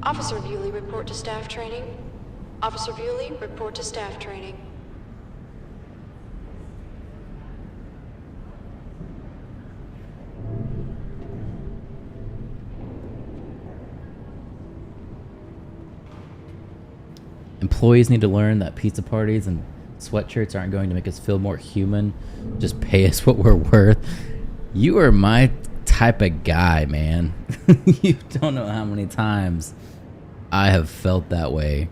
Officer Bewley, report to staff training. Officer Bewley, report to staff training. Employees need to learn that pizza parties and sweatshirts aren't going to make us feel more human. Just pay us what we're worth. You are my type of guy, man. You don't know how many times I have felt that way.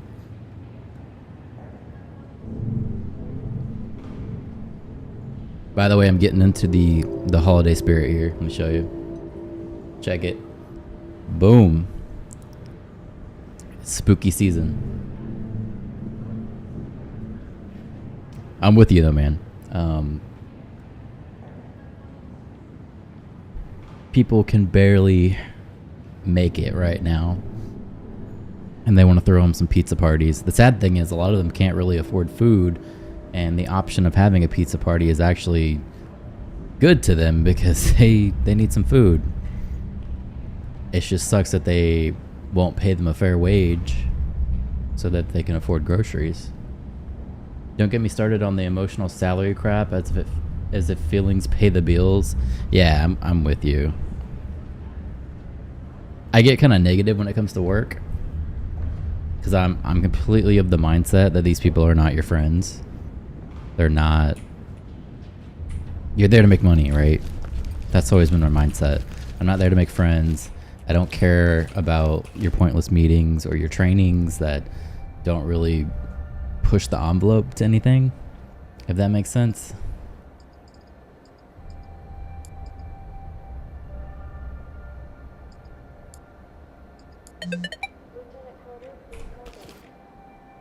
By the way, I'm getting into the holiday spirit here. Let me show you. Check it. Boom. It's spooky season. I'm with you though, man. People can barely make it right now, and they want to throw them some pizza parties. The sad thing is a lot of them can't really afford food, and the option of having a pizza party is actually good to them because they need some food. It just sucks that they won't pay them a fair wage so that they can afford groceries. Don't get me started on the emotional salary crap as if feelings pay the bills. Yeah, I'm with you. I get kind of negative when it comes to work because I'm completely of the mindset that these people are not your friends. They're not. You're there to make money, right? That's always been my mindset. I'm not there to make friends. I don't care about your pointless meetings or your trainings that don't really push the envelope to anything, if that makes sense.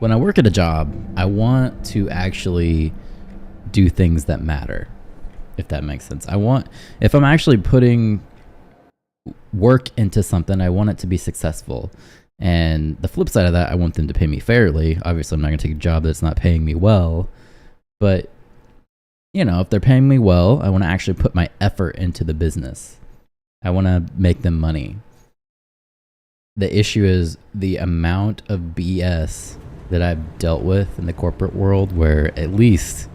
When I work at a job, I want to actually do things that matter, if that makes sense. If I'm actually putting work into something, I want it to be successful. And the flip side of that, I want them to pay me fairly. Obviously, I'm not going to take a job that's not paying me well. But, you know, if they're paying me well, I want to actually put my effort into the business. I want to make them money. The issue is the amount of BS that I've dealt with in the corporate world where at least,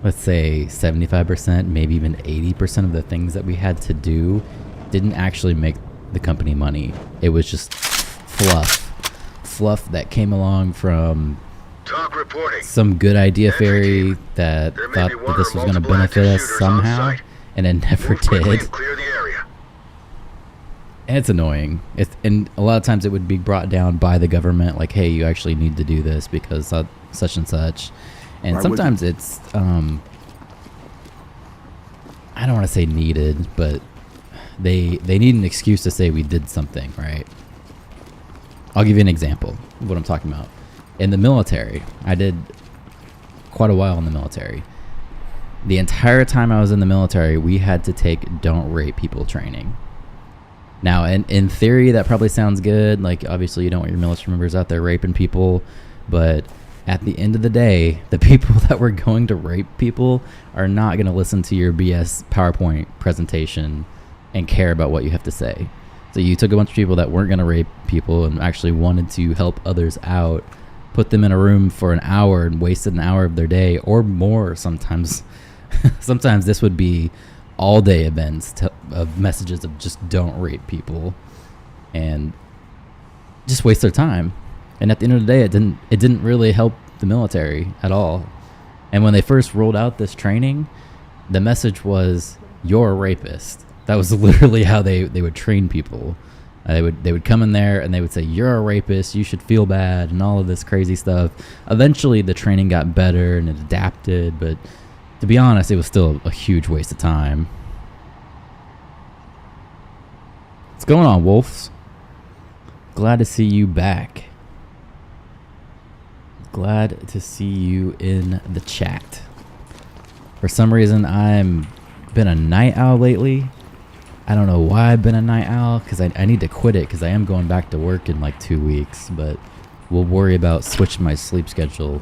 let's say 75%, maybe even 80% of the things that we had to do didn't actually make the company money. It was just fluff that came along from some good idea fairy that thought that this was going to benefit us somehow, and it never did. And it's annoying. And a lot of times it would be brought down by the government, like, hey, you actually need to do this because such and such. And sometimes it's, I don't want to say needed, but they need an excuse to say we did something, right? I'll give you an example of what I'm talking about. In the military, I did quite a while in the military. The entire time I was in the military, we had to take don't rape people training. Now, in theory, that probably sounds good. Like, obviously, you don't want your military members out there raping people. But at the end of the day, the people that were going to rape people are not going to listen to your BS PowerPoint presentation and care about what you have to say. So you took a bunch of people that weren't going to rape people and actually wanted to help others out, put them in a room for an hour and wasted an hour of their day or more sometimes. Sometimes this would be all day events of messages of just don't rape people and just waste their time. And at the end of the day, it didn't really help the military at all. And when they first rolled out this training, the message was, you're a rapist. That was literally how they would train people. They would come in there and they would say, you're a rapist, you should feel bad, and all of this crazy stuff. Eventually the training got better and it adapted, but to be honest, it was still a huge waste of time. What's going on, Wolves? Glad to see you back. Glad to see you in the chat. For some reason, I'm been a night owl lately. I don't know why I've been a night owl, because I need to quit it, because I am going back to work in like 2 weeks, but we'll worry about switching my sleep schedule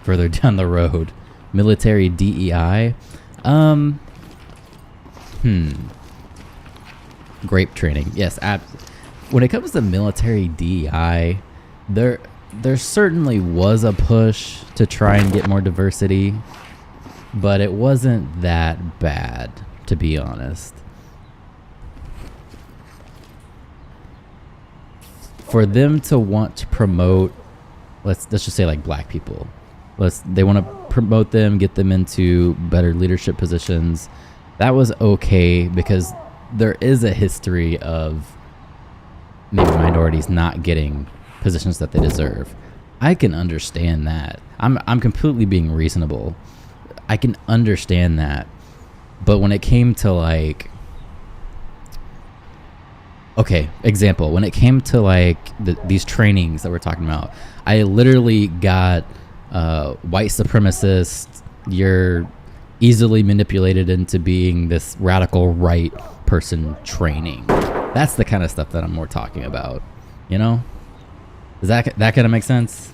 further down the road. Military DEI? Grape training. Yes, when it comes to military DEI, there certainly was a push to try and get more diversity, but it wasn't that bad, to be honest. For them to want to promote, let's just say like black people, they want to promote them, get them into better leadership positions. That was okay because there is a history of maybe minorities not getting positions that they deserve. I can understand that. I'm completely being reasonable. I can understand that. But when it came to like, okay, example, when it came to like these trainings that we're talking about, I literally got white supremacist, you're easily manipulated into being this radical right person training. That's the kind of stuff that I'm more talking about, you know? Does that kind of make sense?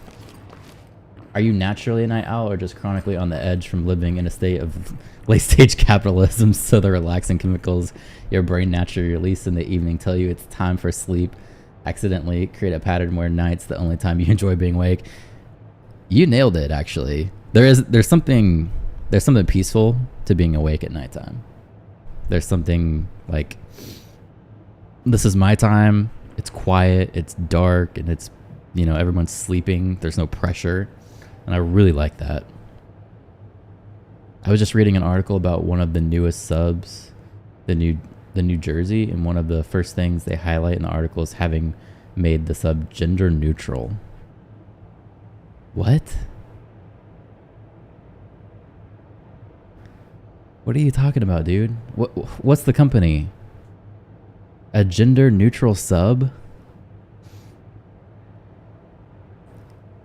Are you naturally a night owl or just chronically on the edge from living in a state of late-stage capitalism, so the relaxing chemicals your brain naturally release in the evening tell you it's time for sleep, accidentally create a pattern where night's the only time you enjoy being awake? You nailed it, actually. There's something peaceful to being awake at nighttime. There's something like, this is my time, it's quiet, it's dark, and it's, you know, everyone's sleeping, there's no pressure, and I really like that. I was just reading an article about one of the newest subs, the New Jersey, and one of the first things they highlight in the article is having made the sub gender neutral. What? What are you talking about, dude? What's the company? A gender neutral sub?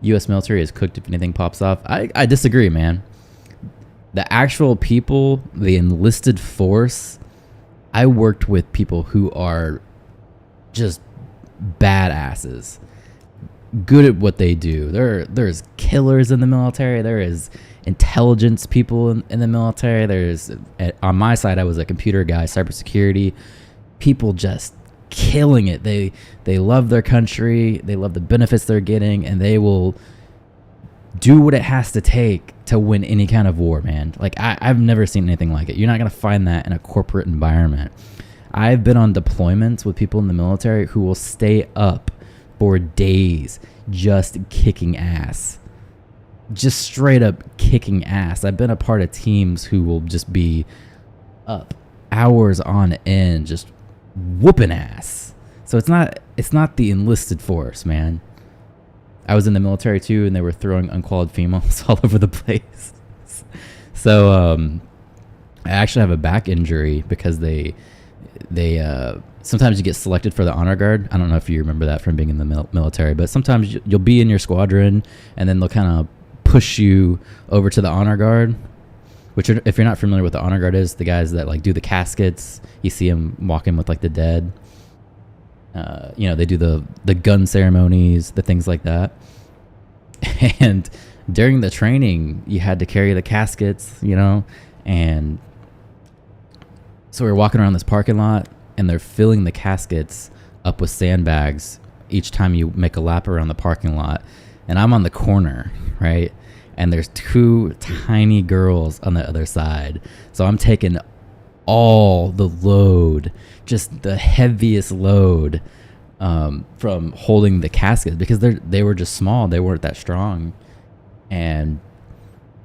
U.S. military is cooked if anything pops off. I disagree, man. The actual people, the enlisted force, I worked with people who are just badasses, good at what they do. There's killers in the military. There is intelligence people in the military. There's, on my side, I was a computer guy, cybersecurity. People just killing it. They love their country. They love the benefits they're getting, and they will do what it has to take to win any kind of war, man. Like, I've never seen anything like it. You're not going to find that in a corporate environment. I've been on deployments with people in the military who will stay up for days just kicking ass. Just straight up kicking ass. I've been a part of teams who will just be up hours on end just whooping ass. So it's not the enlisted force, man. I was in the military too, and they were throwing unqualified females all over the place. So I actually have a back injury because they sometimes you get selected for the honor guard. I don't know if you remember that from being in the military, but sometimes you'll be in your squadron and then they'll kind of push you over to the honor guard, which if you're not familiar with the honor guard is, the guys that like do the caskets. You see them walking with like the dead. You know, they do the gun ceremonies, the things like that. And during the training, you had to carry the caskets, you know, and so we were walking around this parking lot and they're filling the caskets up with sandbags each time you make a lap around the parking lot. And I'm on the corner, right? And there's two tiny girls on the other side. So I'm taking all the load, just the heaviest load from holding the casket because they were just small. They weren't that strong. And,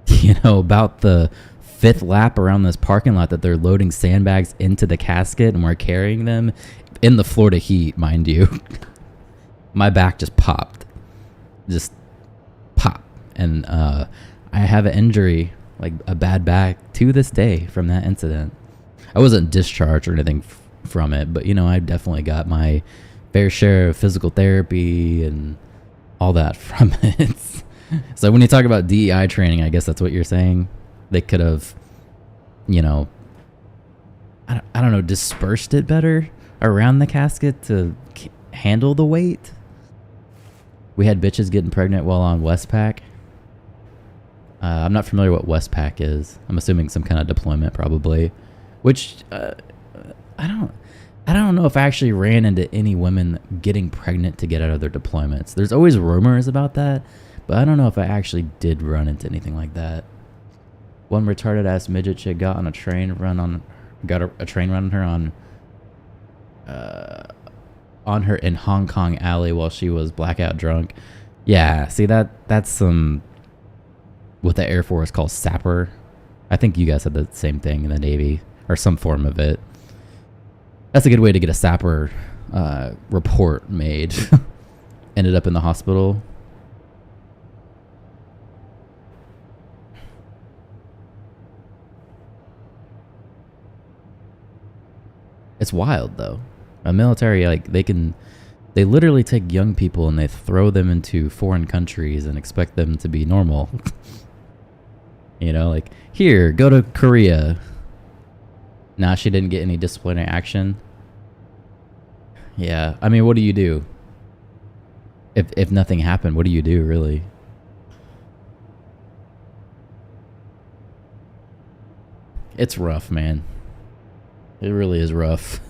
you know, about the fifth lap around this parking lot that they're loading sandbags into the casket and we're carrying them in the Florida heat, mind you. My back just popped. Just pop. And I have an injury, like a bad back to this day from that incident. I wasn't discharged or anything from it, but, you know, I definitely got my fair share of physical therapy and all that from it. So when you talk about DEI training, I guess that's what you're saying. They could have, you know, I don't know, dispersed it better around the casket to handle the weight. We had bitches getting pregnant while on Westpac. I'm not familiar what Westpac is. I'm assuming some kind of deployment probably, which I don't know if I actually ran into any women getting pregnant to get out of their deployments. There's always rumors about that, but I don't know if I actually did run into anything like that. One retarded ass midget chick got on a train run on her on her in Hong Kong alley while she was blackout drunk. Yeah, see that's some what the Air Force calls sapper. I think you guys had the same thing in the Navy or some form of it. That's a good way to get a sapper report made. Ended up in the hospital. It's wild though. A military, like they literally take young people and they throw them into foreign countries and expect them to be normal. You know, like, here, go to Korea. Nah, she didn't get any disciplinary action. Yeah, I mean, what do you do? If nothing happened, what do you do, really? It's rough, man. It really is rough.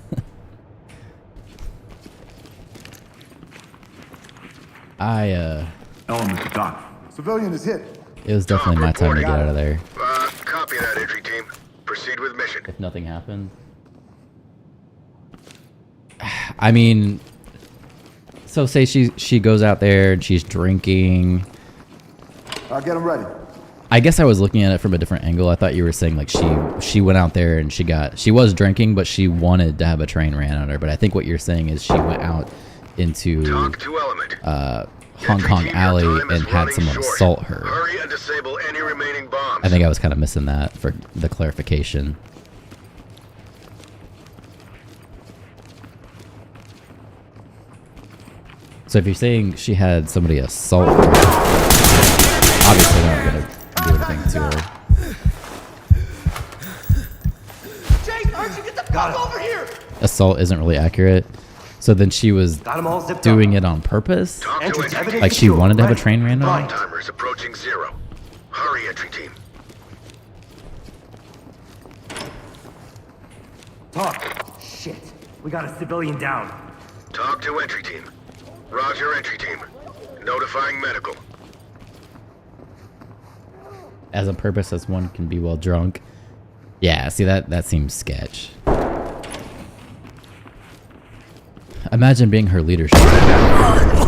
Element to dock. Civilian is hit. It was definitely my time to get out of there. Copy that, entry team. Proceed with mission. If nothing happened. I mean, so say she goes out there and she's drinking. I'll get him ready. I guess I was looking at it from a different angle. I thought you were saying like she went out there and she was drinking, but she wanted to have a train ran on her. But I think what you're saying is she went out into Hong Kong alley and had someone assault her. Hurry and disable any remaining bombs. I think I was kind of missing that for the clarification. So if you're saying she had somebody assault her, obviously they're not going to do anything to her. Jake, Archie, get the fuck over here! Assault isn't really accurate. So then she was doing it on purpose? Like she wanted to have a train ran on her? Timers approaching 0. Hurry, entry team. Talk. Shit. We got a civilian down. Talk to entry team. Roger, entry team. Notifying medical. As on purpose as one can be while drunk. Yeah, see that seems sketch. Imagine being her leadership. Failed.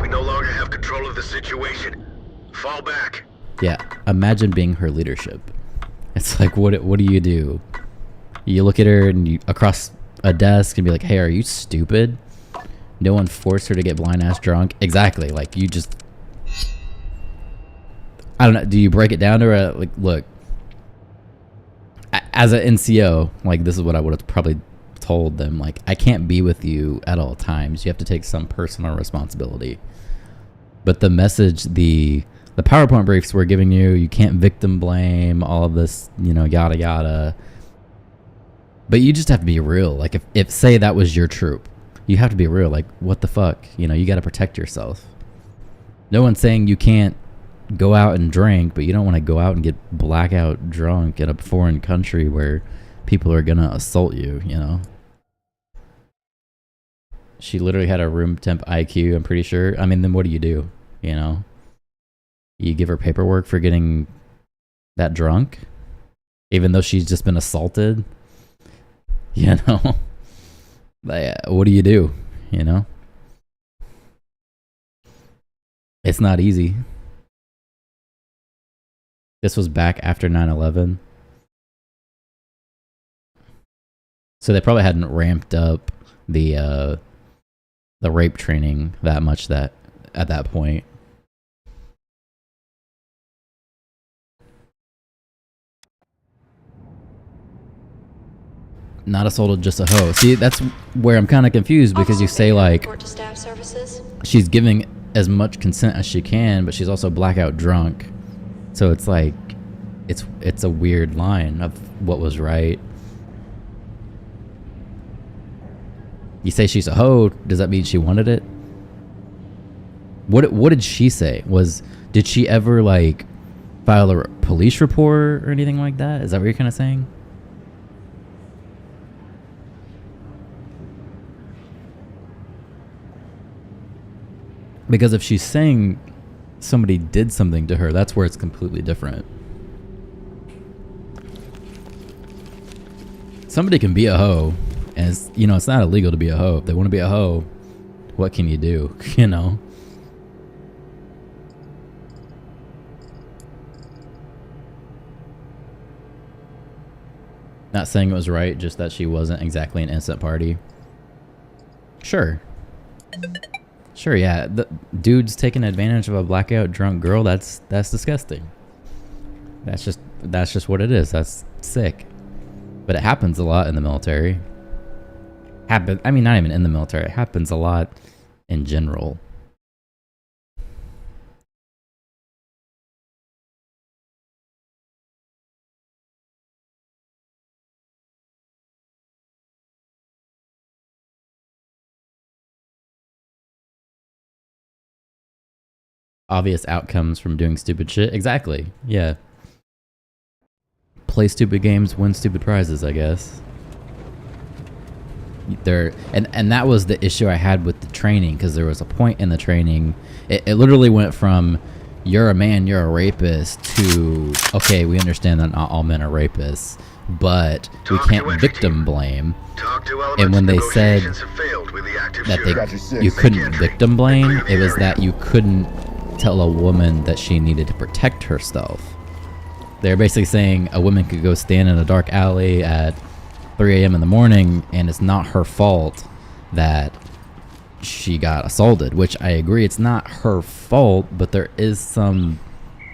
We no longer have control of the situation. Fall back. Yeah, imagine being her leadership. It's like, what do you do? You look at her and you across a desk and be like, hey, are you stupid? No one forced her to get blind ass drunk. Exactly. Like you just, I don't know. Do you break it down to her? Like, look, as an NCO, like this is what I would have probably told them. Like, I can't be with you at all times. You have to take some personal responsibility. But the message, the PowerPoint briefs we're giving you, you can't victim blame, all of this, you know, yada yada. But you just have to be real. Like if say that was your troop, you have to be real. Like, what the fuck? You know, you got to protect yourself. No one's saying you can't go out and drink, but you don't want to go out and get blackout drunk in a foreign country where people are gonna assault you, you know? She literally had a room temp IQ, I'm pretty sure. I mean, then what do? You know? You give her paperwork for getting that drunk? Even though she's just been assaulted? You know? Like, what do? You know? It's not easy. This was back after 9/11. So they probably hadn't ramped up the rape training that much that at that point. Not assaulted, just a hoe. See, that's where I'm kind of confused because you say like Report to staff services. she's giving as much consent as she can, but she's also blackout drunk. So it's like it's a weird line of what was right. You say she's a hoe, does that mean she wanted it? What did she say? Did she ever like file a police report or anything like that? Is that what you're kind of saying? Because if she's saying somebody did something to her, that's where it's completely different. Somebody can be a hoe, and it's, you know, it's not illegal to be a hoe. If they want to be a hoe, what can you do? You know? Not saying it was right, just that she wasn't exactly an innocent party. Sure. Sure, yeah. The dude's taking advantage of a blackout drunk girl, that's disgusting. That's just what it is. That's sick. But it happens a lot in the military. I mean, not even in the military. It happens a lot in general. Obvious outcomes from doing stupid shit. Exactly. Yeah. Play stupid games, win stupid prizes, I guess. And that was the issue I had with the training, because there was a point in the training, it literally went from you're a man, you're a rapist, to okay, we understand that not all men are rapists, but we can't victim blame. And when they said that you couldn't victim blame, it was that you couldn't tell a woman that she needed to protect herself. They're basically saying a woman could go stand in a dark alley at 3 a.m. in the morning and it's not her fault that she got assaulted, which I agree, it's not her fault, but there is some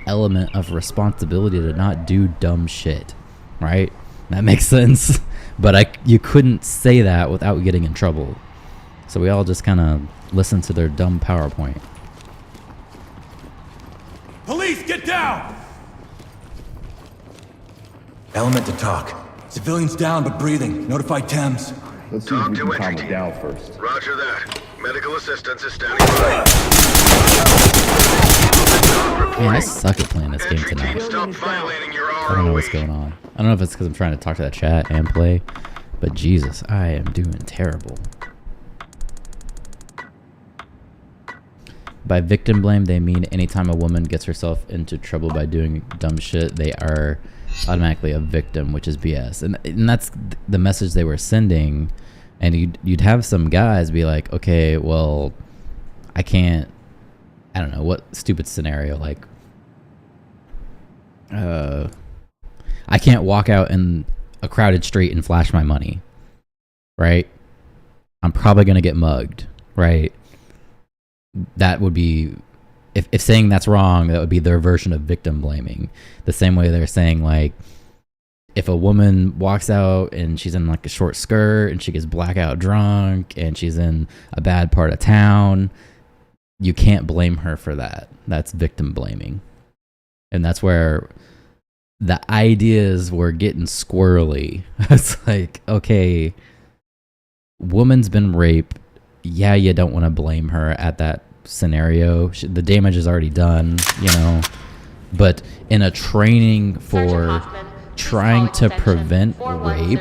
element of responsibility to not do dumb shit, right? That makes sense. But you couldn't say that without getting in trouble. So we all just kind of listened to their dumb PowerPoint. Police, get down! Element to talk. Civilians down but breathing. Notify Thames. Let's see if we can calm it down first. Roger that. Medical assistance is standing by. Man, I suck at playing this game Entry team, tonight. stop violating your ROE. I don't know what's going on. I don't know if it's because I'm trying to talk to that chat and play, but Jesus, I am doing terrible. By victim blame, they mean anytime a woman gets herself into trouble by doing dumb shit, they are automatically a victim, which is BS. And that's the message they were sending. And you'd have some guys be like, okay, well, I don't know, what stupid scenario, like, I can't walk out in a crowded street and flash my money, right? I'm probably going to get mugged, right? That would be, if saying that's wrong, that would be their version of victim blaming. The same way they're saying, like, if a woman walks out and she's in like a short skirt and she gets blackout drunk and she's in a bad part of town, you can't blame her for that. That's victim blaming. And that's where the ideas were getting squirrely. It's like, okay, woman's been raped. Yeah, you don't want to blame her at that scenario. The damage is already done, you know. But in a training for trying to prevent rape,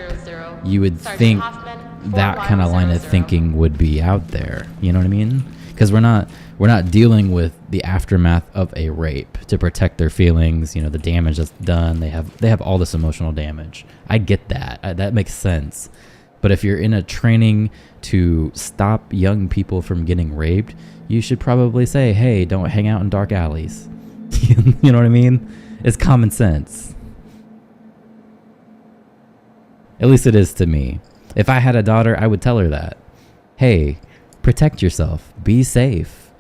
you would think that kind of line of thinking would be out there. You know what I mean? Because we're not dealing with the aftermath of a rape to protect their feelings. You know, the damage that's done. They have all this emotional damage. I get that. That makes sense. But if you're in a training to stop young people from getting raped, you should probably say, hey, don't hang out in dark alleys. You know what I mean? It's common sense. At least it is to me. If I had a daughter, I would tell her that. Hey, protect yourself. Be safe.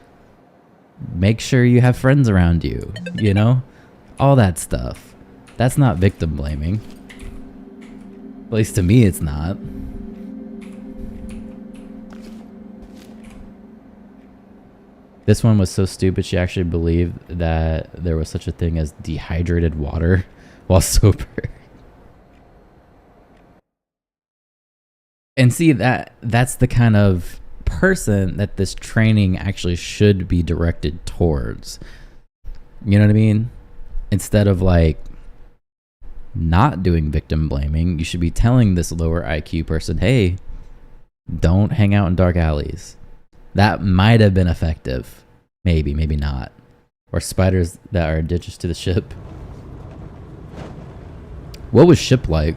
Make sure you have friends around you. You know? All that stuff. That's not victim blaming. At least to me, it's not. This one was so stupid, she actually believed that there was such a thing as dehydrated water while sober. And see, that's the kind of person that this training actually should be directed towards. You know what I mean? Instead of like not doing victim blaming, you should be telling this lower IQ person, hey, don't hang out in dark alleys. That might have been effective. Maybe, maybe not. Or spiders that are indigenous to the ship. What was ship life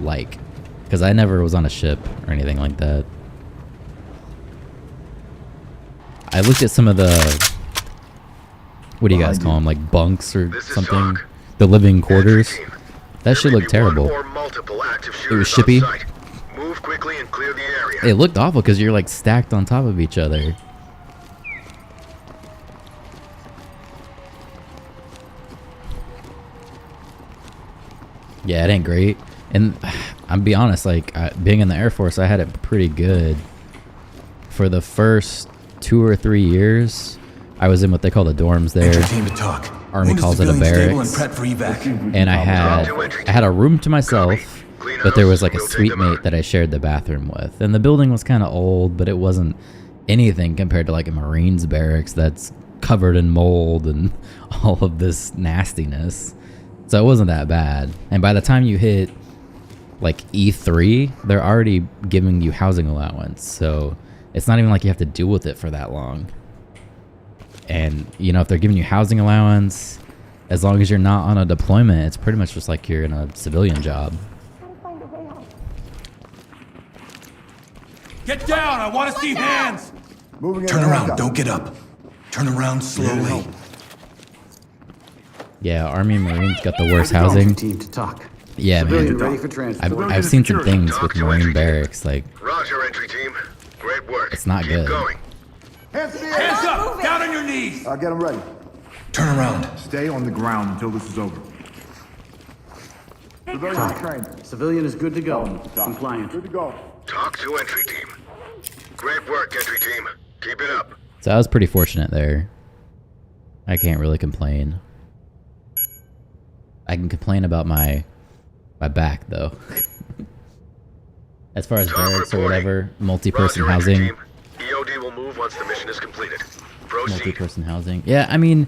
like? Because I never was on a ship or anything like that. I looked at some of the, what do you guys call them, like bunks or something? The living quarters. That shit looked terrible. It was shippy. Move quickly and clear the area. It looked awful because you're like stacked on top of each other. Yeah, it ain't great. And I'm be honest, like being in the Air Force, I had it pretty good. For the first 2 or 3 years, I was in what they call the dorms there. Entry team to talk. Army Wounded calls it a civilians stable barracks. and prep for evac. And I had a room to myself, but there was like a suite mate that I shared the bathroom with. And the building was kind of old, but it wasn't anything compared to like a Marines barracks that's covered in mold and all of this nastiness. So it wasn't that bad. And by the time you hit like E3, they're already giving you housing allowance. So it's not even like you have to deal with it for that long. And, you know, if they're giving you housing allowance, as long as you're not on a deployment, it's pretty much just like you're in a civilian job. Get down! I want to see hands! Turn around, don't get up. Turn around slowly. Yeah, Army and Marines got the worst housing. Team to talk. Yeah, man. Ready for transport. I've seen some things with Marine barracks, like, Roger, entry team. Great work. it's not Keep good. going. Hands up! Down on your knees! I'll get them ready. Turn around. Stay on the ground until this is over. Civilian trained. Civilian is good to go. Compliant. Good to go. Talk to entry team. Great work, entry team. Keep it up. So I was pretty fortunate there. I can't really complain. I can complain about my back though. As far as barracks or whatever, multi-person Roger, entry housing. team. EOD will move once the mission is completed. Proceed. Multi-person housing. Yeah, I mean,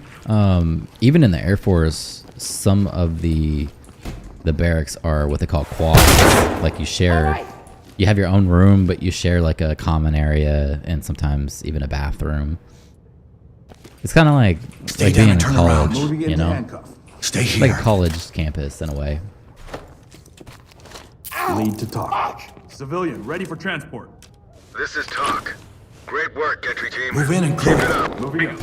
even in the Air Force, some of the barracks are what they call quads. Like you share, you have your own room, but you share like a common area and sometimes even a bathroom. It's kind of like Stay being down in and turn around. college, you know, Stay here. like a college campus in a way. Lead to talk. Civilian, ready for transport. This is talk. Great work, entry team. Move in and clear Keep it it. up. Moving in.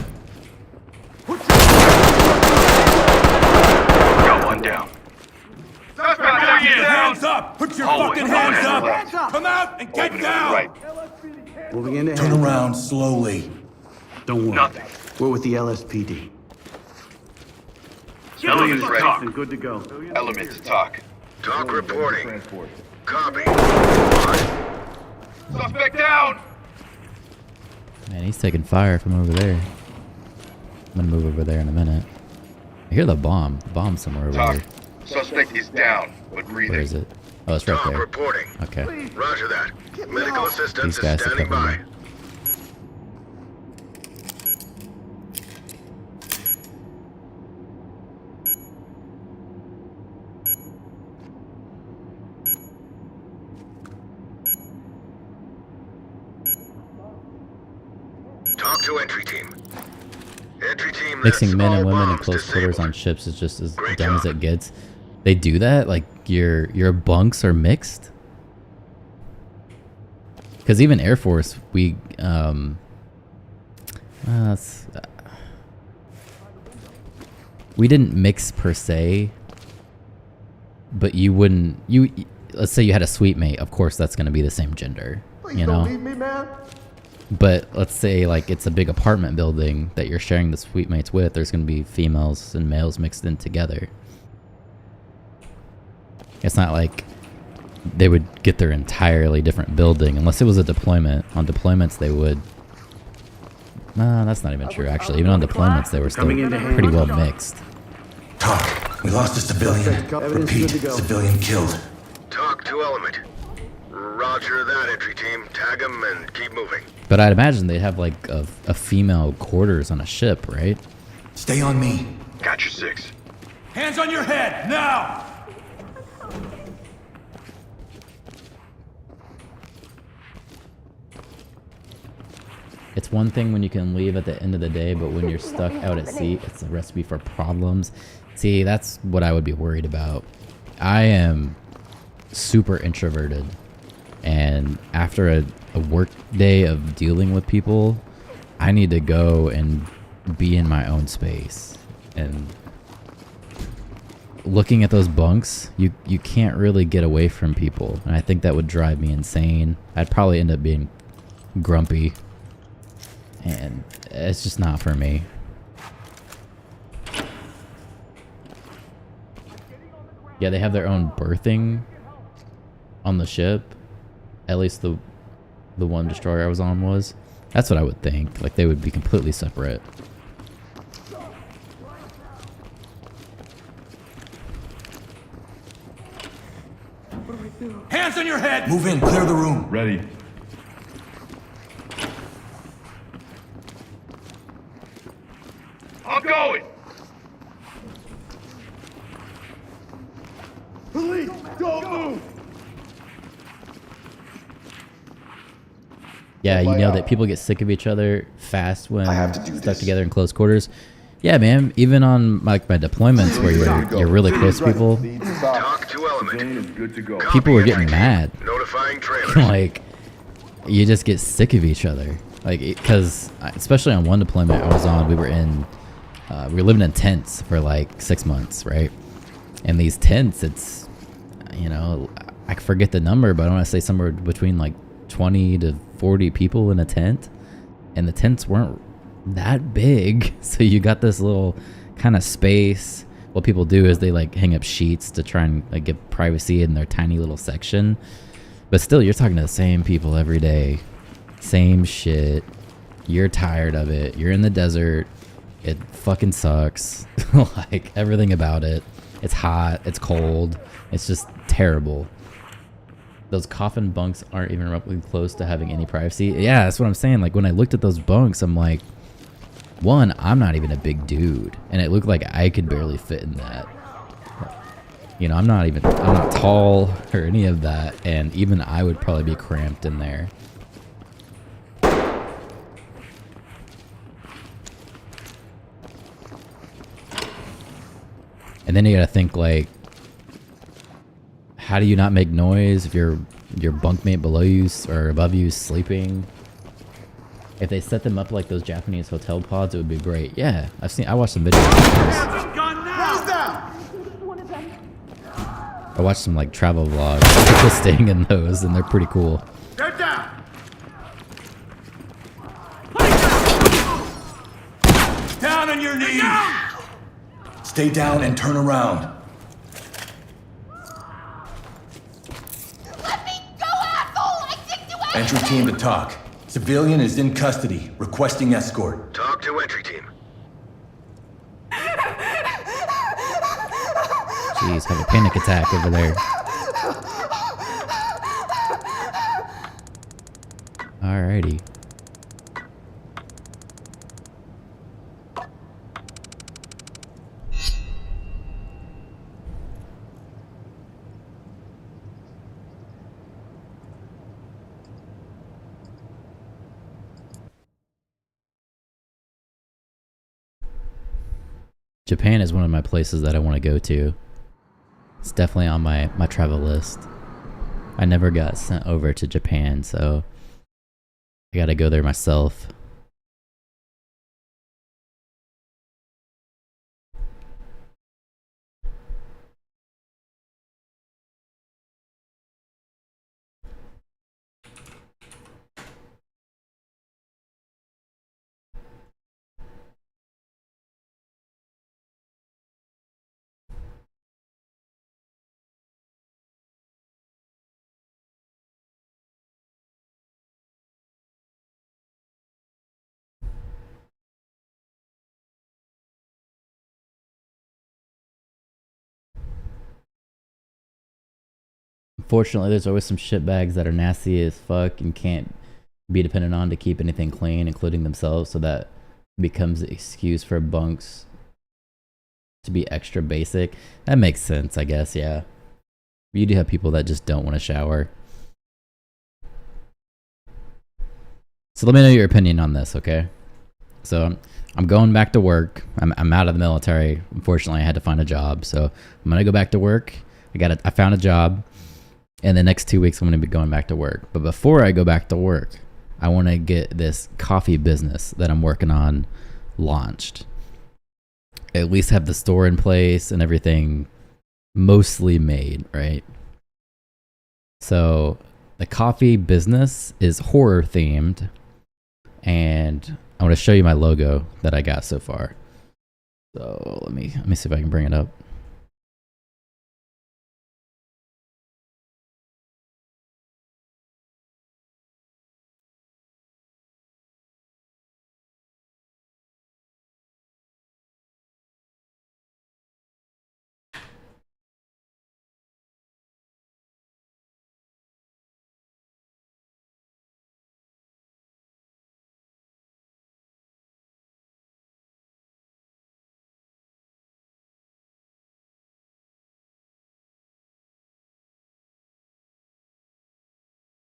Got one down. Put your hands up! Put your fucking hands up! Hands up! Come out and get down! Right. Moving into Turn hands. around slowly. Don't worry. Nothing. We're with the LSPD. Civilians And ready. good to go. Element to talk. Talk reporting. Transport. Copy. Suspect down! Man, he's taking fire from over there. I'm gonna move over there in a minute. I hear the bomb. The bomb's somewhere over Talk. there. Suspect is down, but breathing. Where is it? Oh, it's right Talk there. reporting. Okay. Roger that. Medical assistance These guys is are standing by. covering me. Talk to entry team. Entry team. Mixing that's men and all women in bombs close quarters disabled. on ships is just as Great dumb as job. it gets. They do that? Like your bunks are mixed? Because even Air Force, we we didn't mix per se, but you wouldn't. Let's say you had a suite mate. Of course, that's going to be the same gender. You know. Don't leave me, man. But let's say like it's a big apartment building that you're sharing the suite mates with. There's going to be females and males mixed in together. It's not like they would get their entirely different building unless it was a deployment. On deployments, they would. No, that's not even true. Actually, even on deployments, they were still Coming into hand. pretty well mixed. Talk. We lost a civilian. Evidence Repeat. good to go. Civilian killed. Talk to element. Roger that, entry team. Tag them and keep moving. But I'd imagine they'd have like a female quarters on a ship, right? Stay on me. Got your six. Hands on your head, now! It's one thing when you can leave at the end of the day, but when you're stuck out at sea, it's a recipe for problems. See, that's what I would be worried about. I am super introverted, and after a work day of dealing with people, I need to go and be in my own space. And looking at those bunks, you can't really get away from people, and I think that would drive me insane. I'd probably end up being grumpy, and it's just not for me. Yeah, they have their own berthing on the ship. At least the one destroyer I was on was. That's what I would think. Like, they would be completely separate. Hands on your head! Move in, clear the room. Ready. I'm going! Police, don't move! Yeah, you know that people get sick of each other fast when stuck together in close quarters. Yeah, man. Even on my deployments where you're really close to people, Talk to element. Civilian is good to go. people were getting mad. Notifying trailers. Like, you just get sick of each other. Like, because especially on one deployment I was on, we were living in tents for like 6 months, right? And these tents, it's, you know, I forget the number, but I want to say somewhere between like 20 to 40 people in a tent, and the tents weren't that big, so you got this little kind of space. What people do is they like hang up sheets to try and like get privacy in their tiny little section, but still you're talking to the same people every day, same shit. You're tired of it. You're in the desert. It fucking sucks. Like, everything about it. It's hot, it's cold, it's just terrible. Those coffin bunks aren't even remotely close to having any privacy. Yeah, that's what I'm saying. Like, when I looked at those bunks, I'm like, one, I'm not even a big dude, and it looked like I could barely fit in that. You know, I'm not tall or any of that, and even I would probably be cramped in there. And then you gotta think, like, how do you not make noise if your bunkmate below you or above you is sleeping? If they set them up like those Japanese hotel pods, it would be great. Yeah, I watched some videos of this. I watched some like travel vlogs of people staying in those, and they're pretty cool. Get down! Down on your knees! Stay down and turn around. Let me go, asshole! I didn't do anything! Entry team to talk. Civilian is in custody, requesting escort. Talk to entry team. Jeez, have a panic attack over there. Alrighty. Japan is one of my places that I want to go to. It's definitely on my travel list. I never got sent over to Japan, so I gotta go there myself. Unfortunately, there's always some shitbags that are nasty as fuck and can't be dependent on to keep anything clean, including themselves, so that becomes the excuse for bunks to be extra basic. That makes sense, I guess, yeah. You do have people that just don't want to shower. So let me know your opinion on this, okay? So I'm going back to work. I'm out of the military. Unfortunately, I had to find a job. So I'm gonna go back to work. I found a job. And the next 2 weeks, I'm gonna be going back to work. But before I go back to work, I want to get this coffee business that I'm working on launched. At least have the store in place and everything mostly made, right? So the coffee business is horror themed, and I want to show you my logo that I got so far. So let me see if I can bring it up.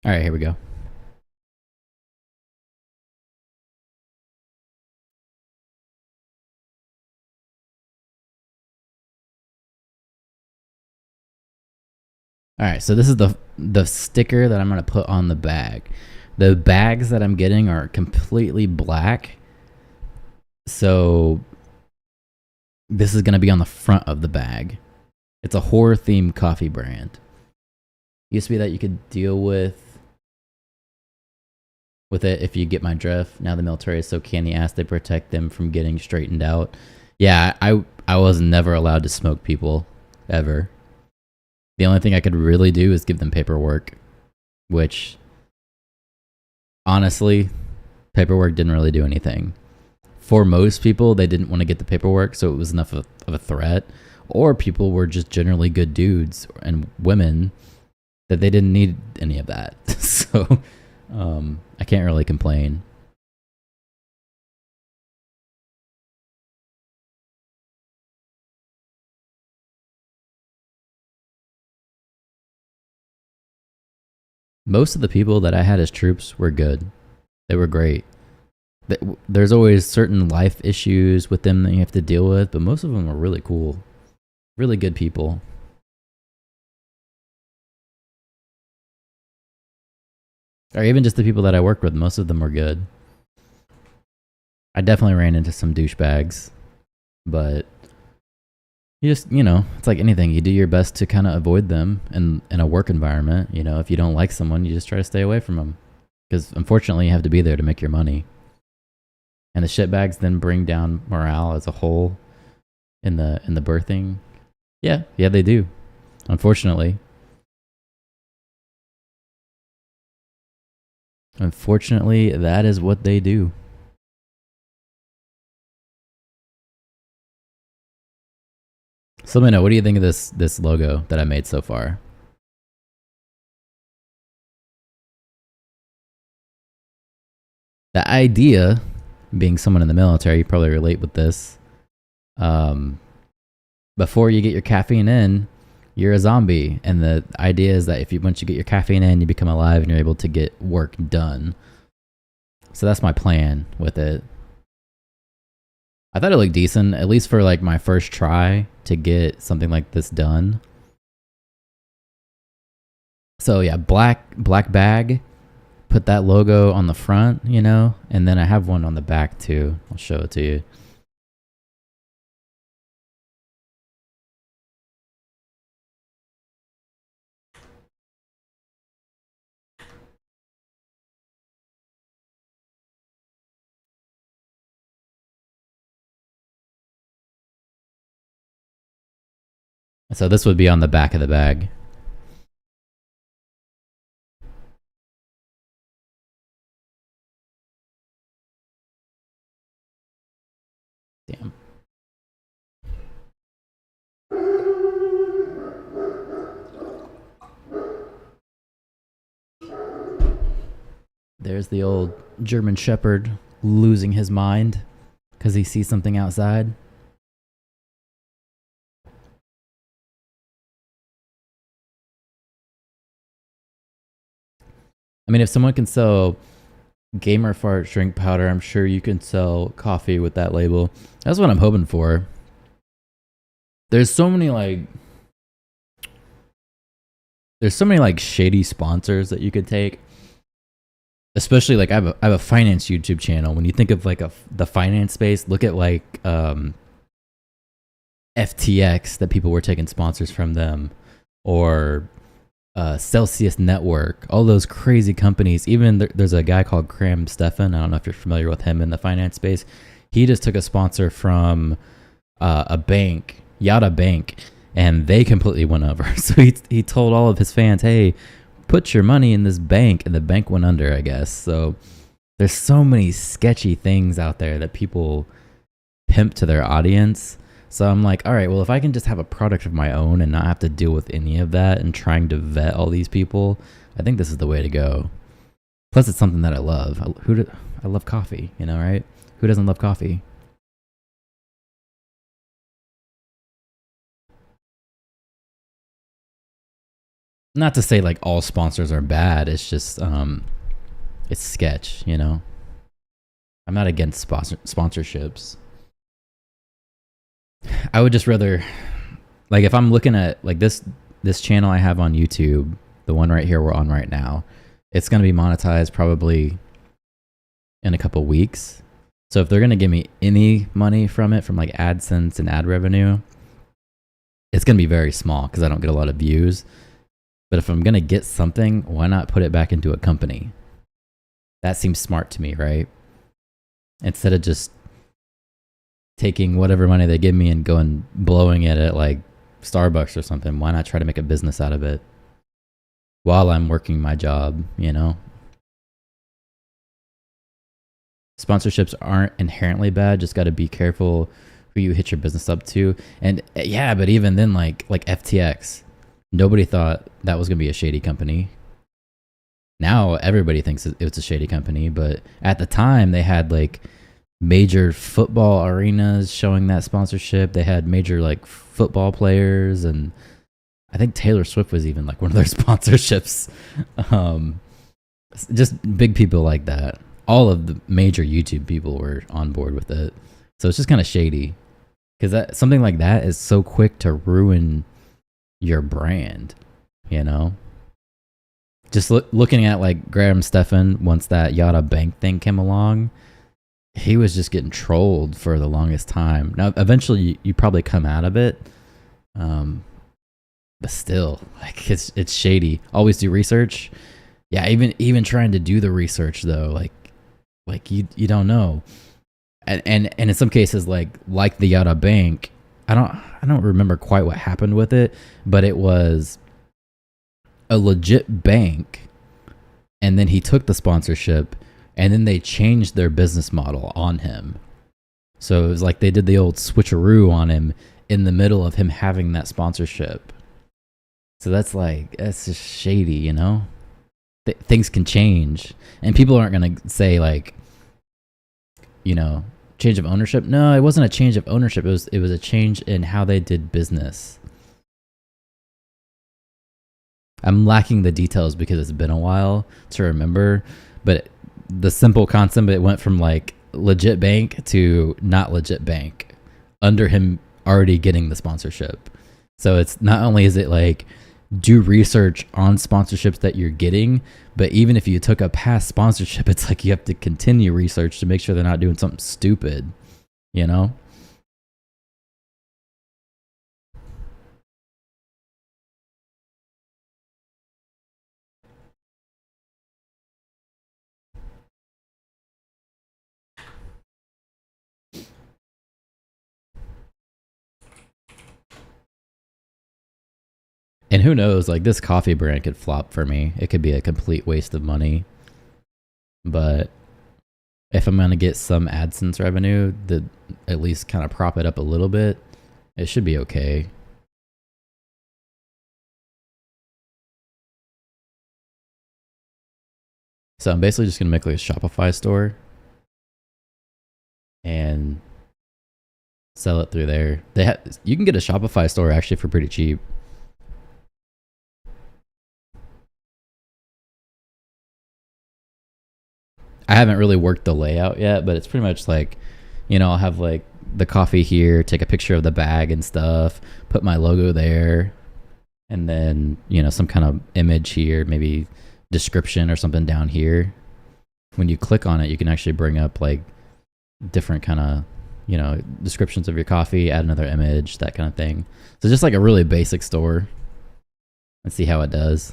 All right, here we go. All right, so this is the sticker that I'm going to put on the bag. The bags that I'm getting are completely black. So this is going to be on the front of the bag. It's a horror themed coffee brand. Used to be that you could deal with it if you get my drift. Now the military is so candy ass they protect them from getting straightened out. Yeah, I was never allowed to smoke people ever. The only thing I could really do is give them paperwork, which honestly, paperwork didn't really do anything. For most people, they didn't want to get the paperwork, so it was enough of a threat. Or people were just generally good dudes and women that they didn't need any of that. So I can't really complain. Most of the people that I had as troops were good. They were great. There's always certain life issues with them that you have to deal with, but most of them are really cool. Really good people. Or even just the people that I worked with, most of them were good. I definitely ran into some douchebags, but it's like anything. You do your best to kind of avoid them in a work environment. If you don't like someone, you just try to stay away from them. Because unfortunately, you have to be there to make your money. And the shitbags then bring down morale as a whole in the birthing. Yeah, they do. Unfortunately. Unfortunately, that is what they do. So let me know, what do you think of this logo that I made so far? The idea, being someone in the military, you probably relate with this. Before you get your caffeine in, you're a zombie, and the idea is that once you get your caffeine in, you become alive and you're able to get work done. So that's my plan with it. I thought it looked decent, at least for like my first try to get something like this done. So yeah, black bag. Put that logo on the front, and then I have one on the back too. I'll show it to you. So this would be on the back of the bag. Damn. There's the old German Shepherd losing his mind because he sees something outside. I mean, if someone can sell Gamer fart drink powder. I'm sure you can sell coffee with that label. That's what I'm hoping for. There's so many like shady sponsors that you could take. Especially like I have a finance YouTube channel. When you think of like the finance space, look at like FTX that people were taking sponsors from them, or Celsius Network, all those crazy companies. Even there's a guy called Cram Stefan. I don't know if you're familiar with him in the finance space. He just took a sponsor from a bank, Yada Bank, and they completely went over. So he told all of his fans, hey, put your money in this bank, and the bank went under, I guess. So there's so many sketchy things out there that people pimp to their audience. So I'm like, all right, well, if I can just have a product of my own and not have to deal with any of that and trying to vet all these people, I think this is the way to go. Plus, it's something that I love. I love coffee, right? Who doesn't love coffee? Not to say like all sponsors are bad. It's just, it's sketch, I'm not against sponsorships. I would just rather, like, if I'm looking at like this channel I have on YouTube, the one right here we're on right now, it's going to be monetized probably in a couple weeks. So if they're going to give me any money from it, from like AdSense and ad revenue, it's going to be very small because I don't get a lot of views. But if I'm going to get something, why not put it back into a company? That seems smart to me, right? Instead of just taking whatever money they give me and going blowing it at like Starbucks or something. Why not try to make a business out of it while I'm working my job, Sponsorships aren't inherently bad. Just got to be careful who you hit your business up to. And yeah, but even then, like FTX, nobody thought that was going to be a shady company. Now everybody thinks it's a shady company, but at the time they had like major football arenas showing that sponsorship. They had major like football players, and I think Taylor Swift was even like one of their sponsorships. Just big people like that. All of the major YouTube people were on board with it. So it's just kind of shady, because something like that is so quick to ruin your brand, Just looking at like Graham Stefan, once that Yada Bank thing came along, he was just getting trolled for the longest time. Now, eventually, you probably come out of it, but still, like it's shady. Always do research. Yeah, even trying to do the research though, like you don't know, and in some cases, like the Yada Bank, I don't remember quite what happened with it, but it was a legit bank, and then he took the sponsorship. And then they changed their business model on him. So it was like they did the old switcheroo on him in the middle of him having that sponsorship. So that's just shady, Things can change. And people aren't going to say like, change of ownership. No, it wasn't a change of ownership. It was a change in how they did business. I'm lacking the details because it's been a while to remember, but the simple concept, it went from like legit bank to not legit bank under him already getting the sponsorship. So it's not only is it like do research on sponsorships that you're getting, but even if you took a past sponsorship, it's like you have to continue research to make sure they're not doing something stupid, And who knows, like this coffee brand could flop for me. It could be a complete waste of money. But if I'm going to get some AdSense revenue that at least kind of prop it up a little bit, it should be okay. So I'm basically just going to make like a Shopify store and sell it through there. You can get a Shopify store actually for pretty cheap. I haven't really worked the layout yet, but it's pretty much like, I'll have like the coffee here, take a picture of the bag and stuff, put my logo there, and then, some kind of image here, maybe description or something down here. When you click on it, you can actually bring up like different kind of, descriptions of your coffee, add another image, that kind of thing. So just like a really basic store. Let's see how it does.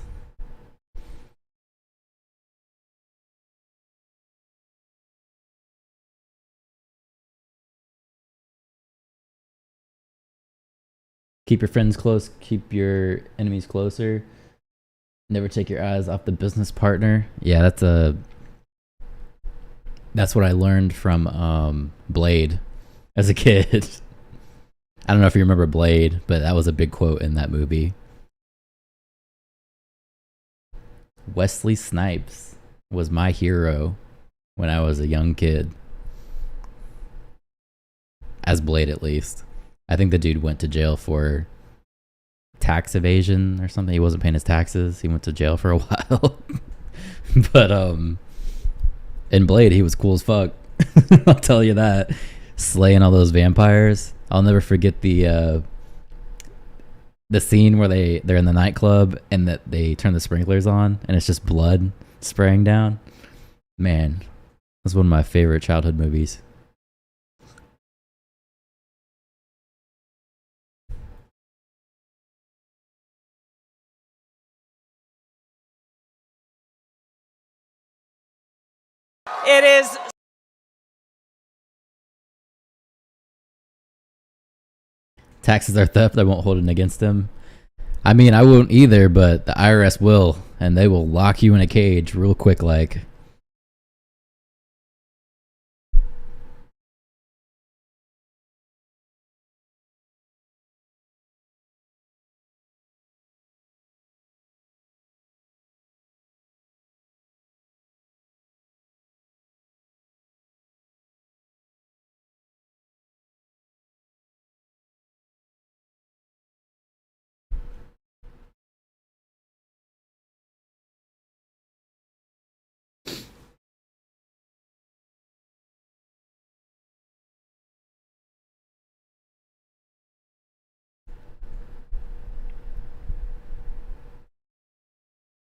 Keep your friends close, keep your enemies closer. Never take your eyes off the business partner. Yeah, that's what I learned from Blade as a kid. I don't know if you remember Blade, but that was a big quote in that movie. Wesley Snipes was my hero when I was a young kid. As Blade, at least. I think the dude went to jail for tax evasion or something. He wasn't paying his taxes. He went to jail for a while. But in Blade, he was cool as fuck. I'll tell you that. Slaying all those vampires. I'll never forget the scene where they're in the nightclub and that they turn the sprinklers on and it's just blood spraying down. Man, that's one of my favorite childhood movies. It is. Taxes are theft. I won't hold it against them. I mean, I won't either, but the IRS will, and they will lock you in a cage real quick like.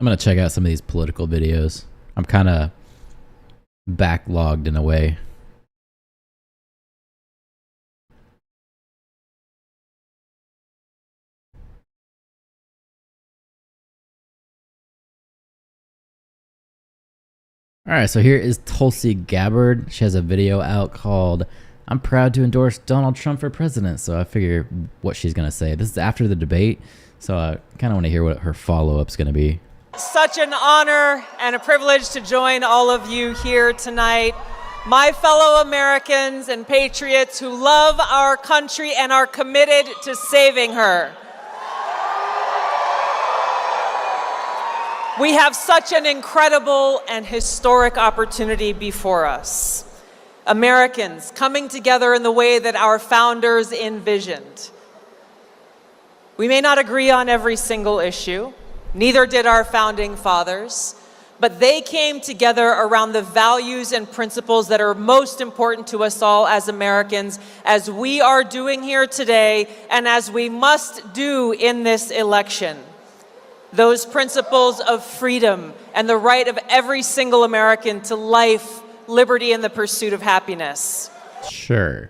I'm going to check out some of these political videos. I'm kind of backlogged in a way. All right, so here is Tulsi Gabbard. She has a video out called "I'm proud to endorse Donald Trump for president." So I figure what she's going to say. This is after the debate, so I kind of want to hear what her follow-up's going to be. Such an honor and a privilege to join all of you here tonight, my fellow Americans and patriots who love our country and are committed to saving her. We have such an incredible and historic opportunity before us. Americans coming together in the way that our founders envisioned. We may not agree on every single issue. Neither did our founding fathers, but they came together around the values and principles that are most important to us all as Americans, as we are doing here today and as we must do in this election. Those principles of freedom and the right of every single American to life, liberty, and the pursuit of happiness. Sure.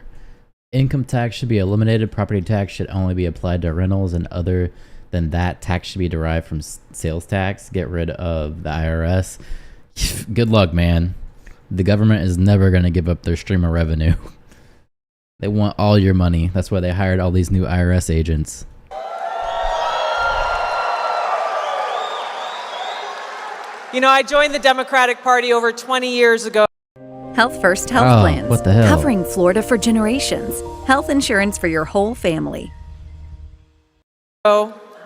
Income tax should be eliminated. Property tax should only be applied to rentals, and other than that, tax should be derived from sales tax. Get rid of the IRS. Good luck, man. The government is never going to give up their stream of revenue. They want all your money. That's why they hired all these new IRS agents. You know, I joined the Democratic Party over 20 years ago. Health First Health Plans. What the hell? Covering Florida for generations. Health insurance for your whole family.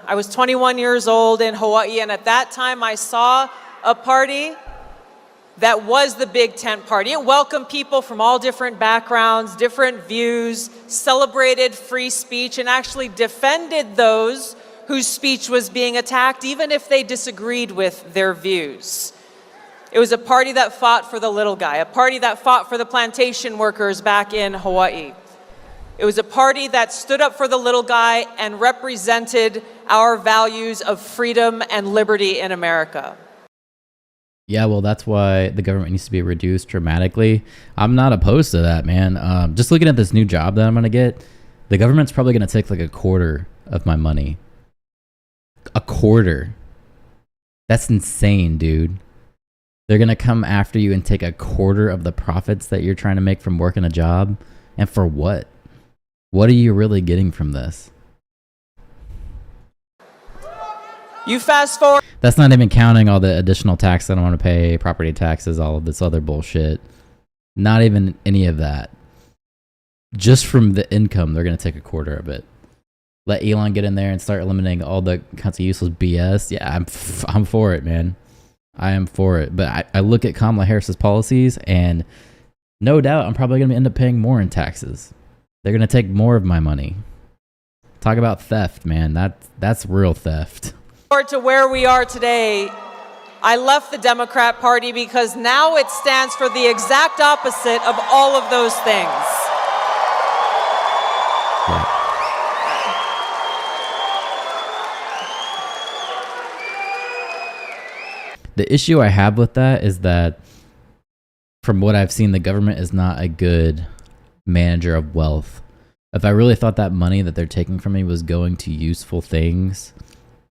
I was 21 years old in Hawaii, and at that time I saw a party that was the big tent party. It welcomed people from all different backgrounds, different views, celebrated free speech, and actually defended those whose speech was being attacked, even if they disagreed with their views. It was a party that fought for the little guy, a party that fought for the plantation workers back in Hawaii. It was a party that stood up for the little guy and represented our values of freedom and liberty in America. Yeah, well, that's why the government needs to be reduced dramatically. I'm not opposed to that, man. Just looking at this new job that I'm going to get, the government's probably going to take like a quarter of my money. A quarter. That's insane, dude. They're going to come after you and take a quarter of the profits that you're trying to make from working a job. And for what? What are you really getting from this? You fast forward. That's not even counting all the additional tax that I want to pay, property taxes, all of this other bullshit. Not even any of that. Just from the income, they're going to take a quarter of it. Let Elon get in there and start eliminating all the kinds of useless BS. Yeah, I'm for it, man. I am for it. But I look at Kamala Harris's policies, and no doubt I'm probably going to end up paying more in taxes. They're going to take more of my money. Talk about theft, man. That's real theft. To where we are today, I left the Democrat Party because now it stands for the exact opposite of all of those things. Yeah. The issue I have with that is that, from what I've seen, the government is not a good manager of wealth. If I really thought that money that they're taking from me was going to useful things,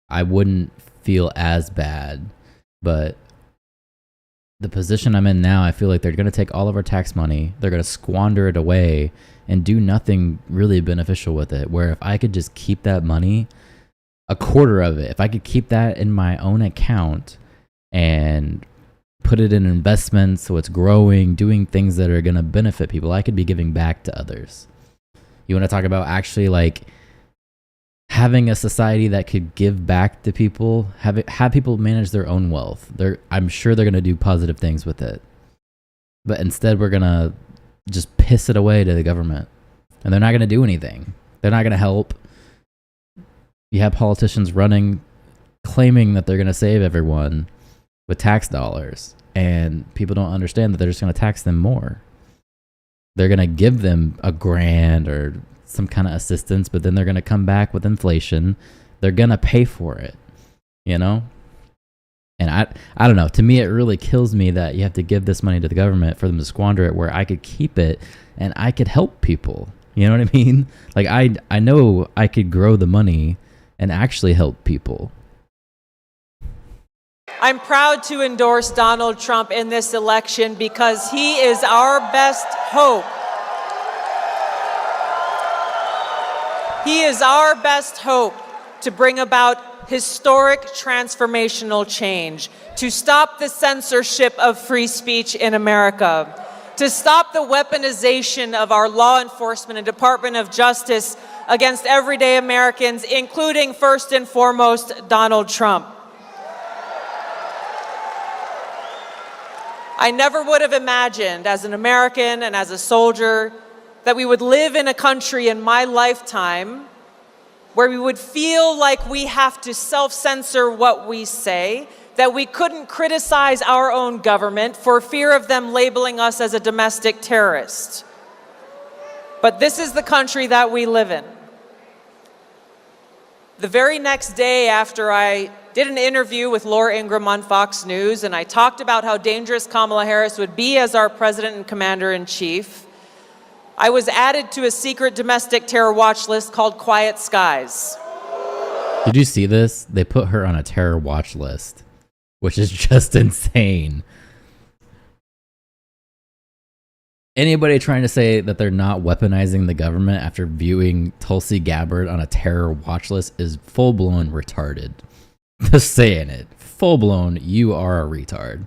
I wouldn't feel as bad. But the position I'm in now, I feel like they're going to take all of our tax money, they're going to squander it away and do nothing really beneficial with it. Where if I could just keep that money, a quarter of it, if I could keep that in my own account and put it in investments so it's growing, doing things that are going to benefit people, I could be giving back to others. You want to talk about actually like having a society that could give back to people, have people manage their own wealth. I'm sure they're going to do positive things with it. But instead we're going to just piss it away to the government. And they're not going to do anything. They're not going to help. You have politicians running, claiming that they're going to save everyone with tax dollars, and people don't understand that they're just going to tax them more. They're going to give them $1,000 or some kind of assistance, but then they're going to come back with inflation. They're going to pay for it, you know? And I don't know. To me, it really kills me that you have to give this money to the government for them to squander it, where I could keep it and I could help people. You know what I mean? Like, I know I could grow the money and actually help people. I'm proud to endorse Donald Trump in this election because he is our best hope. He is our best hope to bring about historic transformational change, to stop the censorship of free speech in America, to stop the weaponization of our law enforcement and Department of Justice against everyday Americans, including first and foremost Donald Trump. I never would have imagined as an American and as a soldier that we would live in a country in my lifetime where we would feel like we have to self-censor what we say, that we couldn't criticize our own government for fear of them labeling us as a domestic terrorist. But this is the country that we live in. The very next day after I did an interview with Laura Ingraham on Fox News, and I talked about how dangerous Kamala Harris would be as our president and commander-in-chief, I was added to a secret domestic terror watch list called Quiet Skies. Did you see this? They put her on a terror watch list, which is just insane. Anybody trying to say that they're not weaponizing the government after viewing Tulsi Gabbard on a terror watch list is full-blown retarded. Just saying it. Full-blown, you are a retard.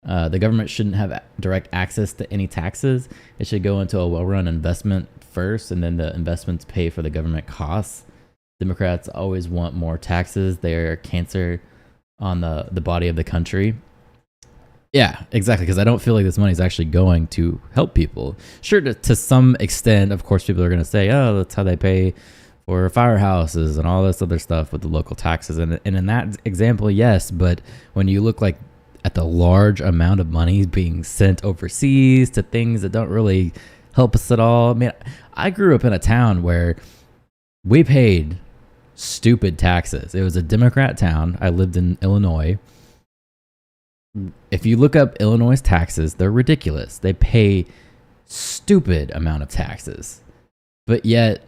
The government shouldn't have direct access to any taxes. It should go into a well-run investment first, and then the investments pay for the government costs. Democrats always want more taxes. They're a cancer on the body of the country. Yeah, exactly, because I don't feel like this money is actually going to help people. Sure, to some extent, of course, people are going to say, oh, that's how they pay for firehouses and all this other stuff with the local taxes. And in that example, yes, but when you look like at the large amount of money being sent overseas to things that don't really help us at all. I mean, I grew up in a town where we paid stupid taxes. It was a Democrat town. I lived in Illinois. If you look up Illinois' taxes, they're ridiculous. They pay stupid amount of taxes. But yet,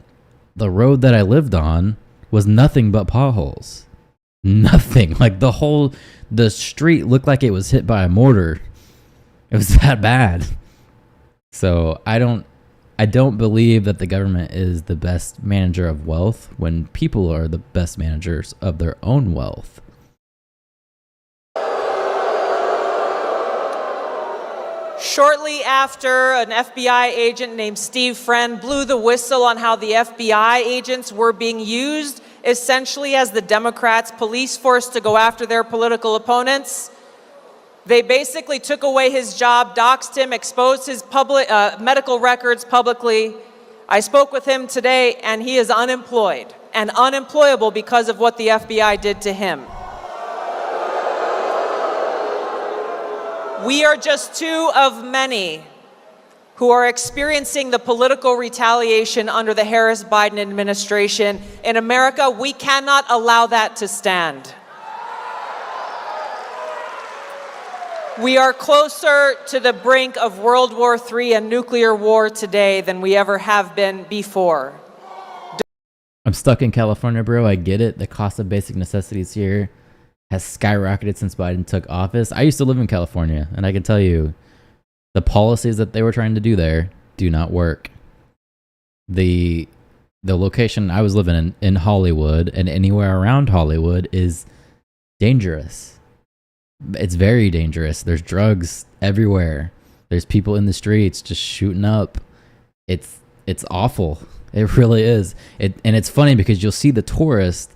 the road that I lived on was nothing but potholes. Nothing. Like the street looked like it was hit by a mortar. It was that bad. So I don't believe that the government is the best manager of wealth when people are the best managers of their own wealth. Shortly after, an FBI agent named Steve Friend blew the whistle on how the FBI agents were being used essentially as the Democrats' police force to go after their political opponents. They basically took away his job, doxed him, exposed his medical records publicly. I spoke with him today, and he is unemployed and unemployable because of what the FBI did to him. We are just two of many who are experiencing the political retaliation under the Harris-Biden administration. In America, we cannot allow that to stand. We are closer to the brink of World War III and nuclear war today than we ever have been before. I'm stuck in California, bro. I get it. The cost of basic necessities here has skyrocketed since Biden took office. I used to live in California, and I can tell you the policies that they were trying to do there do not work. The location I was living in Hollywood and anywhere around Hollywood is dangerous. It's very dangerous. There's drugs everywhere. There's people in the streets just shooting up. It's awful. It really is. And it's funny because you'll see the tourists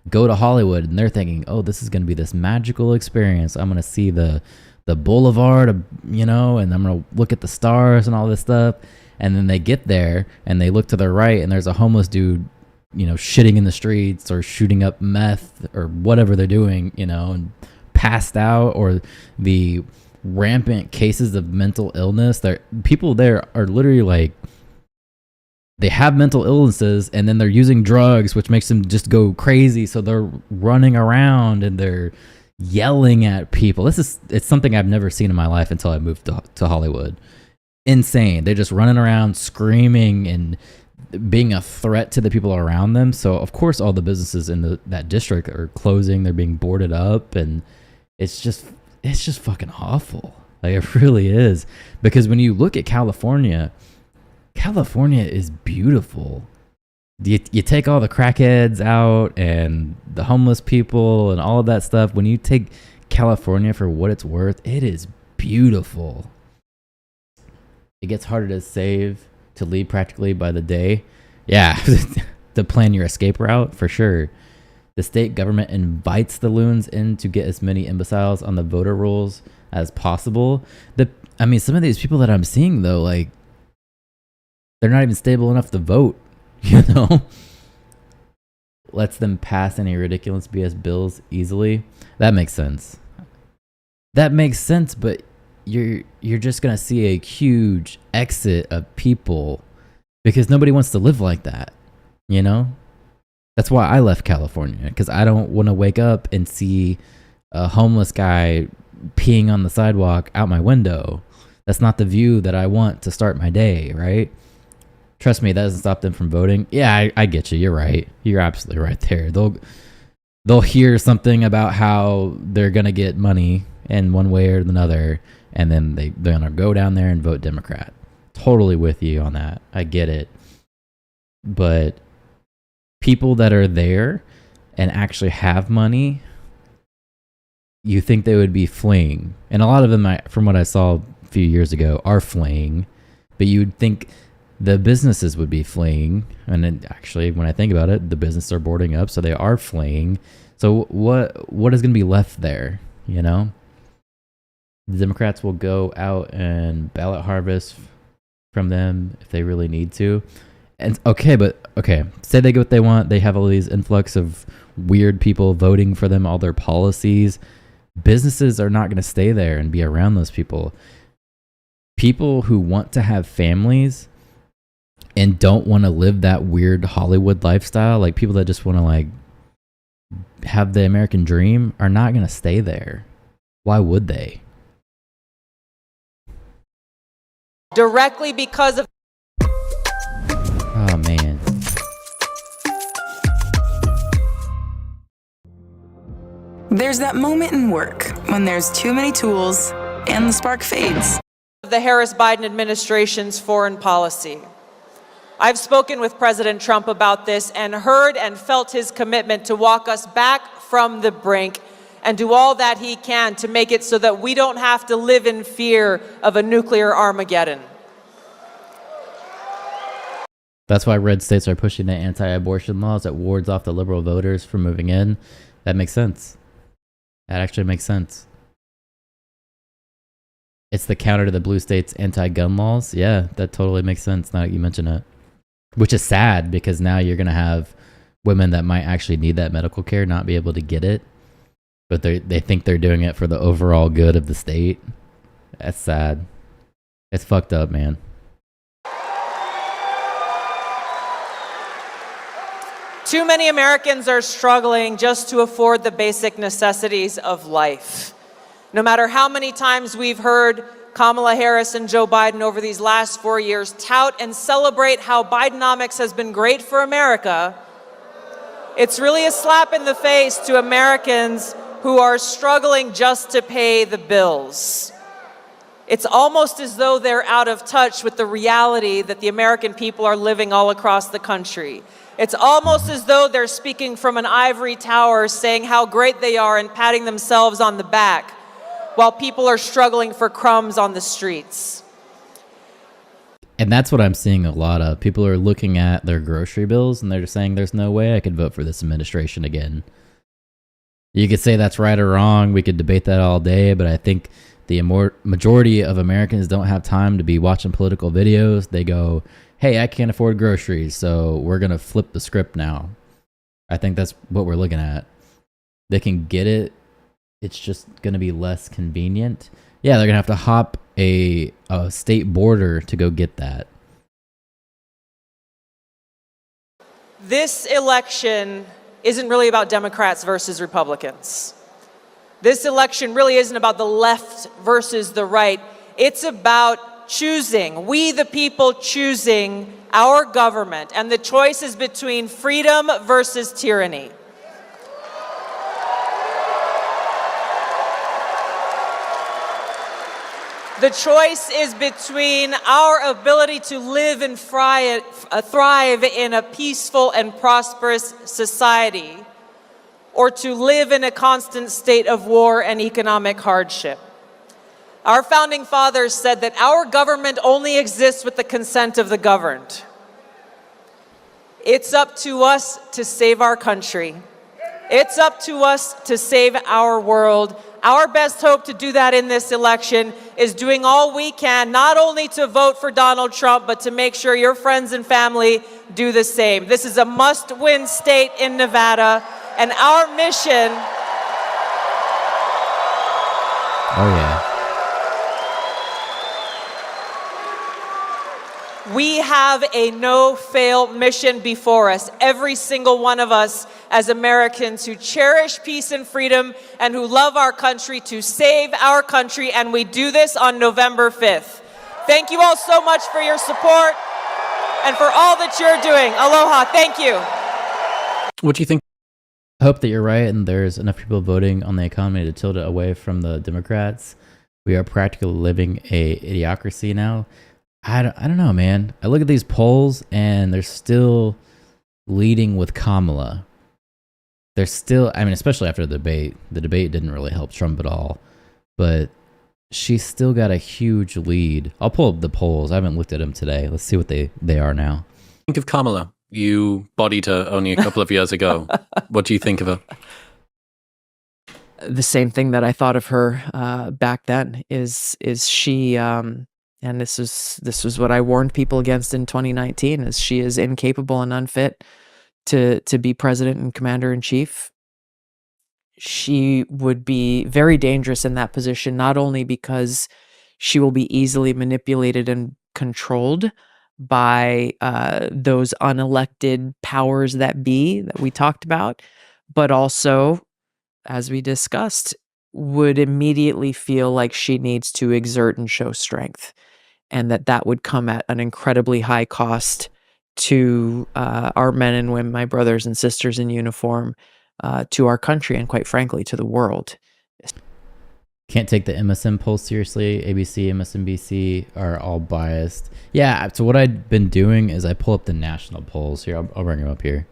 go to Hollywood and they're thinking, oh, this is going to be this magical experience. I'm going to see the boulevard, and I'm going to look at the stars and all this stuff. And then they get there and they look to their right and there's a homeless dude, shitting in the streets or shooting up meth or whatever they're doing, and passed out, or the rampant cases of mental illness. People there are literally like, they have mental illnesses and then they're using drugs, which makes them just go crazy. So they're running around and they're yelling at people. It's something I've never seen in my life until I moved to Hollywood. Insane. They're just running around screaming and being a threat to the people around them. So of course all the businesses in that district are closing. They're being boarded up, and it's just fucking awful. Like, it really is. Because when you look at California is beautiful. You take all the crackheads out and the homeless people and all of that stuff. When you take California for what it's worth, it is beautiful. It gets harder to save, to leave practically by the day. Yeah, to plan your escape route, for sure. The state government invites the loons in to get as many imbeciles on the voter rolls as possible. Some of these people that I'm seeing, though, like, they're not even stable enough to vote, Lets them pass any ridiculous BS bills easily. That makes sense. But you're just going to see a huge exit of people because nobody wants to live like that, That's why I left California, because I don't want to wake up and see a homeless guy peeing on the sidewalk out my window. That's not the view that I want to start my day, right? Trust me, that doesn't stop them from voting. Yeah, I get you. You're right. You're absolutely right there. They'll hear something about how they're going to get money in one way or another, and then they're going to go down there and vote Democrat. Totally with you on that. I get it. But people that are there and actually have money, you think they would be fleeing. And a lot of them, from what I saw a few years ago, are fleeing. But you'd think the businesses would be fleeing. And then actually, when I think about it, the businesses are boarding up, so they are fleeing. So what is going to be left there, The Democrats will go out and ballot harvest from them if they really need to. And okay, say they get what they want. They have all these influx of weird people voting for them, all their policies. Businesses are not going to stay there and be around those people. People who want to have families and don't want to live that weird Hollywood lifestyle, like people that just want to like have the American dream, are not going to stay there. Why would they? Directly because of... Oh, man. There's that moment in work when there's too many tools and the spark fades. The Harris-Biden administration's foreign policy. I've spoken with President Trump about this and heard and felt his commitment to walk us back from the brink and do all that he can to make it so that we don't have to live in fear of a nuclear Armageddon. That's why red states are pushing the anti-abortion laws that wards off the liberal voters from moving in. That makes sense. That actually makes sense. It's the counter to the blue states' anti-gun laws. Yeah, that totally makes sense now that you mention it. Which is sad because now you're going to have women that might actually need that medical care not be able to get it. But they think they're doing it for the overall good of the state. That's sad. It's fucked up, man. Too many Americans are struggling just to afford the basic necessities of life. No matter how many times we've heard Kamala Harris and Joe Biden over these last 4 years tout and celebrate how Bidenomics has been great for America, it's really a slap in the face to Americans who are struggling just to pay the bills. It's almost as though they're out of touch with the reality that the American people are living all across the country. It's almost as though they're speaking from an ivory tower saying how great they are and patting themselves on the back while people are struggling for crumbs on the streets. And that's what I'm seeing a lot of. People are looking at their grocery bills and they're just saying there's no way I could vote for this administration again. You could say that's right or wrong. We could debate that all day, but I think the majority of Americans don't have time to be watching political videos. They go, hey, I can't afford groceries, so we're going to flip the script now. I think that's what we're looking at. They can get it. It's just going to be less convenient. Yeah, they're going to have to hop a state border to go get that. This election isn't really about Democrats versus Republicans. This election really isn't about the left versus the right. It's about choosing, we the people choosing our government, and the choice is between freedom versus tyranny. The choice is between our ability to live and thrive in a peaceful and prosperous society, or to live in a constant state of war and economic hardship. Our founding fathers said that our government only exists with the consent of the governed. It's up to us to save our country. It's up to us to save our world. Our best hope to do that in this election is doing all we can, not only to vote for Donald Trump, but to make sure your friends and family do the same. This is a must-win state in Nevada, and our mission... Oh, yeah. We have a no-fail mission before us, every single one of us as Americans who cherish peace and freedom and who love our country, to save our country, and we do this on November 5th. Thank you all so much for your support and for all that you're doing. Aloha. Thank you. What do you think? I hope that you're right and there's enough people voting on the economy to tilt it away from the Democrats. We are practically living a idiocracy now. I don't know, man. I look at these polls and they're still leading with Kamala. They're still, I mean, especially after the debate. The debate didn't really help Trump at all. But she's still got a huge lead. I'll pull up the polls. I haven't looked at them today. Let's see what they are now. Think of Kamala. You bodied her only a couple of years ago. What do you think of her? The same thing that I thought of her back then is she... and this was what I warned people against in 2019, is she is incapable and unfit to be president and commander in chief. she would be very dangerous in that position, not only because she will be easily manipulated and controlled by those unelected powers that be that we talked about, but also, as we discussed, would immediately feel like she needs to exert and show strength, and that would come at an incredibly high cost to our men and women, my brothers and sisters in uniform, to our country, and quite frankly, to the world. Can't take the MSN polls seriously. ABC, MSNBC are all biased. Yeah, so what I've been doing is I pull up the national polls. Here, I'll bring them up here.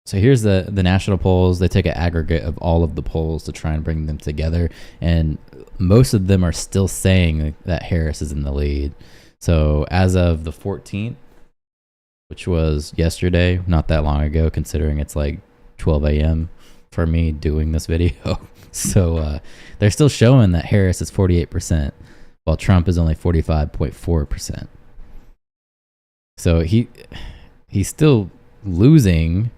So here's the national polls. They take an aggregate of all of the polls to try and bring them together. And most of them are still saying that Harris is in the lead. So as of the 14th, which was yesterday, not that long ago, considering it's like 12 a.m. for me doing this video. So they're still showing that Harris is 48%, while Trump is only 45.4%. So he's still losing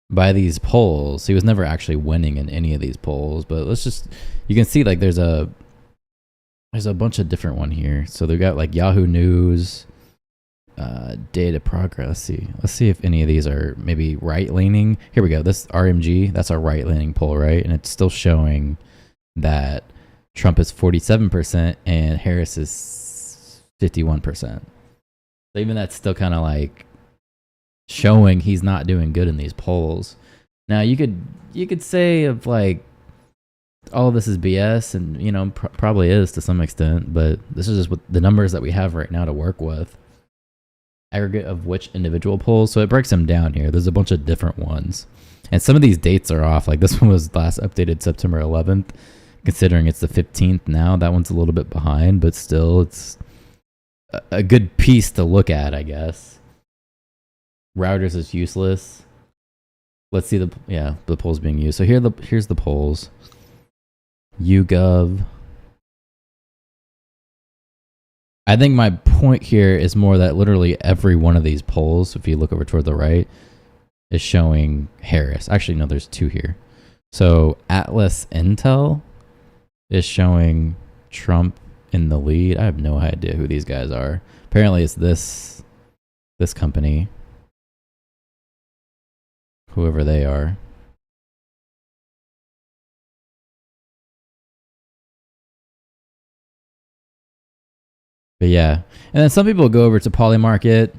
by these polls. He was never actually winning in any of these polls, but you can see like there's a bunch of different one here. So they've got like Yahoo News, data progress. Let's see if any of these are maybe right-leaning. Here we go. This RMG, that's our right-leaning poll, right? And it's still showing that Trump is 47% and Harris is 51%. So even that's still kind of like showing he's not doing good in these polls. Now you could say of like all of this is BS, and probably is to some extent, but this is just what the numbers that we have right now to work with. Aggregate of which individual polls, so it breaks them down here. There's a bunch of different ones, and some of these dates are off. Like this one was last updated September 11th, considering it's the 15th now. That one's a little bit behind, but still it's a good piece to look at, I guess. Routers is useless. Let's see the polls being used. So here's the polls. YouGov. I think my point here is more that literally every one of these polls, if you look over toward the right, is showing Harris. Actually, no, there's two here. So Atlas Intel is showing Trump in the lead. I have no idea who these guys are. Apparently it's this company. Whoever they are. But yeah, and then some people go over to Polymarket.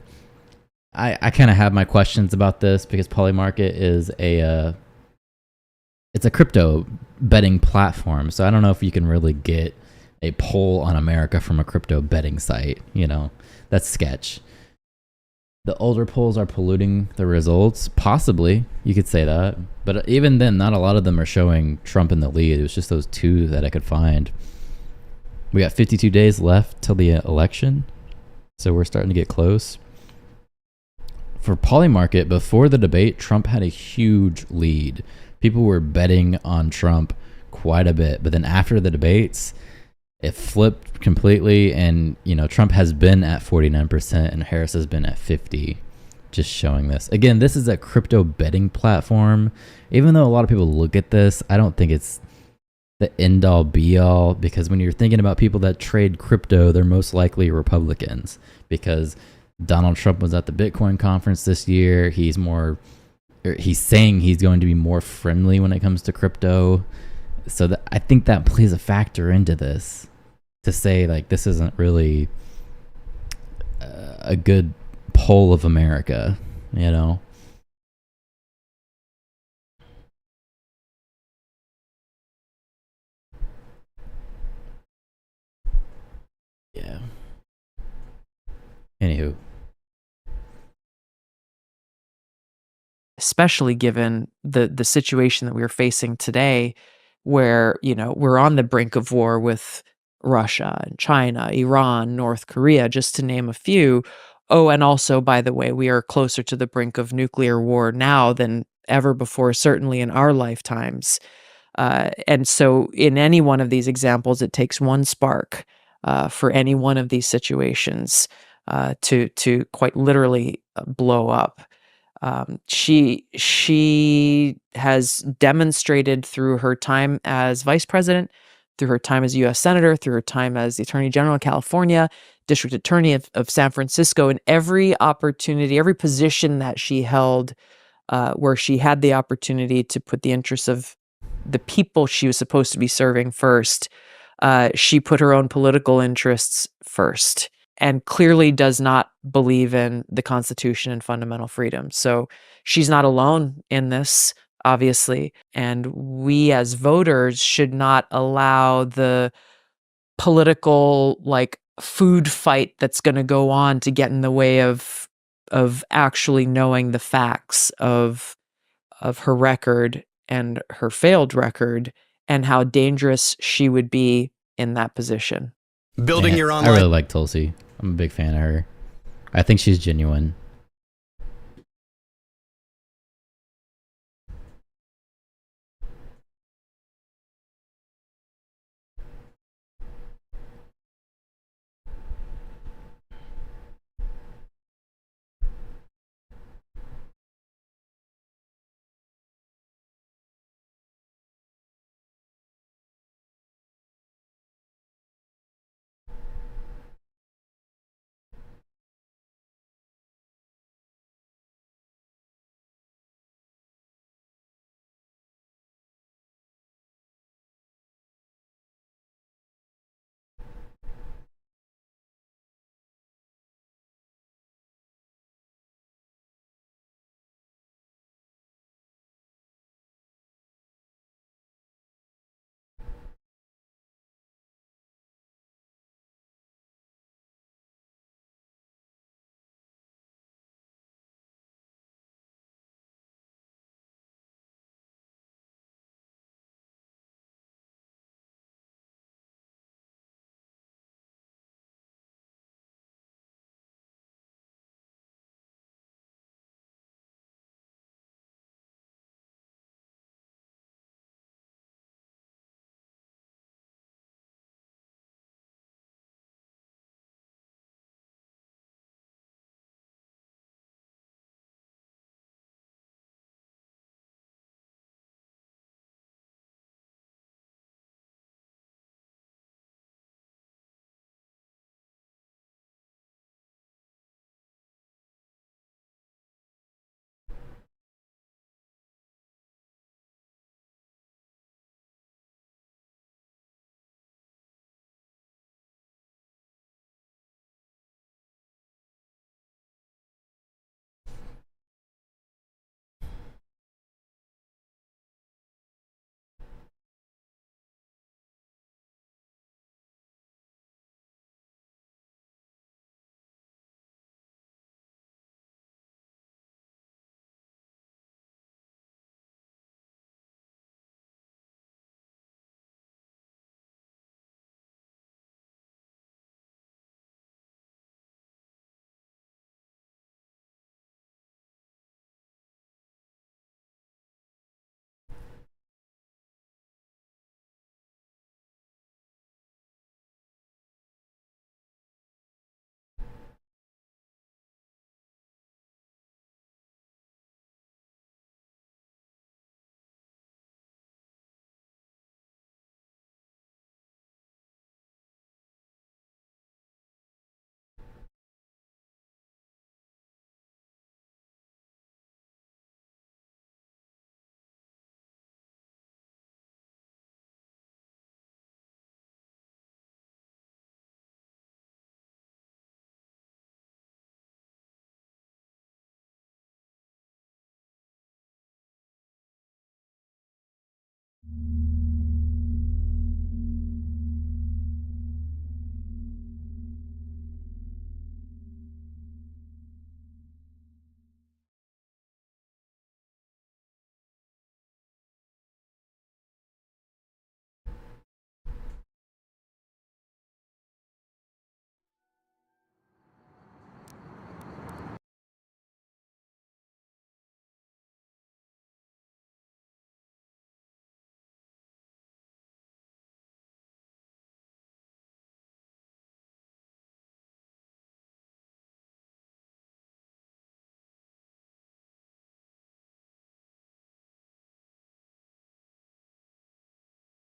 I kind of have my questions about this because Polymarket is it's a crypto betting platform. So I don't know if you can really get a poll on America from a crypto betting site. That's sketch. The older polls are polluting the results. Possibly, you could say that. But even then, not a lot of them are showing Trump in the lead. It was just those two that I could find. We got 52 days left till the election, so we're starting to get close. For Polymarket, before the debate, Trump had a huge lead. People were betting on Trump quite a bit, but then after the debates, it flipped completely, and Trump has been at 49% and Harris has been at 50%. Just showing this. Again, this is a crypto betting platform. Even though a lot of people look at this, I don't think it's the end all be all, because when you're thinking about people that trade crypto, they're most likely Republicans, because Donald Trump was at the Bitcoin conference this year. He's saying he's going to be more friendly when it comes to crypto. So I think that plays a factor into this, to say like this isn't really a good poll of America, Yeah. Anywho. Especially given the situation that we're facing today, where we're on the brink of war with Russia and China, Iran, North Korea, just to name a few. Oh, and also, by the way, we are closer to the brink of nuclear war now than ever before, certainly in our lifetimes. And so in any one of these examples, it takes one spark for any one of these situations to quite literally blow up. She has demonstrated through her time as vice president, through her time as U.S. senator, through her time as the attorney general of California, district attorney of San Francisco, in every opportunity, every position that she held, where she had the opportunity to put the interests of the people she was supposed to be serving first, she put her own political interests first, and clearly does not believe in the Constitution and fundamental freedoms. So she's not alone in this, obviously. And we as voters should not allow the political, like, food fight that's going to go on to get in the way of actually knowing the facts of her record and her failed record, and how dangerous she would be in that position. Building your online. I really like Tulsi. I'm a big fan of her. I think she's genuine.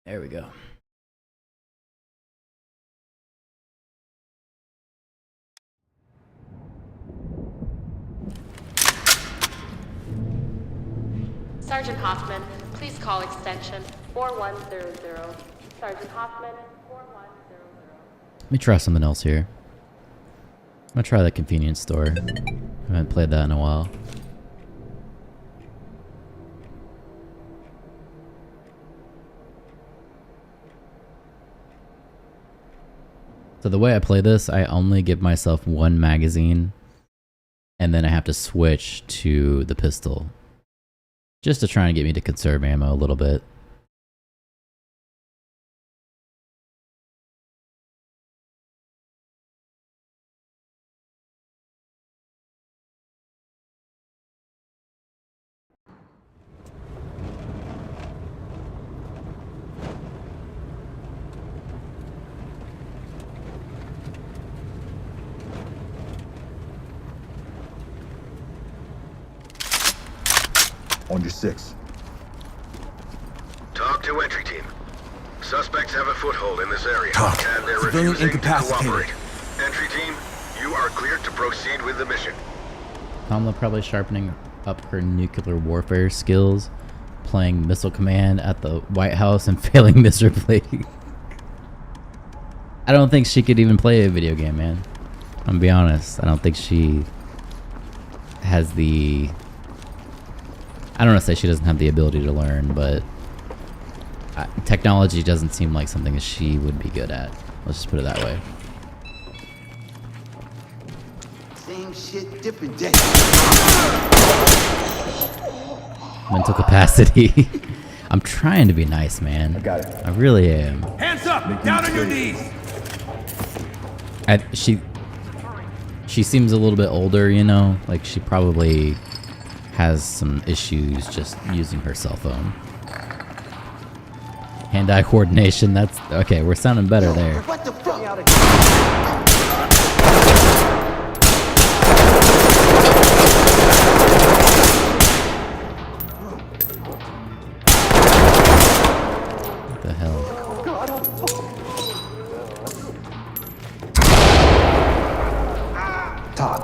There we go. Sergeant Hoffman, please call extension 4100. Sergeant Hoffman, 4100. Let me try something else here. I'm gonna try that convenience store. I haven't played that in a while. So the way I play this, I only give myself one magazine, and then I have to switch to the pistol. Just to try and get me to conserve ammo a little bit. On your 6. Talk to entry team. Suspects have a foothold in this area. Talk. And they're Civilian refusing to incapacitated. cooperate. Entry team, you are cleared to proceed with the mission. Kamala probably sharpening up her nuclear warfare skills, playing Missile Command at the White House and failing miserably. I don't think she could even play a video game, man. I'm gonna be honest. I don't think she has the... I don't want to say she doesn't have the ability to learn, but technology doesn't seem like something that she would be good at. Let's just put it that way. Same shit, different day. Mental capacity. I'm trying to be nice, man. I got it. I really am. Hands up! Down on your knees! She seems a little bit older, you know? Like, she probably has some issues just using her cell phone. Hand-eye coordination, that's... Okay, we're sounding better there. What the fuck? What the hell? Talk.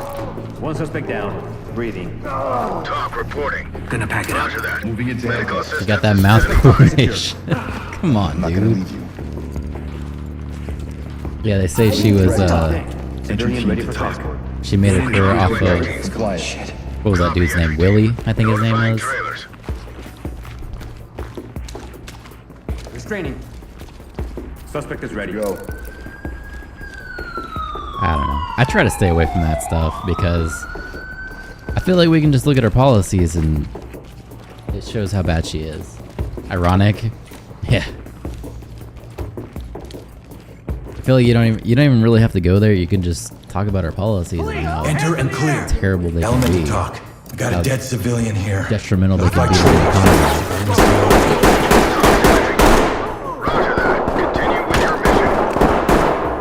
One suspect down. Breathing. Talk reporting. Gonna pack it up. Roger that. Moving into Medical You assistance. got that mouth coordination. Come on, I'm not gonna dude. leave you. Yeah, they say she was, Civilian ready for transport. she made a career off of... Quiet. What was that dude's name? Willie, I think his name Notifying was. trailers. Restraining. Suspect is ready. Go. I don't know. I try to stay away from that stuff because I feel like we can just look at her policies and it shows how bad she is. Ironic. Yeah. I feel like you don't even really have to go there. You can just talk about her policies and how Enter and clear. terrible they can Elemental be. talk. I got How a dead civilian here. Detrimental they can be to the economy. Roger that. Continue with your mission.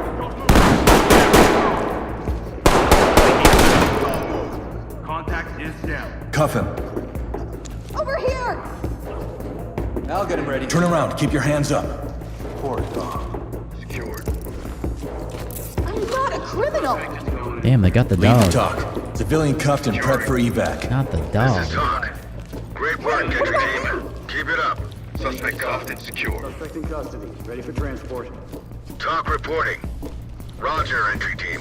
Contact is down. Cuff him. Over here! I'll get him ready. Turn around. Keep your hands up. Secured. I'm not a criminal! Damn, they got the Lead the dog. talk. Civilian cuffed and prepped for evac. Not the This is dog. Talk. Great work, entry team. Keep it up. Suspect cuffed and secure. Suspect in custody. Ready for transport. Talk reporting. Roger, entry team.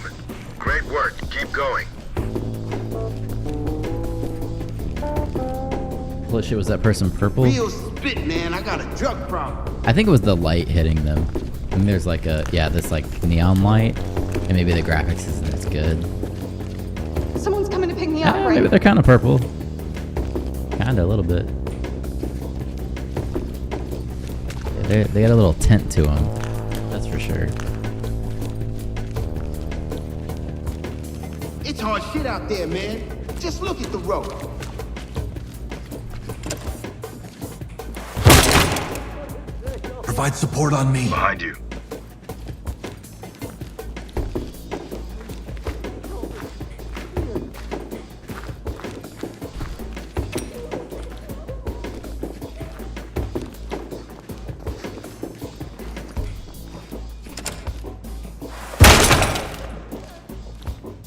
Great work. Keep going. Holy shit, was that person purple? Real spit, man. I got a drug problem. I think it was the light hitting them. And there's like a, yeah, this like neon light. And maybe the graphics isn't as good. Someone's coming to pick me up, Yeah, right? maybe they're kind of purple. Kind of, a little bit. Yeah, they got a little tint to them. That's for sure. It's hard shit out there, man. Just look at the road. Provide support on me. Behind you.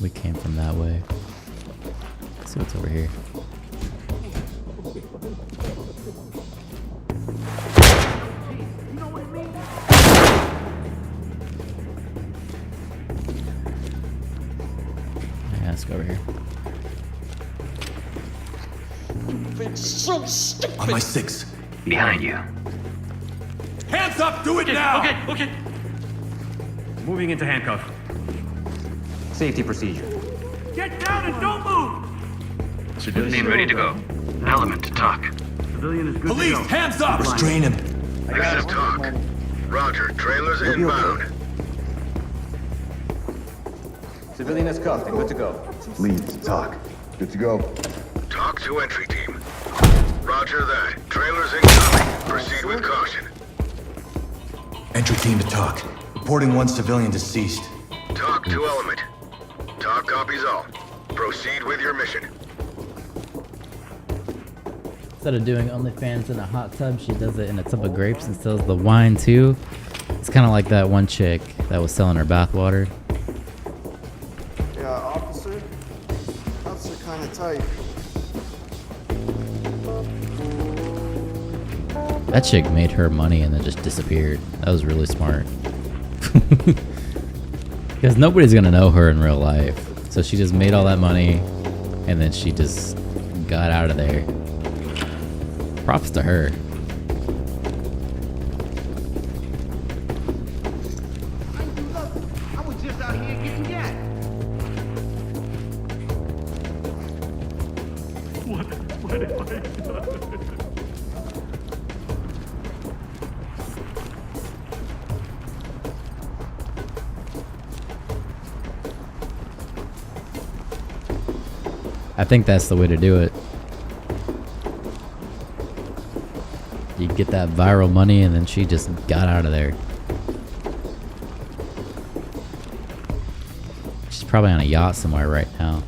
We came from that way. Let's see what's over here. Yeah, let's go over here. So stupid. On my 6. Behind you. Hands up! Do it now! Okay. Moving into handcuff. Safety procedure. Get down and don't move! Civilian ready to go. Element to talk. Civilian is good Police, to go. hands up! Restrain him. This is Talk. Roger, trailers inbound. Civilian is cuffed and good to go. Leads, talk. Good to go. Talk to entry team. Roger that. Trailers incoming. Proceed with caution. Entry team to talk. Reporting 1 civilian deceased. Talk to element. Talk copies all. Proceed with your mission. Instead of doing OnlyFans in a hot tub, she does it in a tub of grapes and sells the wine too. It's kind of like that one chick that was selling her bathwater. Yeah, officer. That's kind of tight. That chick made her money and then just disappeared. That was really smart. Because nobody's gonna know her in real life. So she just made all that money and then she just got out of there. Props to her. I was just out here getting gas. What have I done? I think that's the way to do it. You get that viral money and then she just got out of there. She's probably on a yacht somewhere right now.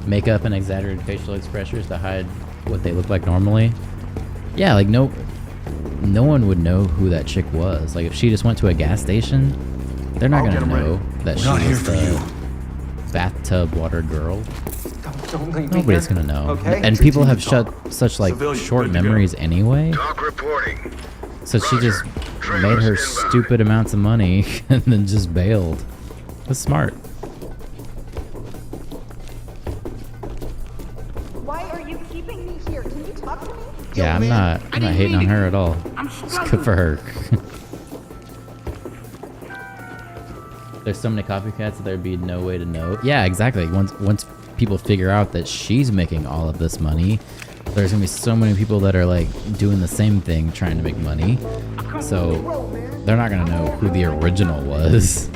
Makeup and exaggerated facial expressions to hide what they look like normally. Yeah, like no one would know who that chick was. Like if she just went to a gas station, they're not gonna know that she was the bathtub water girl. Don't leave me Nobody's here. gonna know. Okay. And people have such like short memories anyway. Talk reporting. So she just made her stupid amounts of money and then just bailed. That's smart. Why are you keeping me here? Can you talk to me? Yeah, I'm not hating on her at all. It's good for her. There's so many copycats that there'd be no way to know. Yeah, exactly. Once people figure out that she's making all of this money, there's gonna be so many people that are like doing the same thing, trying to make money. So they're not gonna know who the original was.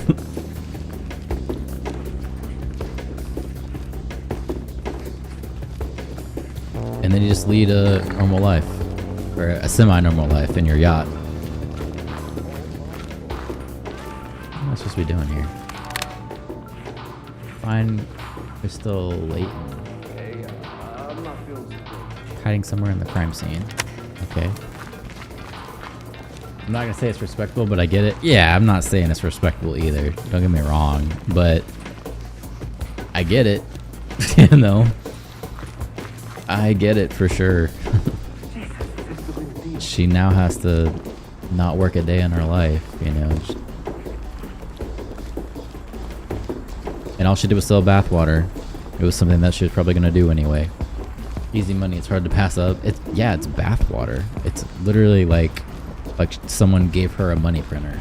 And then you just lead a normal life, or a semi-normal life in your yacht. What am I supposed to be doing here? Fine, we're still late. Hiding somewhere in the crime scene. Okay. I'm not gonna say it's respectable, but I get it. Yeah, I'm not saying it's respectable either. Don't get me wrong, but I get it. You know, I get it for sure. She now has to not work a day in her life, you know. And all she did was sell bathwater. It was something that she was probably gonna do anyway. Easy money, it's hard to pass up. It's bathwater. It's literally like someone gave her a money printer.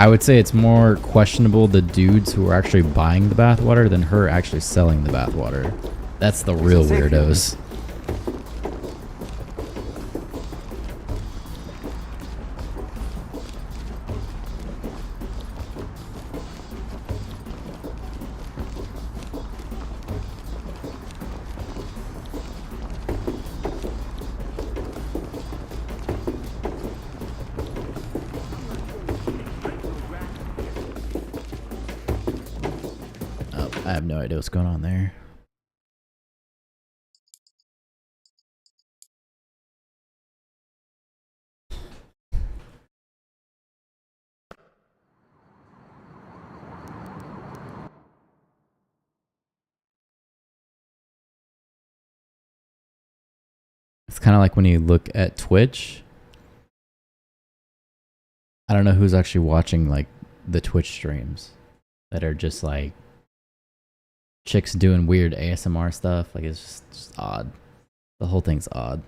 I would say it's more questionable the dudes who are actually buying the bathwater than her actually selling the bathwater. That's the real weirdos. I have no idea what's going on there. It's kind of like when you look at Twitch. I don't know who's actually watching like the Twitch streams that are just like chicks doing weird ASMR stuff. Like it's just odd. The whole thing's odd.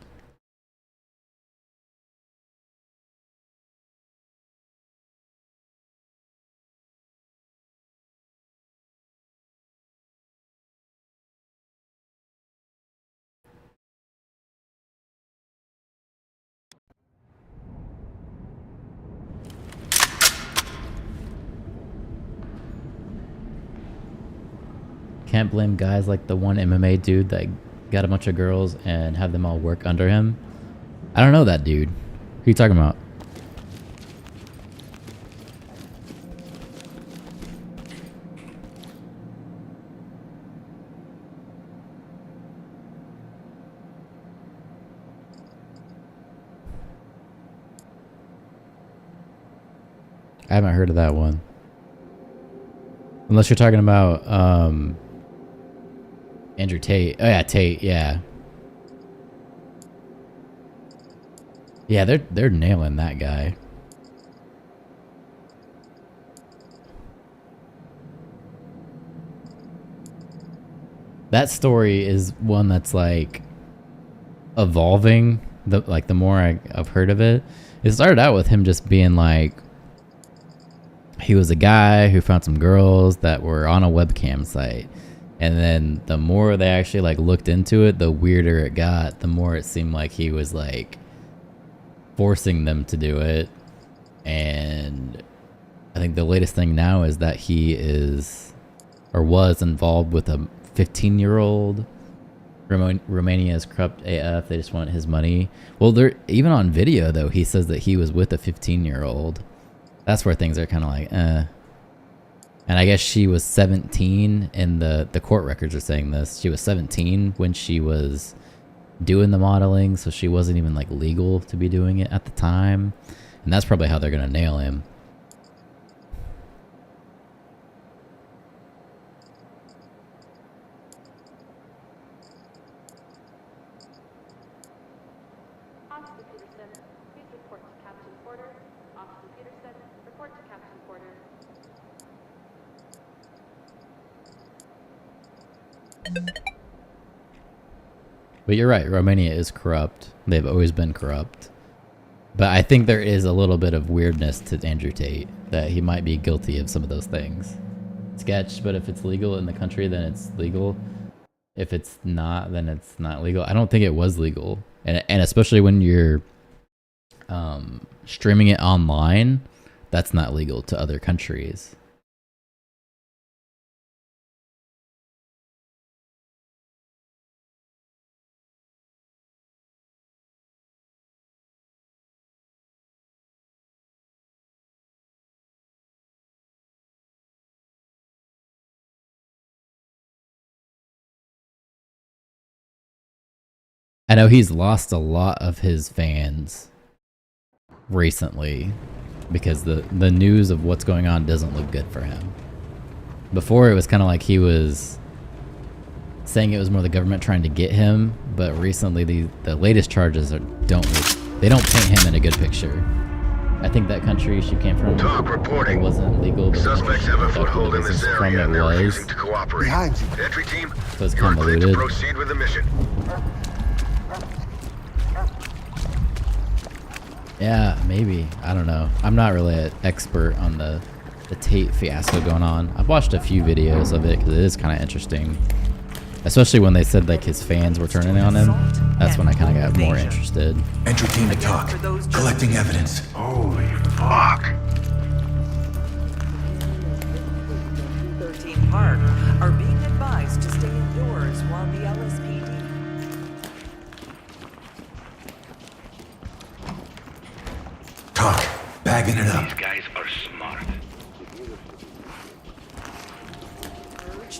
Can't blame guys like the one MMA dude that got a bunch of girls and have them all work under him. I don't know that dude. Who are you talking about? I haven't heard of that one. Unless you're talking about Andrew Tate. Oh yeah, Tate, yeah. Yeah, they're nailing that guy. That story is one that's like evolving. The more I've heard of it. It started out with him just being like, he was a guy who found some girls that were on a webcam site. And then the more they actually like looked into it, the weirder it got. The more it seemed like he was like forcing them to do it. And I think the latest thing now is that he is or was involved with a 15-year-old. Romania is corrupt AF. They just want his money. Well, they're even on video though. He says that he was with a 15-year-old. That's where things are kind of like, eh. And I guess she was 17, and the court records are saying this. She was 17 when she was doing the modeling, so she wasn't even like legal to be doing it at the time. And that's probably how they're gonna nail him. Officer Peterson, please report to Captain Porter. Officer Peterson, report to Captain Porter. But you're right, Romania is corrupt. They've always been corrupt. But I think there is a little bit of weirdness to Andrew Tate, that he might be guilty of some of those things. Sketch, but if it's legal in the country, then it's legal. If it's not, then it's not legal. I don't think it was legal. And especially when you're streaming it online, that's not legal to other countries. I know he's lost a lot of his fans recently because the news of what's going on doesn't look good for him. Before it was kind of like he was saying it was more the government trying to get him, but recently the latest charges don't paint him in a good picture. I think that country she came from it wasn't legal. But Suspects have a foothold in this area and they're refusing to cooperate. Behind you. Entry team, So it's you're cleared to convoluted. proceed with the mission. Yeah, maybe. I don't know. I'm not really an expert on the Tate fiasco going on. I've watched a few videos of it because it is kind of interesting. Especially when they said like his fans were turning on him. That's when I kind of got more interested. Entry team to talk. Collecting evidence. Holy fuck. 13 Park are being advised to stay indoors while the LSPD. Talk. Bagging it up. These guys are smart.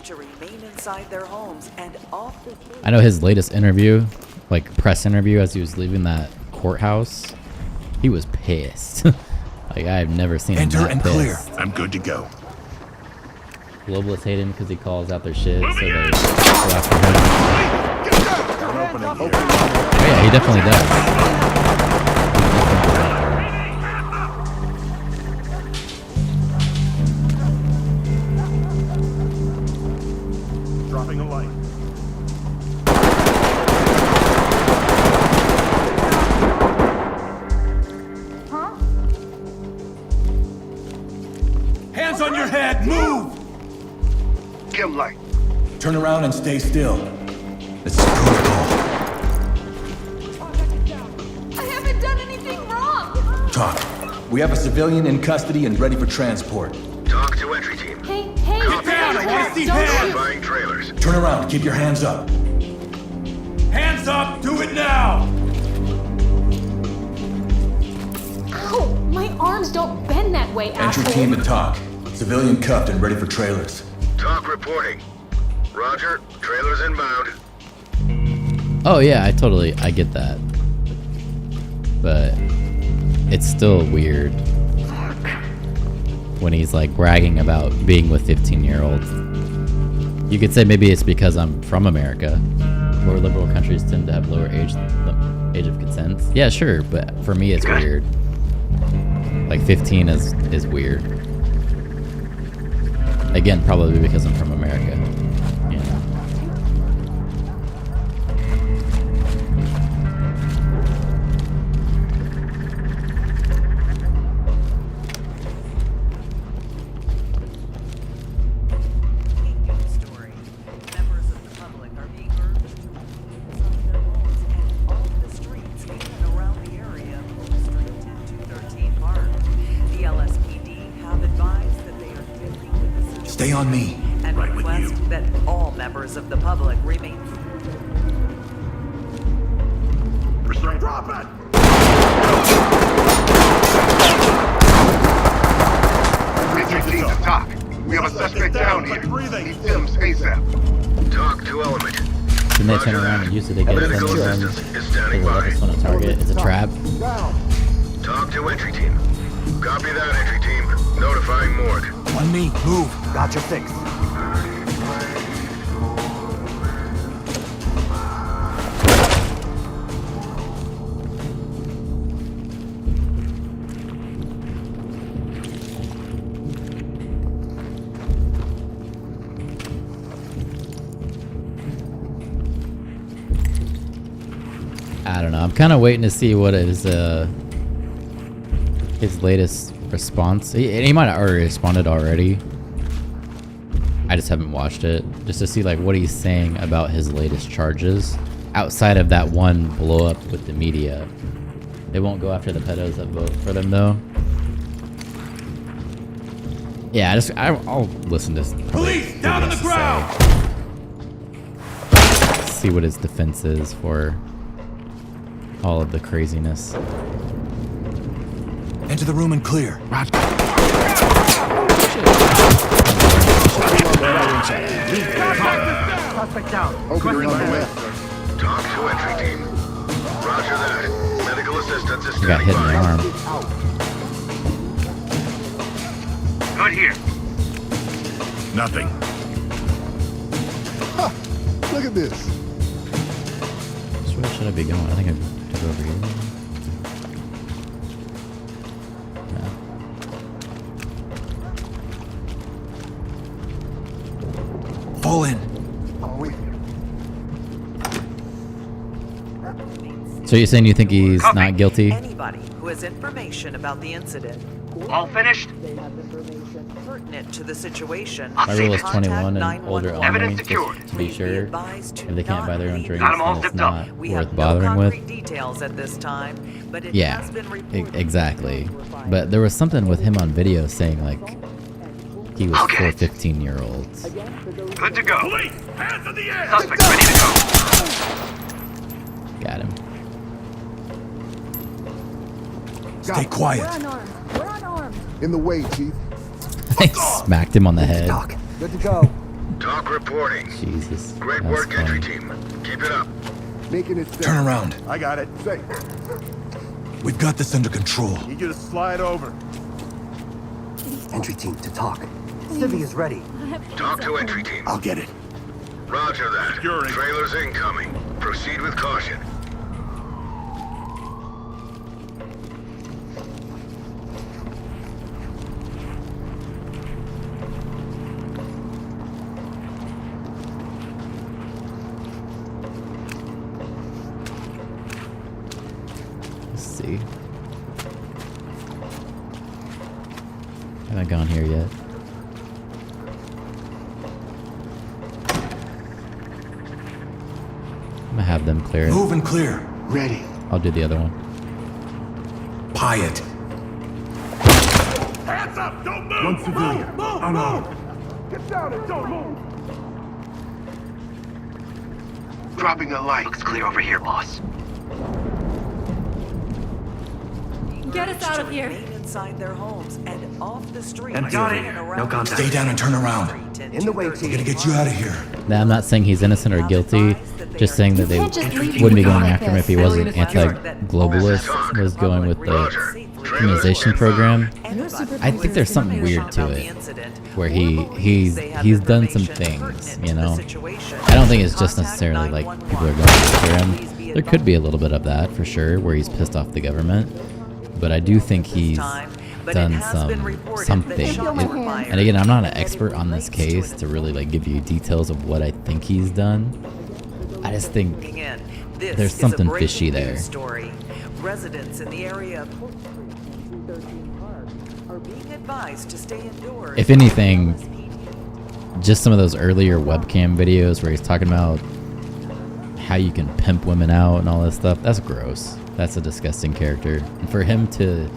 urged to remain inside their homes and off the street. I know his latest interview, like press interview as he was leaving that courthouse, he was pissed. Like I've never seen him that pissed. Clear. I'm good to go. Globalists hate him because he calls out their shit, so they go after him. Oh, yeah, he definitely does. Dropping a light. Huh? Hands on your head, move! Get light. Turn around and stay still. This is protocol. I haven't done anything wrong! Talk. We have a civilian in custody and ready for transport. Talk to entry team. Hey, Get down, I want to see hands! Buying trailers. Turn around, keep your hands up. Hands up, do it now! Ow! My arms don't bend that way, Entry asshole. team to talk. Civilian cuffed and ready for trailers. Talk reporting. Roger, trailers inbound. Oh yeah, I get that. But it's still weird when he's like bragging about being with 15-year-olds. You could say maybe it's because I'm from America, where liberal countries tend to have lower age of consent. Yeah, sure, but for me it's weird. Like 15 is weird. Again, probably because I'm from America. You know. Story. Members of the public are being urged to remain inside their homes and off the streets in and around the area of Oak Street and 213 Park. The LSPD have advised that they are dealing with the situation. Stay on me. And request that all members of the public remain. Restraint. Drop it! Entry team to talk. We have a suspect down here. Need films ASAP. Talk to element. Didn't they turn around and use it against them? Medical They assistance is standing let by. this one a target. It's a trap. Talk to entry team. Copy that, entry team. Notifying morgue. On me, move. Got your fix. I don't know. I'm kind of waiting to see what his latest response. He might have already responded already. I just haven't watched it just to see like what he's saying about his latest charges outside of that one blow up with the media. They won't go after the pedos that vote for them though. Yeah, I'll listen to Police down on the ground. See what his defense is for all of the craziness. Enter the room and clear. Suspect down. Open your other way. Talk to entry team. Roger that. Medical assistance is He got standing hit in the by. arm. Good here. Nothing. Look at this. Which way should I be going? I think I took over here. Fall in. So you're saying you think he's Copy. not guilty? Anybody who has information about the incident. All finished? They have information pertinent to the situation. My rule is Contact 21 and older 911. only, Evidence just secured. to be sure. Advised to If they can't buy their own not drinks, Got 'em all then it's zipped up. not We worth have bothering no with. concrete details at this time, but it Yeah, has been reported exactly. But there was something with him on video saying like he was Okay. for 15-year-olds. Good to go. Police, hands in the air. Suspect ready to go. Got him. Stay quiet. We're unarmed. In the way, Chief. I smacked him on the head. Good to go. Talk reporting. Jesus. Great that's work, funny. entry team. Keep it up. Making it safe. Turn around. I got it. Safe. We've got this under control. Need you to slide over. Entry team to talk. Civvy is ready. Talk to entry team. I'll get it. Roger that. Securing. Trailers incoming. Proceed with caution. Let's see. Haven't gone here yet. I'm gonna have them clear it. Move and clear. Ready. I'll do the other one. Pie it. Hands up! Don't move! One civilian. Unarmed. Get down and don't move! Dropping a light. Looks clear over here, boss. Get us out of here. Remain inside their homes and off the street. Empty over here. No contact. Stay down and turn around. In the way, We're team. gonna get you out of here. Now, I'm not saying he's innocent or guilty, just saying that they can't just leave wouldn't be people going like after him this. if he wasn't anti-globalist, was going with the immunization program. I think there's something weird to it, where he's done some things, you know? I don't think it's just necessarily like people are going after him. There could be a little bit of that, for sure, where he's pissed off the government. But I do think he's done something. And again, I'm not an expert on this case to really like give you details of what I think he's done. I just think there's something fishy there. Residents in the area of 213 Park are being advised to stay indoors. If anything, just some of those earlier webcam videos where he's talking about how you can pimp women out and all this stuff, that's gross. That's a disgusting character. And for him to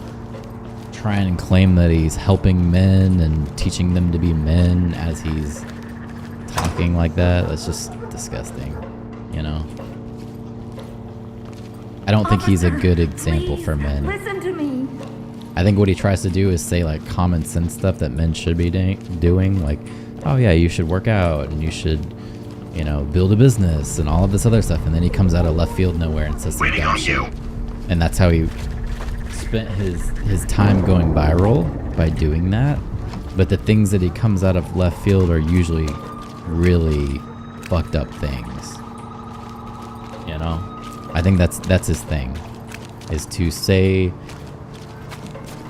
try and claim that he's helping men and teaching them to be men as he's talking like that, that's just disgusting, you know? I don't think he's a good example for men. Listen to me. I think what he tries to do is say like common sense stuff that men should be doing, like, oh yeah, you should work out and you should, you know, build a business and all of this other stuff, and then he comes out of left field nowhere and says some dumb shit. And that's how he spent his time going viral, by doing that. But the things that he comes out of left field are usually really fucked up things. You know? I think that's his thing, is to say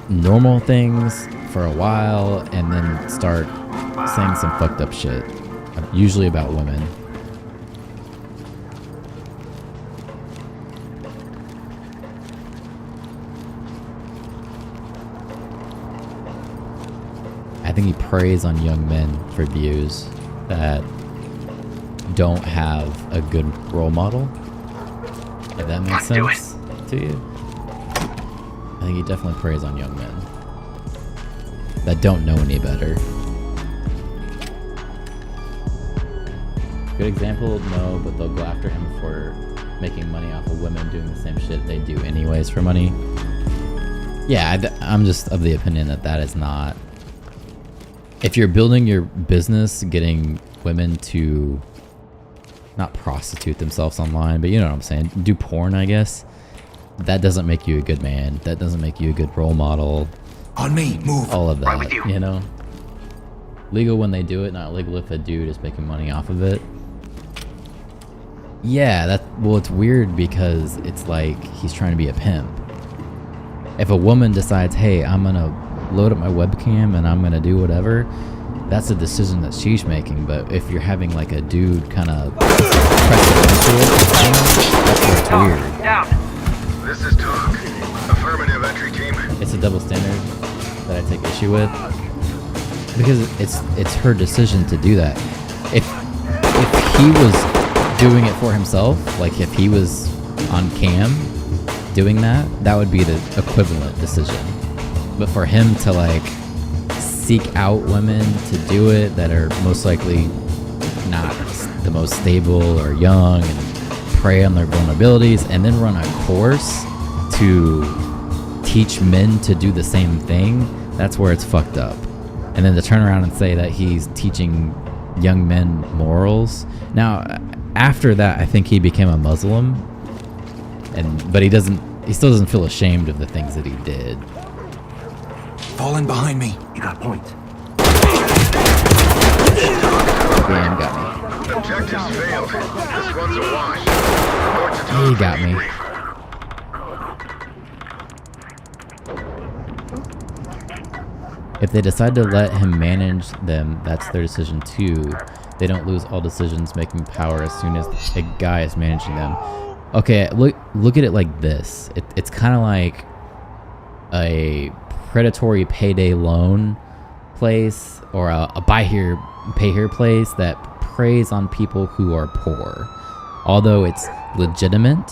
normal things for a while and then start saying some fucked up shit, usually about women. I think he preys on young men for views that don't have a good role model, if that makes sense to you. I think he definitely preys on young men that don't know any better. Good example? No, but they'll go after him for making money off of women doing the same shit they do anyways for money. Yeah, I'm just of the opinion that that is not... If you're building your business, getting women to not prostitute themselves online, but you know what I'm saying, do porn, I guess, that doesn't make you a good man. That doesn't make you a good role model. On me, move. All of that, Right with you. you know? Legal when they do it, not legal if a dude is making money off of it. Yeah, well, it's weird because it's like he's trying to be a pimp. If a woman decides, hey, I'm gonna load up my webcam and I'm gonna do whatever, that's a decision that she's making. But if you're having like a dude kind of press it into it, that's where it's weird. Down. This is Talk. Affirmative, entry team. It's a double standard that I take issue with, because it's her decision to do that. If he was doing it for himself, like if he was on cam doing that, that would be the equivalent decision. But for him to like seek out women to do it that are most likely not the most stable or young, and prey on their vulnerabilities, and then run a course to teach men to do the same thing, that's where it's fucked up. And then to turn around and say that he's teaching young men morals. Now, after that, I think he became a Muslim, but he still doesn't feel ashamed of the things that he did. Fall in behind me. You got a point. Damn, got me. Objectives failed. This one's a wash. He got me. If they decide to let him manage them, that's their decision too. They don't lose all decisions making power as soon as a guy is managing them. Okay, look at it like this. It's kind of like a predatory payday loan place, or a buy here, pay here place that preys on people who are poor. Although it's legitimate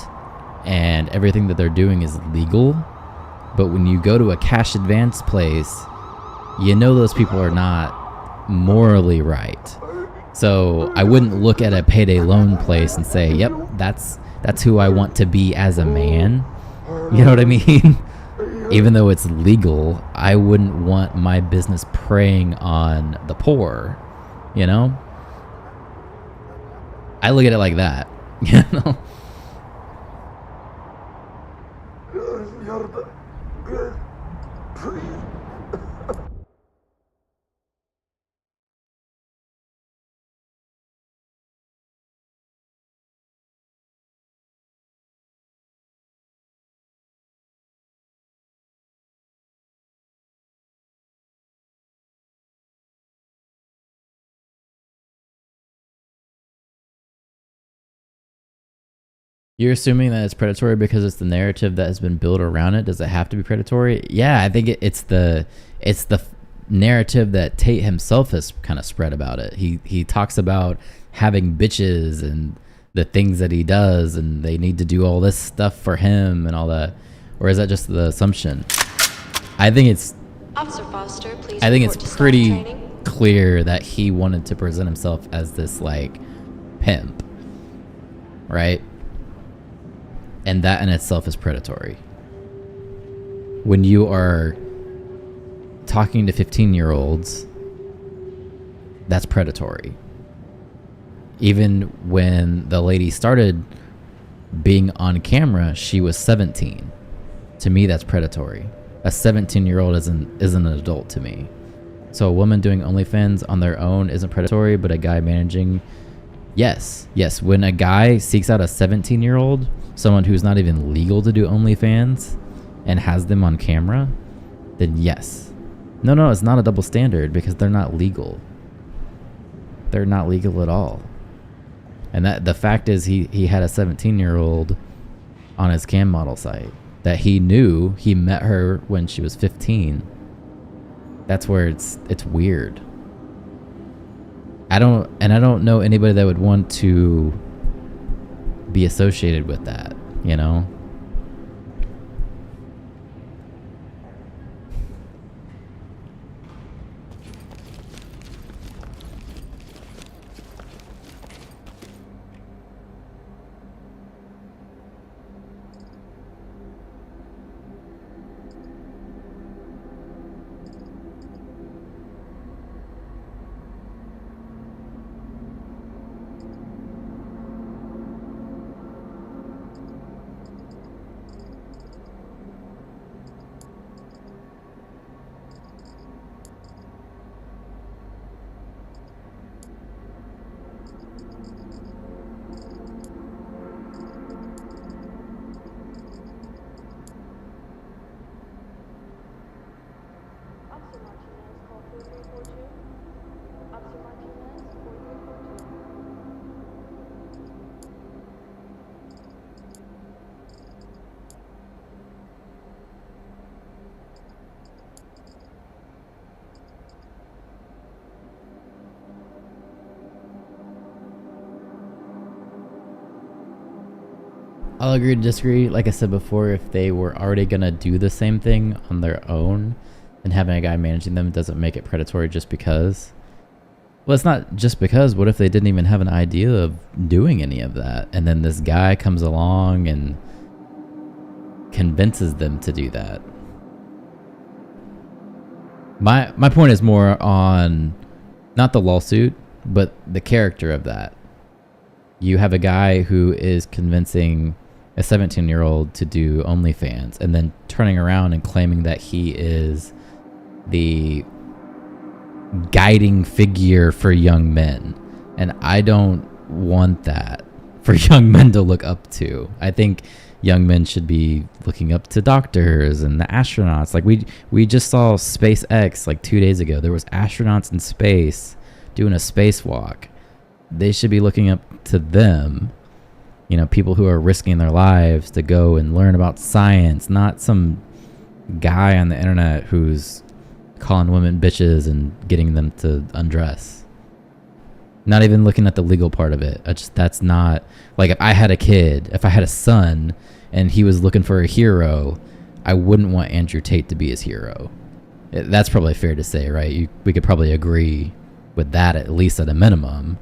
and everything that they're doing is legal, but when you go to a cash advance place, you know those people are not morally right. So I wouldn't look at a payday loan place and say, yep, that's who I want to be as a man. You know what I mean? Even though it's legal, I wouldn't want my business preying on the poor, you know? I look at it like that, you know? You're assuming that it's predatory because it's the narrative that has been built around it. Does it have to be predatory? Yeah, I think it's the narrative that Tate himself has kind of spread about it. He talks about having bitches and the things that he does, and they need to do all this stuff for him and all that. Or is that just the assumption? I think it's Officer Foster, please I think report to it's staff pretty training. clear that he wanted to present himself as this like pimp, right? And that in itself is predatory. When you are talking to 15-year-olds, that's predatory. Even when the lady started being on camera, she was 17. To me, that's predatory. A 17-year-old isn't an adult to me. So a woman doing OnlyFans on their own isn't predatory, but a guy managing, yes. When a guy seeks out a 17-year-old, someone who's not even legal to do OnlyFans, and has them on camera, then yes. No, it's not a double standard because they're not legal. They're not legal at all. And that the fact is he had a 17-year-old on his cam model site that he knew. He met her when she was 15. That's where it's weird. I don't know anybody that would want to be associated with that, you know? Officer Martinez, call 4342. Officer Martinez, 4342. I'll agree to disagree. Like I said before, if they were already gonna do the same thing on their own, then having a guy managing them doesn't make it predatory just because. Well, it's not just because. What if they didn't even have an idea of doing any of that, and then this guy comes along and convinces them to do that? My point is more on not the lawsuit, But the character of that, you have a guy who is convincing a 17-year-old to do OnlyFans and then turning around and claiming that he is the guiding figure for young men. And I don't want that for young men to look up to. I think young men should be looking up to doctors and the astronauts. Like we just saw SpaceX like 2 days ago. There was astronauts in space doing a spacewalk. They should be looking up to them. You know, people who are risking their lives to go and learn about science, not some guy on the internet who's calling women bitches and getting them to undress. Not even looking at the legal part of it. That's not, like, if I had a kid, if I had a son and he was looking for a hero, I wouldn't want Andrew Tate to be his hero. That's probably fair to say, right? We could probably agree with that, at least at a minimum.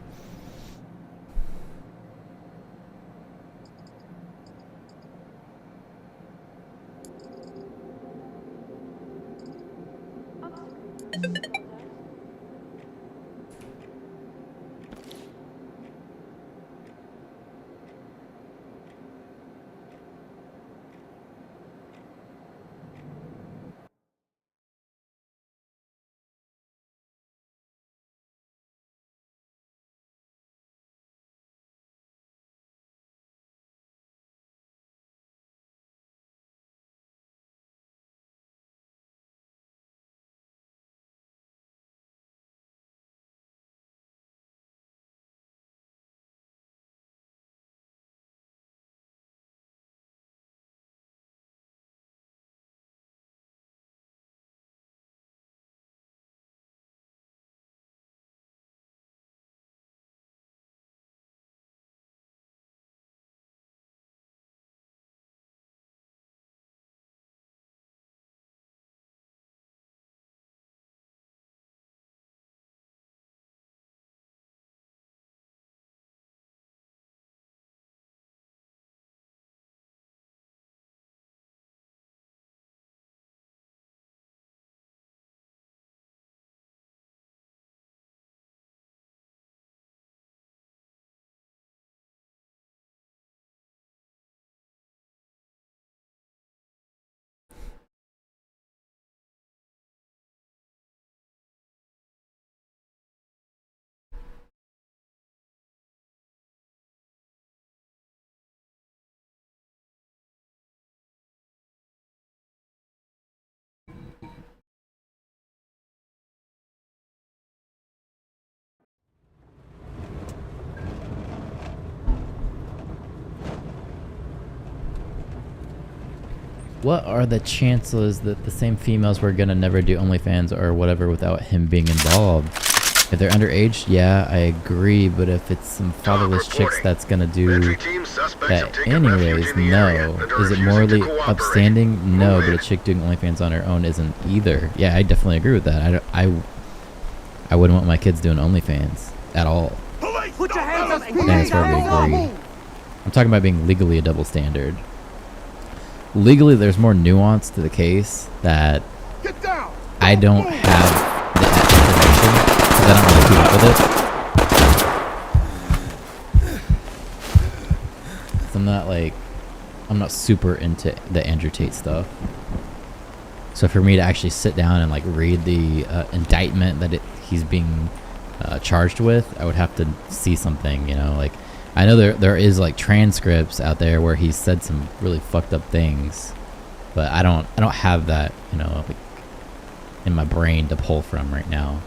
What are the chances that the same females were gonna never do OnlyFans or whatever without him being involved? If they're underage, yeah, I agree, but if it's some fatherless chicks that's gonna do that anyways, no. Is it morally upstanding? No, but a chick doing OnlyFans on her own isn't either. Yeah, I definitely agree with that. I wouldn't want my kids doing OnlyFans at all. Put your hands up, And that's where we agree. I'm talking about being legally a double standard. Legally, there's more nuance to the case that I don't have the information because I don't really keep up with it. So I'm not super into the Andrew Tate stuff. So for me to actually sit down and like read the indictment that he's being charged with, I would have to see something, you know, like. I know there is like transcripts out there where he said some really fucked up things, but I don't have that, you know, like in my brain to pull from right now.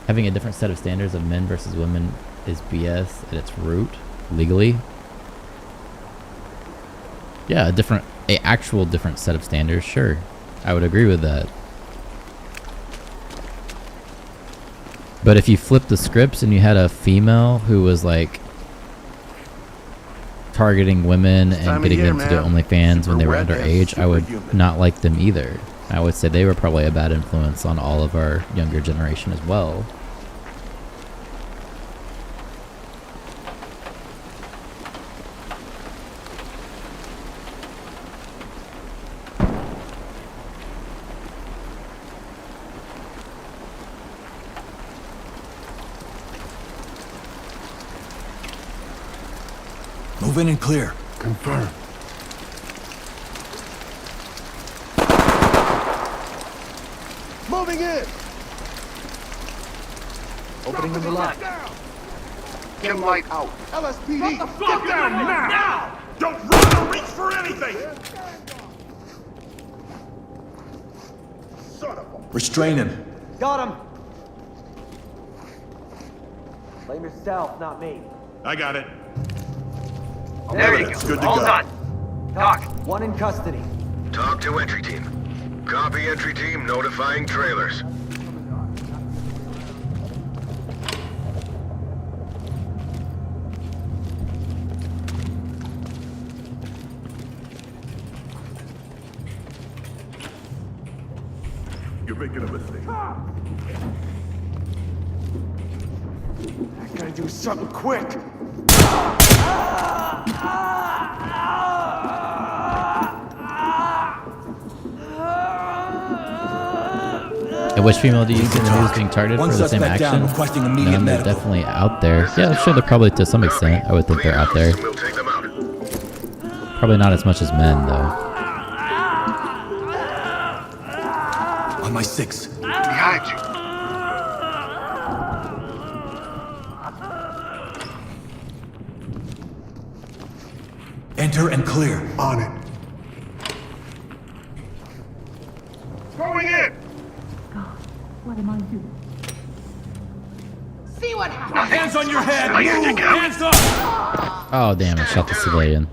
Having a different set of standards of men versus women is BS at its root, legally. Yeah, a actual different set of standards, sure. I would agree with that. But if you flip the scripts and you had a female who was like targeting women and getting them to do OnlyFans when they were underage, I would not like them either. I would say they were probably a bad influence on all of our younger generation as well. Move in and clear. Confirm. Moving in. Opening in the line. Get light out. LSPD. Get down now! Don't run or reach for anything! Son of a... Restrain him. Got him! Blame yourself, not me. I got it. There you It's go. good to All go. done. Talk. One in custody. Talk to entry team. Copy entry team notifying trailers. You're making a mistake. I gotta do something quick. And which female do you think the news being targeted One for the same suspect down, action? requesting immediate None, they're medical. definitely out there. Yeah, I'm sure they're probably to some extent. I would think they're out there. We'll take them out. Probably not as much as men, though. On my 6. Behind you. Enter and clear. On it. Going in. What am I doing? See what happens. Hands on your head! Civilian, Move! you go. Hands up! Oh, damn, I shot the civilian.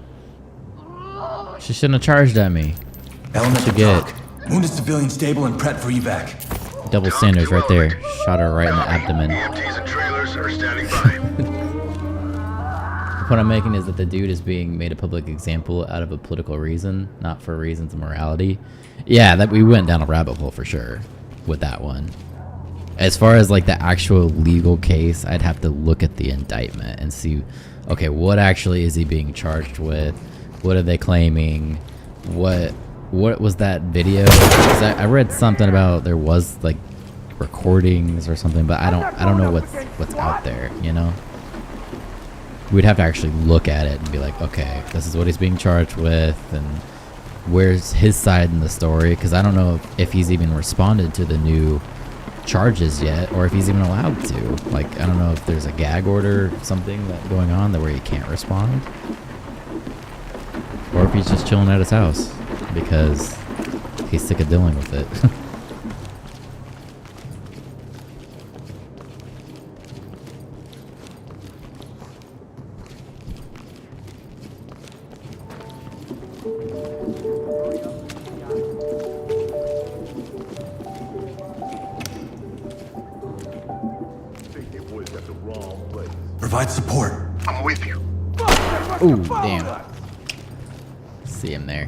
She shouldn't have charged at me. Element Should to get talk. Wounded civilian stable and prep for evac. double standards right there. Shot her right in the abdomen. EMTs and trailers are standing by. The point I'm making is that the dude is being made a public example out of a political reason, not for reasons of morality. Yeah, that we went down a rabbit hole for sure with that one. As far as like the actual legal case, I'd have to look at the indictment and see, okay, what actually is he being charged with? What are they claiming? What was that video? 'Cause I read something about there was like recordings or something, but I don't know what's out there, you know? We'd have to actually look at it and be like, okay, this is what he's being charged with, and where's his side in the story? Because I don't know if he's even responded to the new charges yet, or if he's even allowed to. Like, I don't know if there's a gag order or something that going on that where he can't respond, or if he's just chilling at his house because he's sick of dealing with it. Provide support. I'm with you. Ooh, damn. See him there.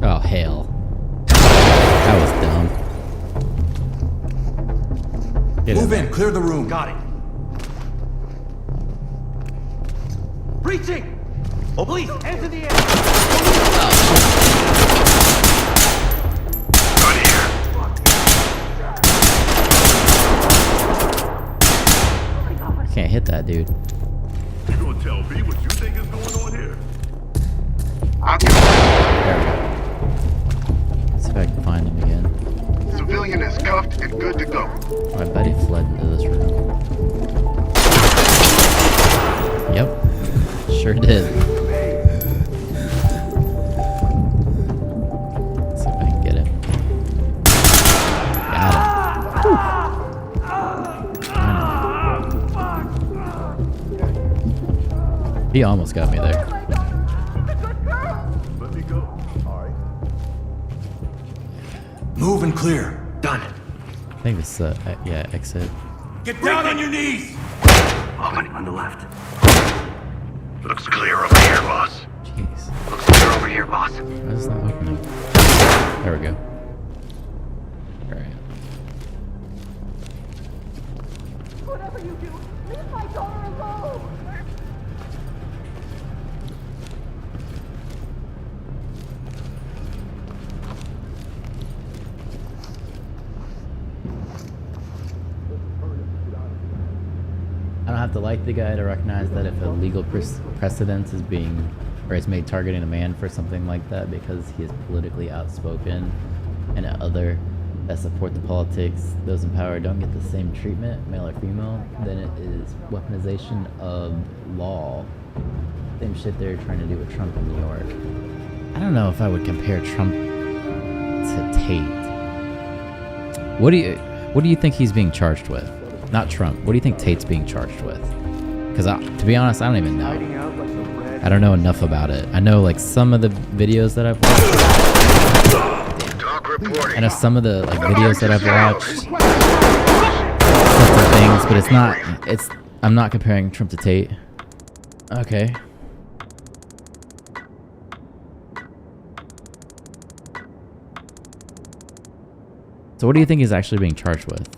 Oh, hell. That was dumb. Get Move in. in, clear the room. Got it. Breaching! Oh, police, hands in the air! Gun here. Can't hit that dude. You gonna tell me what you think is going on here? I'll get There we go. See if I can find him again. Civilian is cuffed and good to go. I bet he fled into this room. Yep. Sure did. Let's see if I can get him. Got him. He almost got me there. Let me go. All right. Move and clear. Done. I think this yeah, exit. Get down on your knees! Opening on the left. Looks clear over here, boss. Jeez. Looks clear over here, boss. Why is it not opening? There we go. Alright. Whatever you do, leave my daughter alone. I don't have have to like the guy to recognize that if a legal precedent is being, or is made targeting a man for something like that because he is politically outspoken, and other that support the politics, those in power don't get the same treatment, male or female, then it is weaponization of law. Same shit they're trying to do with Trump in New York. I don't know if I would compare Trump to Tate. What do you think he's being charged with? Not Trump. What do you think Tate's being charged with? Because to be honest, I don't even know. I don't know enough about it. I know like some of the videos that I've watched. I know some of the like videos that I've watched. Different things, but it's not. I'm not comparing Trump to Tate. Okay. So what do you think he's actually being charged with?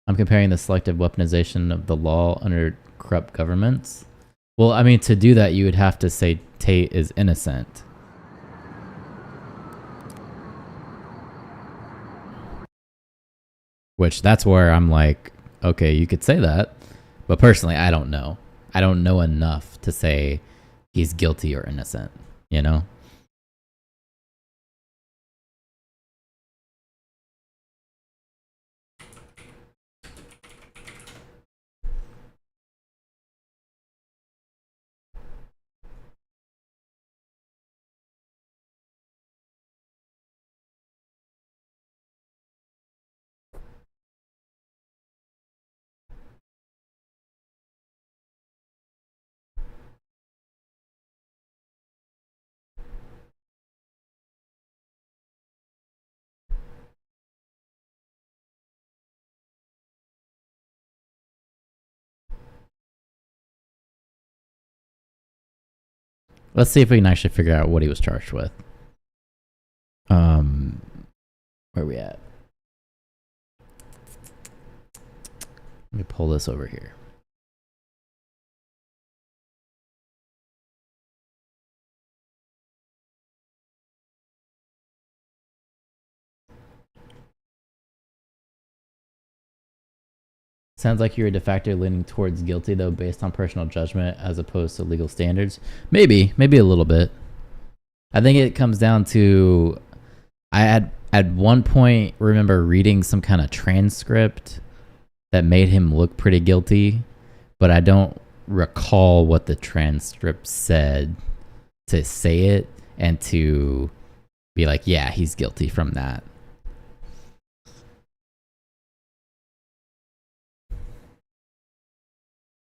I'm comparing the selective weaponization of the law under corrupt governments. Well, I mean, to do that, you would have to say Tate is innocent. Which, that's where I'm like, okay, you could say that. But personally, I don't know. I don't know enough to say he's guilty or innocent, you know? Let's see if we can actually figure out what he was charged with. Where are we at? Let me pull this over here. Sounds like you're de facto leaning towards guilty, though, based on personal judgment as opposed to legal standards. Maybe a little bit. I think it comes down to, I at one point remember reading some kind of transcript that made him look pretty guilty, but I don't recall what the transcript said to say it and to be like, yeah, he's guilty from that.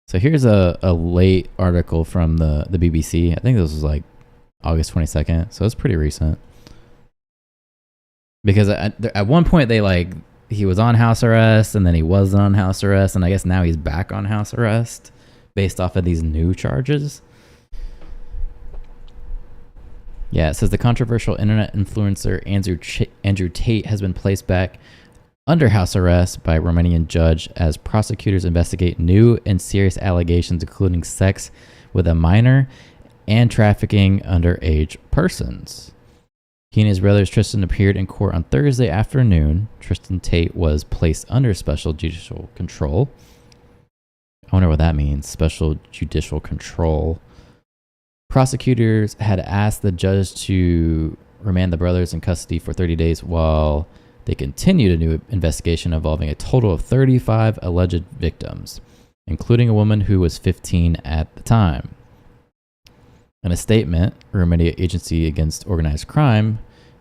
So here's a late article from the BBC. I think this was like August 22nd. So it's pretty recent. Because at one point he was on house arrest and then he wasn't on house arrest. And I guess now he's back on house arrest based off of these new charges. Yeah, it says the controversial internet influencer Andrew Tate has been placed back under house arrest by a Romanian judge as prosecutors investigate new and serious allegations, including sex with a minor and trafficking underage persons. He and his brothers Tristan appeared in court on Thursday afternoon. Tristan Tate was placed under special judicial control. I wonder what that means, special judicial control. Prosecutors had asked the judge to remand the brothers in custody for 30 days while they continued a new investigation involving a total of 35 alleged victims, including a woman who was 15 at the time. In a statement, Romania Agency Against Organized Crime,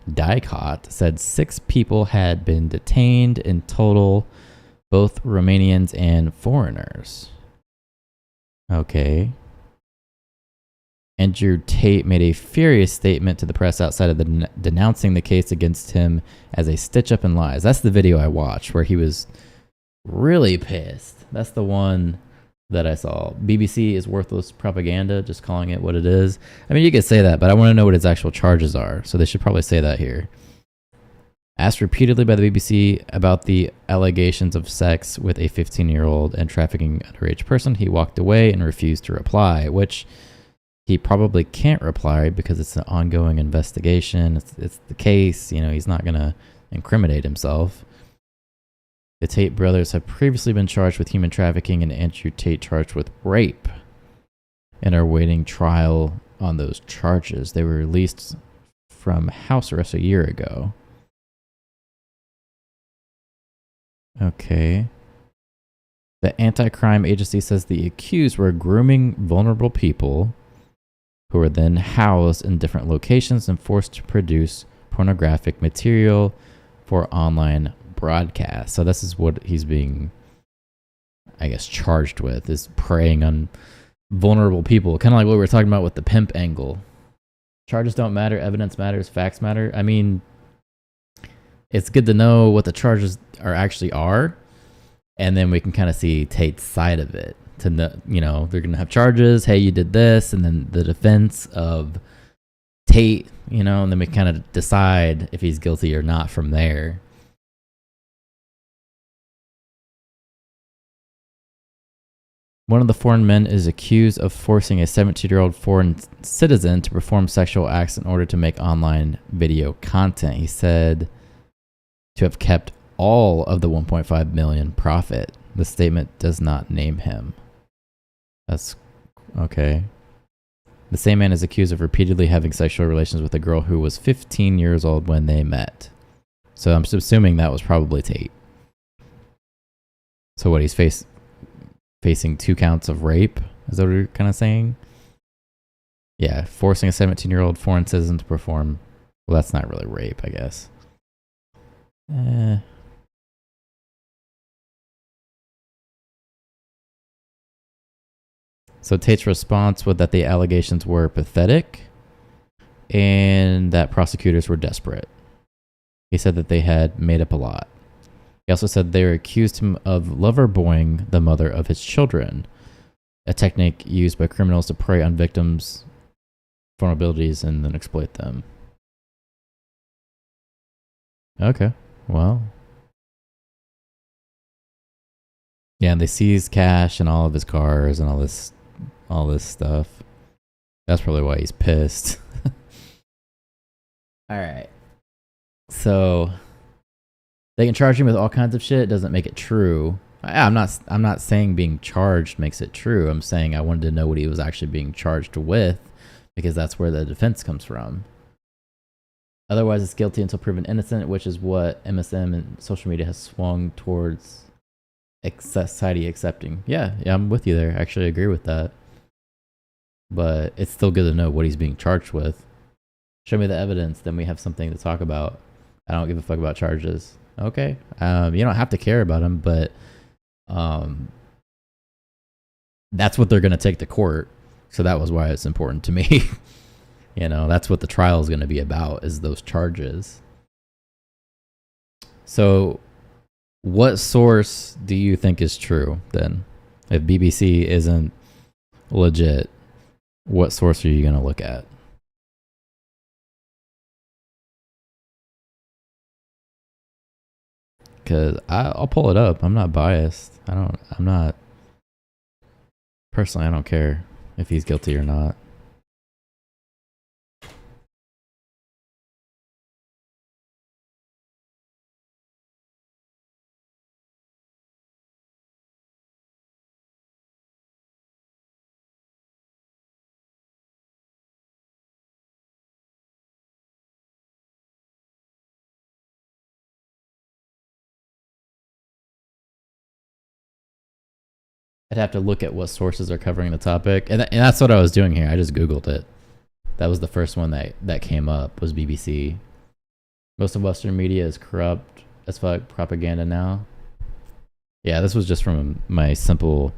DICOT, said 6 people had been detained in total, both Romanians and foreigners. Okay. Andrew Tate made a furious statement to the press outside of denouncing the case against him as a stitch-up in lies. That's the video I watched where he was really pissed. That's the one that I saw. BBC is worthless propaganda, just calling it what it is. I mean, you could say that, but I want to know what his actual charges are, so they should probably say that here. Asked repeatedly by the BBC about the allegations of sex with a 15-year-old and trafficking underage person, he walked away and refused to reply, which he probably can't reply because it's an ongoing investigation. It's the case. You know, he's not going to incriminate himself. The Tate brothers have previously been charged with human trafficking and Andrew Tate charged with rape and are awaiting trial on those charges. They were released from house arrest a year ago. Okay. The anti-crime agency says the accused were grooming vulnerable people who were then housed in different locations and forced to produce pornographic material for online broadcast. So this is what he's being, I guess, charged with, is preying on vulnerable people. Kind of like what we were talking about with the pimp angle. Charges don't matter, evidence matters, facts matter. I mean, it's good to know what the charges are, and then we can kind of see Tate's side of it. To know, you know, they're gonna have charges. Hey, you did this, and then the defense of Tate. You know, and then we kind of decide if he's guilty or not from there. One of the foreign men is accused of forcing a 17-year-old foreign citizen to perform sexual acts in order to make online video content. He said to have kept all of the 1.5 million profit. The statement does not name him. That's okay. The same man is accused of repeatedly having sexual relations with a girl who was 15 years old when they met. So I'm assuming that was probably Tate. So what, he's facing 2 counts of rape? Is that what you're kind of saying? Yeah, forcing a 17-year-old foreign citizen to perform. Well, that's not really rape, I guess. So Tate's response was that the allegations were pathetic and that prosecutors were desperate. He said that they had made up a lot. He also said they accused him of lover boying the mother of his children, a technique used by criminals to prey on victims' vulnerabilities and then exploit them. Okay, well. Yeah, and they seized cash and all of his cars and all this stuff. That's probably why he's pissed. All right. So they can charge him with all kinds of shit. It doesn't make it true. I'm not saying being charged makes it true. I'm saying I wanted to know what he was actually being charged with, because that's where the defense comes from. Otherwise, it's guilty until proven innocent, which is what MSM and social media has swung towards society accepting. Yeah, I'm with you there. I actually agree with that. But it's still good to know what he's being charged with. Show me the evidence, then we have something to talk about. I don't give a fuck about charges. Okay. You don't have to care about them, but that's what they're going to take to court. So that was why it's important to me. You know, that's what the trial is going to be about, is those charges. So what source do you think is true then? If BBC isn't legit, what source are you going to look at? Because I'll pull it up. I'm not biased. Personally, I don't care if he's guilty or not. I'd have to look at what sources are covering the topic. And that's what I was doing here. I just Googled it. That was the first one that came up, was BBC. Most of Western media is corrupt as fuck propaganda now. Yeah, this was just from my simple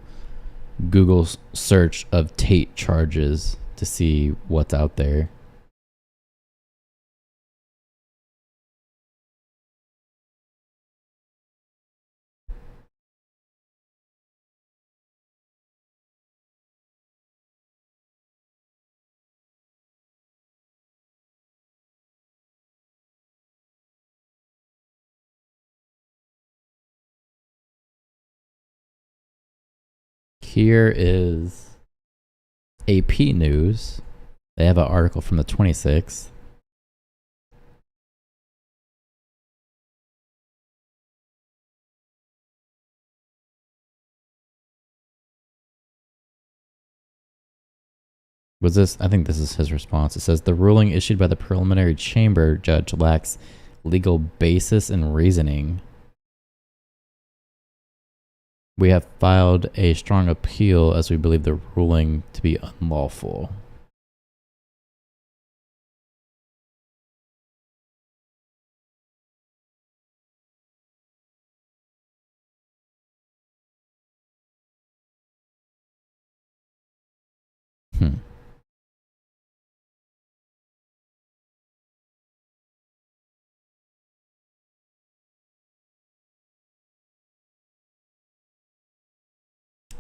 Google search of Tate charges to see what's out there. Here is AP News, they have an article from the 26th. Was this? I think this is his response. It says the ruling issued by the preliminary chamber judge lacks legal basis and reasoning. We have filed a strong appeal as we believe the ruling to be unlawful.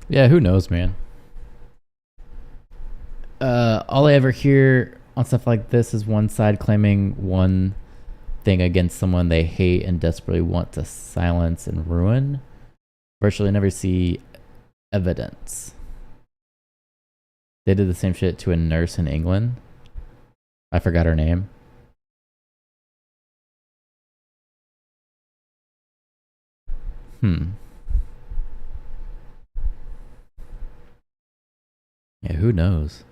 Yeah, who knows, man? All I ever hear on stuff like this is one side claiming one thing against someone they hate and desperately want to silence and ruin. Virtually never see evidence. They did the same shit to a nurse in England. I forgot her name. Yeah, who knows?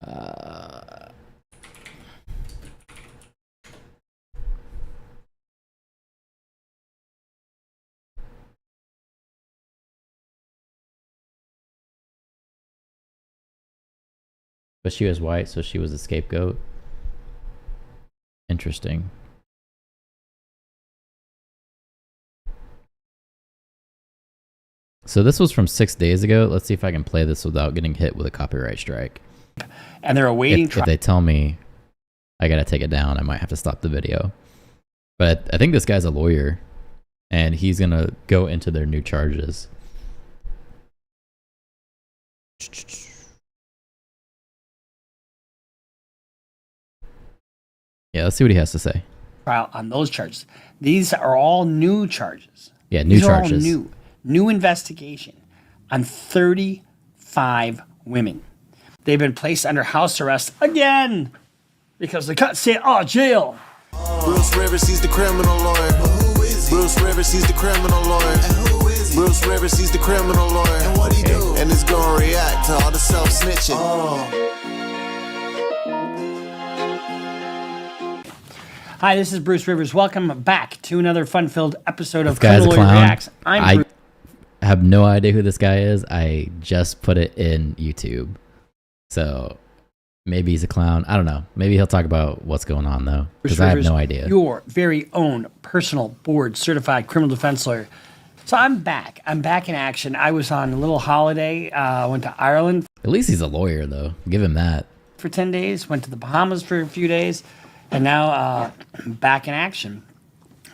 But she was white, so she was a scapegoat. Interesting. So this was from 6 days ago. Let's see if I can play this without getting hit with a copyright strike. And they're awaiting If they tell me I gotta take it down, I might have to stop the video. But I think this guy's a lawyer, and he's gonna go into their new charges. Yeah, let's see what he has to say. trial on those charges. These are all new charges. Yeah, new These charges. Are all new investigation on 35 women. They've been placed under house arrest again because the cut said, "Oh, jail." Bruce Rivers, he's the criminal lawyer. Bruce Rivers, he's the criminal lawyer. Bruce Rivers, he's the criminal lawyer. And what he do? And it's gonna react to all the self-snitching. Hi, this is Bruce Rivers. Welcome back to another fun-filled episode of This guy's a Criminal Lawyer clown. Reacts. I'm Bruce. I have no idea who this guy is. I just put it in YouTube. So maybe he's a clown. I don't know. Maybe he'll talk about what's going on, though. Because I have no idea. Your very own personal board-certified criminal defense lawyer. So I'm back. I'm back in action. I was on a little holiday. Went to Ireland. At least he's a lawyer, though. Give him that. For 10 days. Went to the Bahamas for a few days. And now back in action.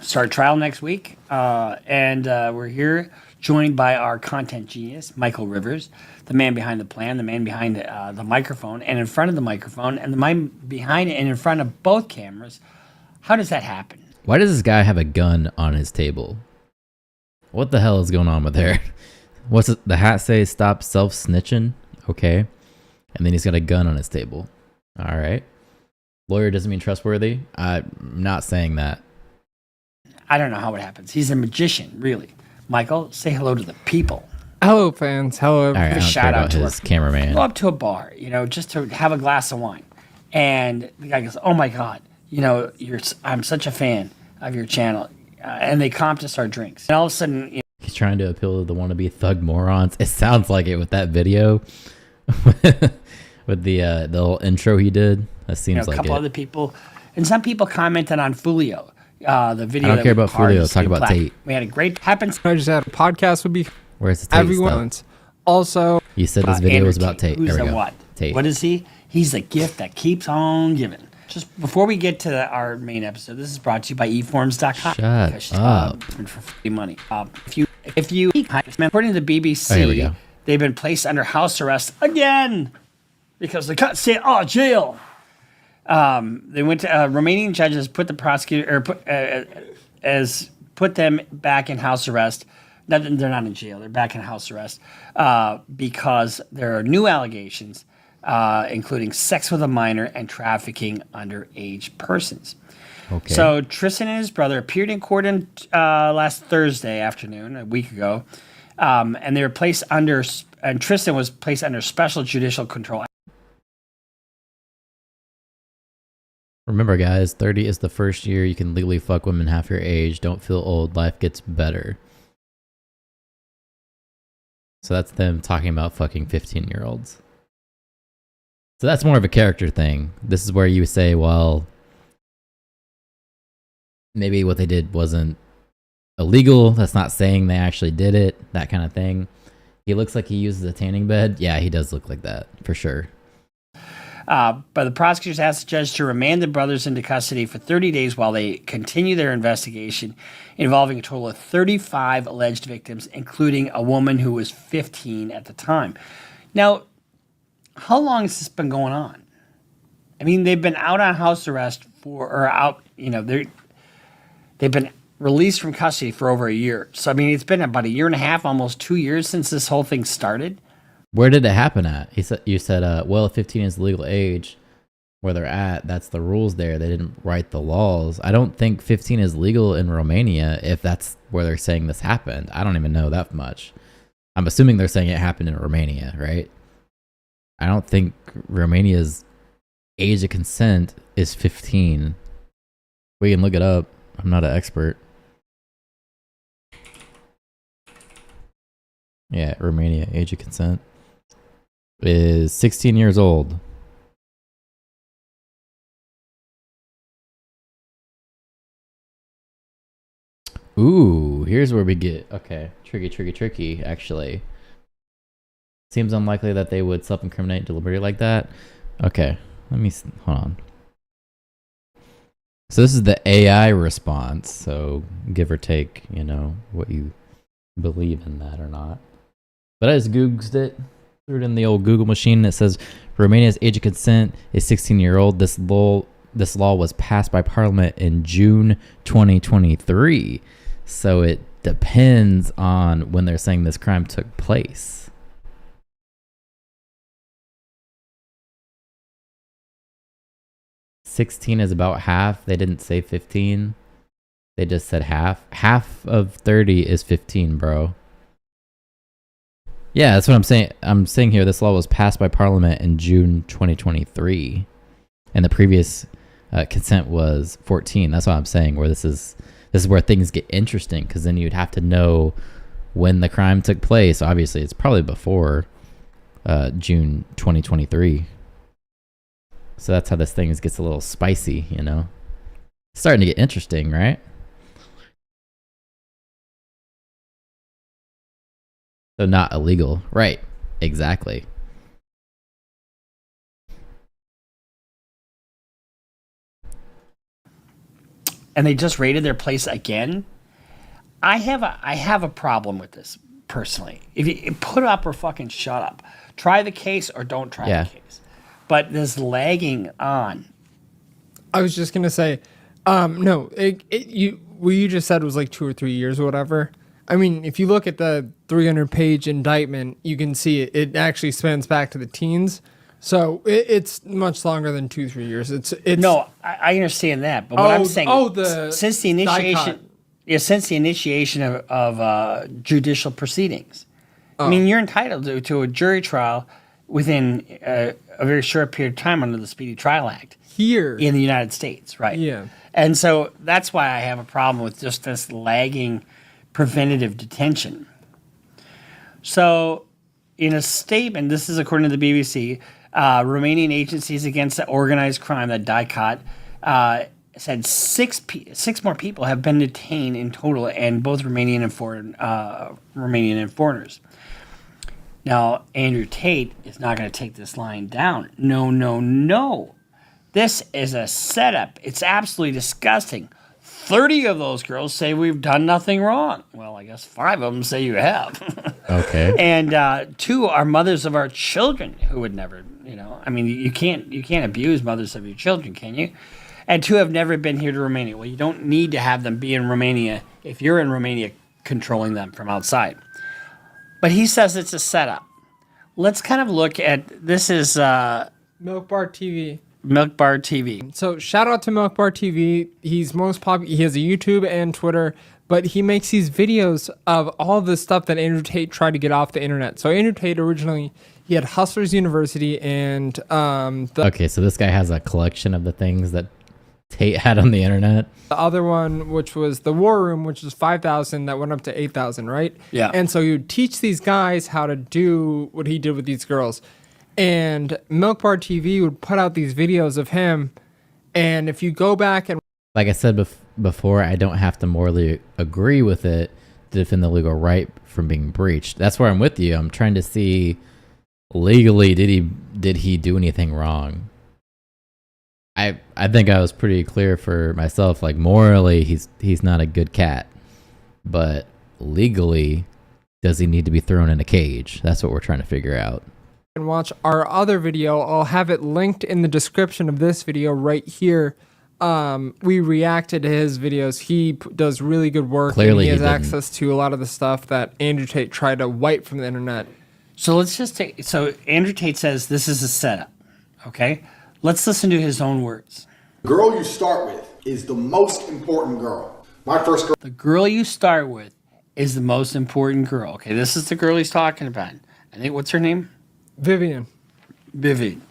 Start trial next week. And we're here joined by our content genius, Michael Rivers, the man behind the plan, the man behind the microphone, and in front of the microphone, and the man behind and in front of both cameras. How does that happen? Why does this guy have a gun on his table? What the hell is going on with there? What's it, the hat say? Stop self-snitching. Okay. And then he's got a gun on his table. All right. Lawyer doesn't mean trustworthy. I'm not saying that. I don't know how it happens. He's a magician, really. Michael, say hello to the people. Hello, fans. Hello. All right, I don't care about his cameraman. Go up to a bar, just to have a glass of wine. And the guy goes, "Oh my God, I'm such a fan of your channel." And they comped us our drinks. And all of a sudden, he's trying to appeal to the wannabe thug morons. It sounds like it with that video. With the little intro he did. That seems like a couple it. other people. And some people commented on Fulio. The video. I don't care about Fulio. Talk about Tate. We had a great happens. I just had a podcast would be. Where's the Tate everyone? stuff? Also, you said this video was about Tate. Who's there we the go. what? Tate. What is he? He's the gift that keeps on giving. Just before we get to our main episode, this is brought to you by eforms.com. Shut up. For free money. If you, according to the BBC, here we go. They've been placed under house arrest again because the cut said, "Oh, jail." They went to Romanian judges put the prosecutor put them back in house arrest They're not in jail. They're back in house arrest because there are new allegations, including sex with a minor and trafficking underage persons. Okay. So Tristan and his brother appeared in court last Thursday afternoon, a week ago, and they were placed under. And Tristan was placed under special judicial control. Remember, guys, 30 is the first year you can legally fuck women half your age. Don't feel old. Life gets better. So that's them talking about fucking 15-year-olds. So that's more of a character thing. This is where you say, well, maybe what they did wasn't illegal. That's not saying they actually did it. That kind of thing. He looks like he uses a tanning bed. Yeah, he does look like that, for sure. But the prosecutors asked the judge to remand the brothers into custody for 30 days while they continue their investigation involving a total of 35 alleged victims, including a woman who was 15 at the time. Now, how long has this been going on? I mean, they've been out on house arrest they've been released from custody for over a year. So, I mean, it's been about a year and a half, almost 2 years since this whole thing started. Where did it happen at? You said, well, 15 is the legal age where they're at. That's the rules there. They didn't write the laws. I don't think 15 is legal in Romania if that's where they're saying this happened. I don't even know that much. I'm assuming they're saying it happened in Romania, right? I don't think Romania's age of consent is 15. We can look it up. I'm not an expert. Yeah, Romania, age of consent is 16 years old. Ooh, here's where we get, okay, tricky, actually. Seems unlikely that they would self-incriminate deliberately like that. Okay, hold on. So this is the AI response, so give or take, what you believe in that or not. But I just Googled it, threw it in the old Google machine, and it says Romania's age of consent is 16-year-old. This law was passed by Parliament in June 2023. So it depends on when they're saying this crime took place. $16 is about half. They didn't say 15. They just said half. Half of 30 is 15, bro. Yeah, that's what I'm saying. I'm saying here this law was passed by Parliament in June 2023. And the previous consent was 14. That's what I'm saying, where this is where things get interesting, because then you'd have to know when the crime took place. Obviously, it's probably before June 2023. So that's how this thing gets a little spicy, It's starting to get interesting, right? So not illegal. Right. Exactly. And they just raided their place again. I have a problem with this personally. If you put up or fucking shut up, try the case or don't try the case. But this lagging on. I was just gonna say, no, what you just said was like 2 or 3 years or whatever. I mean, if you look at the 300-page indictment, you can see it actually spans back to the teens. So it's much longer than 2-3 years. It's no, I understand that, but what I'm saying, since the initiation of judicial proceedings, I mean, you're entitled to a jury trial within a very short period of time under the Speedy Trial Act here in the United States, right? Yeah, and so that's why I have a problem with just this lagging preventative detention. So, in a statement, this is according to the BBC. Romanian agencies against organized crime, that DICOT, said six more people have been detained in total, and both Romanian and foreigners. Now, Andrew Tate is not going to take this line down. No. This is a setup. It's absolutely disgusting. 30 of those girls say we've done nothing wrong. Well, I guess 5 of them say you have. Okay. And 2 are mothers of our children who would never, I mean, you can't abuse mothers of your children, can you? And 2 have never been here to Romania. Well, you don't need to have them be in Romania. If you're in Romania, controlling them from outside. But he says it's a setup. Let's kind of look at this is Milk Bar TV. Milk Bar TV. So shout out to Milk Bar TV. He's most popular. He has a YouTube and Twitter, but he makes these videos of all the stuff that Andrew Tate tried to get off the internet. So Andrew Tate originally, he had Hustlers University and okay, so this guy has a collection of the things that Tate had on the internet. The other one, which was the War Room, which was 5,000, that went up to 8,000, right? Yeah. And so he would teach these guys how to do what he did with these girls. And Milk Bar TV would put out these videos of him. And if you go back and... Like I said before, I don't have to morally agree with it to defend the legal right from being breached. That's where I'm with you. I'm trying to see legally, did he do anything wrong? I think I was pretty clear for myself. Like morally, he's not a good cat, but legally, does he need to be thrown in a cage? That's what we're trying to figure out. And watch our other video. I'll have it linked in the description of this video right here. We reacted to his videos. He does really good work. Clearly, and he has access to a lot of the stuff that Andrew Tate tried to wipe from the internet. So let's just take. So Andrew Tate says this is a setup. Okay, let's listen to his own words. The girl you start with is the most important girl. My first girl. The girl you start with is the most important girl. Okay, this is the girl he's talking about. I think what's her name? Vivian. Vivian.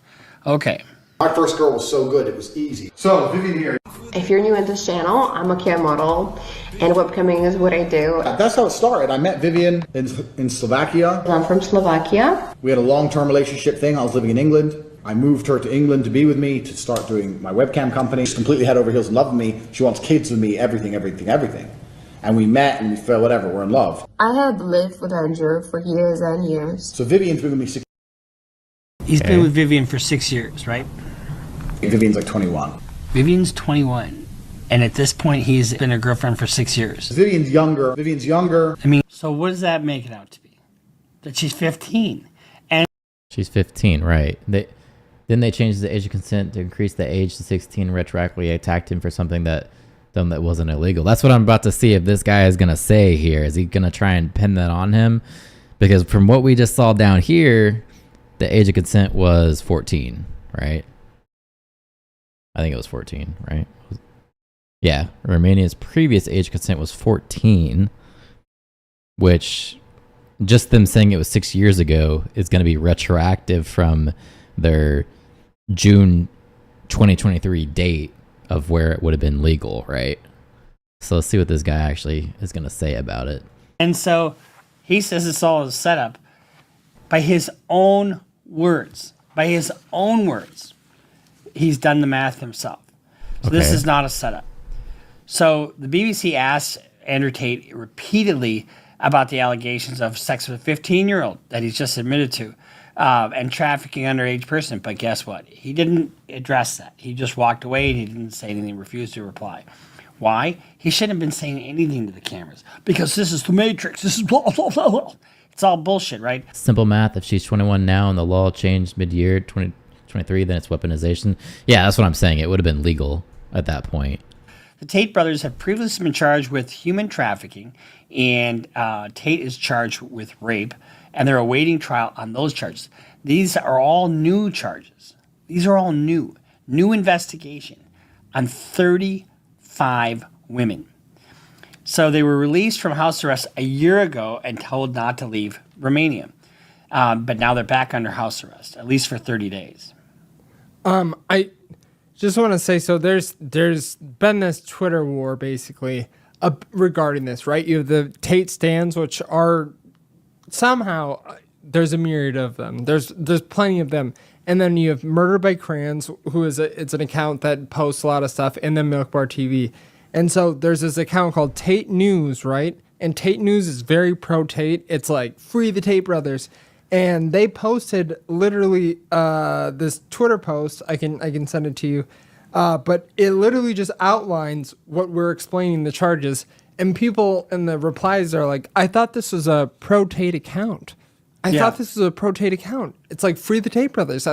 Okay. My first girl was so good, it was easy. So, Vivian here. If you're new in this channel, I'm a care model, and webcamming is what I do. That's how it started. I met Vivian in Slovakia. I'm from Slovakia. We had a long-term relationship thing. I was living in England. I moved her to England to be with me, to start doing my webcam company. She's completely head over heels in love with me. She wants kids with me, everything. And we met and we felt whatever, we're in love. I had lived with Andrew for years and years. So Vivian's been with me 6 He's been with Vivian for 6 years, right? Vivian's like 21. Vivian's 21. And at this point, he's been a girlfriend for 6 years. Vivian's younger. I mean, so what does that make it out to be? That she's 15. And she's 15, right? Then they changed the age of consent to increase the age to 16. Retroactively attacked him for something that wasn't illegal. That's what I'm about to see if this guy is going to say here. Is he going to try and pin that on him? Because from what we just saw down here, the age of consent was 14, right? I think it was 14, right? Yeah, Romania's previous age of consent was 14, which just them saying it was 6 years ago is going to be retroactive from their June 2023 date of where it would have been legal, right? So let's see what this guy actually is going to say about it. And so he says it's all a setup by his own words. By his own words. He's done the math himself. So this is not a setup. So the BBC asked Andrew Tate repeatedly about the allegations of sex with a 15-year-old that he's just admitted to and trafficking underage person. But guess what? He didn't address that. He just walked away and he didn't say anything, refused to reply. Why? He shouldn't have been saying anything to the cameras because this is the Matrix. This is blah, blah, blah, blah. It's all bullshit, right? Simple math. If she's 21 now and the law changed mid-year 2023, then it's weaponization. Yeah, that's what I'm saying. It would have been legal at that point. The Tate brothers have previously been charged with human trafficking, and Tate is charged with rape, and they're awaiting trial on those charges. These are all new charges. These are all new investigation on 35 women. So they were released from house arrest a year ago and told not to leave Romania. But now they're back under house arrest, at least for 30 days. I just want to say, so there's been this Twitter war basically regarding this, right? You have the Tate stands, which are somehow there's a myriad of them. There's plenty of them, and then you have Murder by Crayons, who is it's an account that posts a lot of stuff, and then Milk Bar TV, and so there's this account called Tate News, right? And Tate News is very pro Tate. It's like free the Tate brothers. And they posted literally this Twitter post. I can send it to you, but it literally just outlines what we're explaining the charges. And people in the replies are like, "I thought this was a pro Tate account. I thought this was a pro Tate account. It's like free the Tate brothers."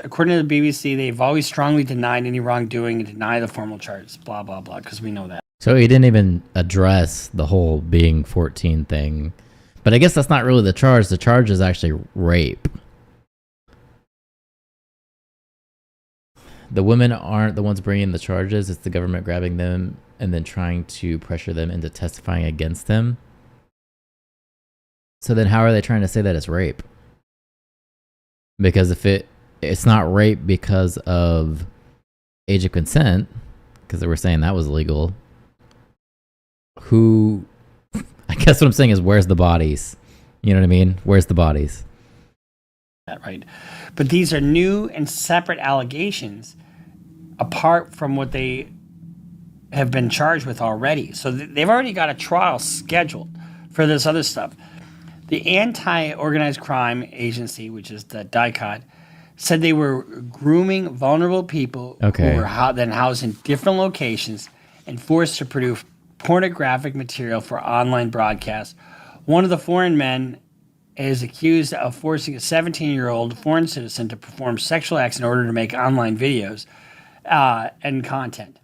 According to the BBC, they've always strongly denied any wrongdoing and deny the formal charges. Blah blah blah. Because we know that. So he didn't even address the whole being 14 thing. But I guess that's not really the charge. The charge is actually rape. The women aren't the ones bringing the charges. It's the government grabbing them and then trying to pressure them into testifying against them. So then how are they trying to say that it's rape? Because if it's not rape because of age of consent, because they were saying that was illegal, I guess what I'm saying is, where's the bodies? You know what I mean? Where's the bodies? That right. But these are new and separate allegations apart from what they have been charged with already. So they've already got a trial scheduled for this other stuff. The Anti-Organized Crime Agency, which is the DICOT, said they were grooming vulnerable people who were then housed in different locations and forced to produce pornographic material for online broadcasts. One of the foreign men is accused of forcing a 17-year-old foreign citizen to perform sexual acts in order to make online videos and content.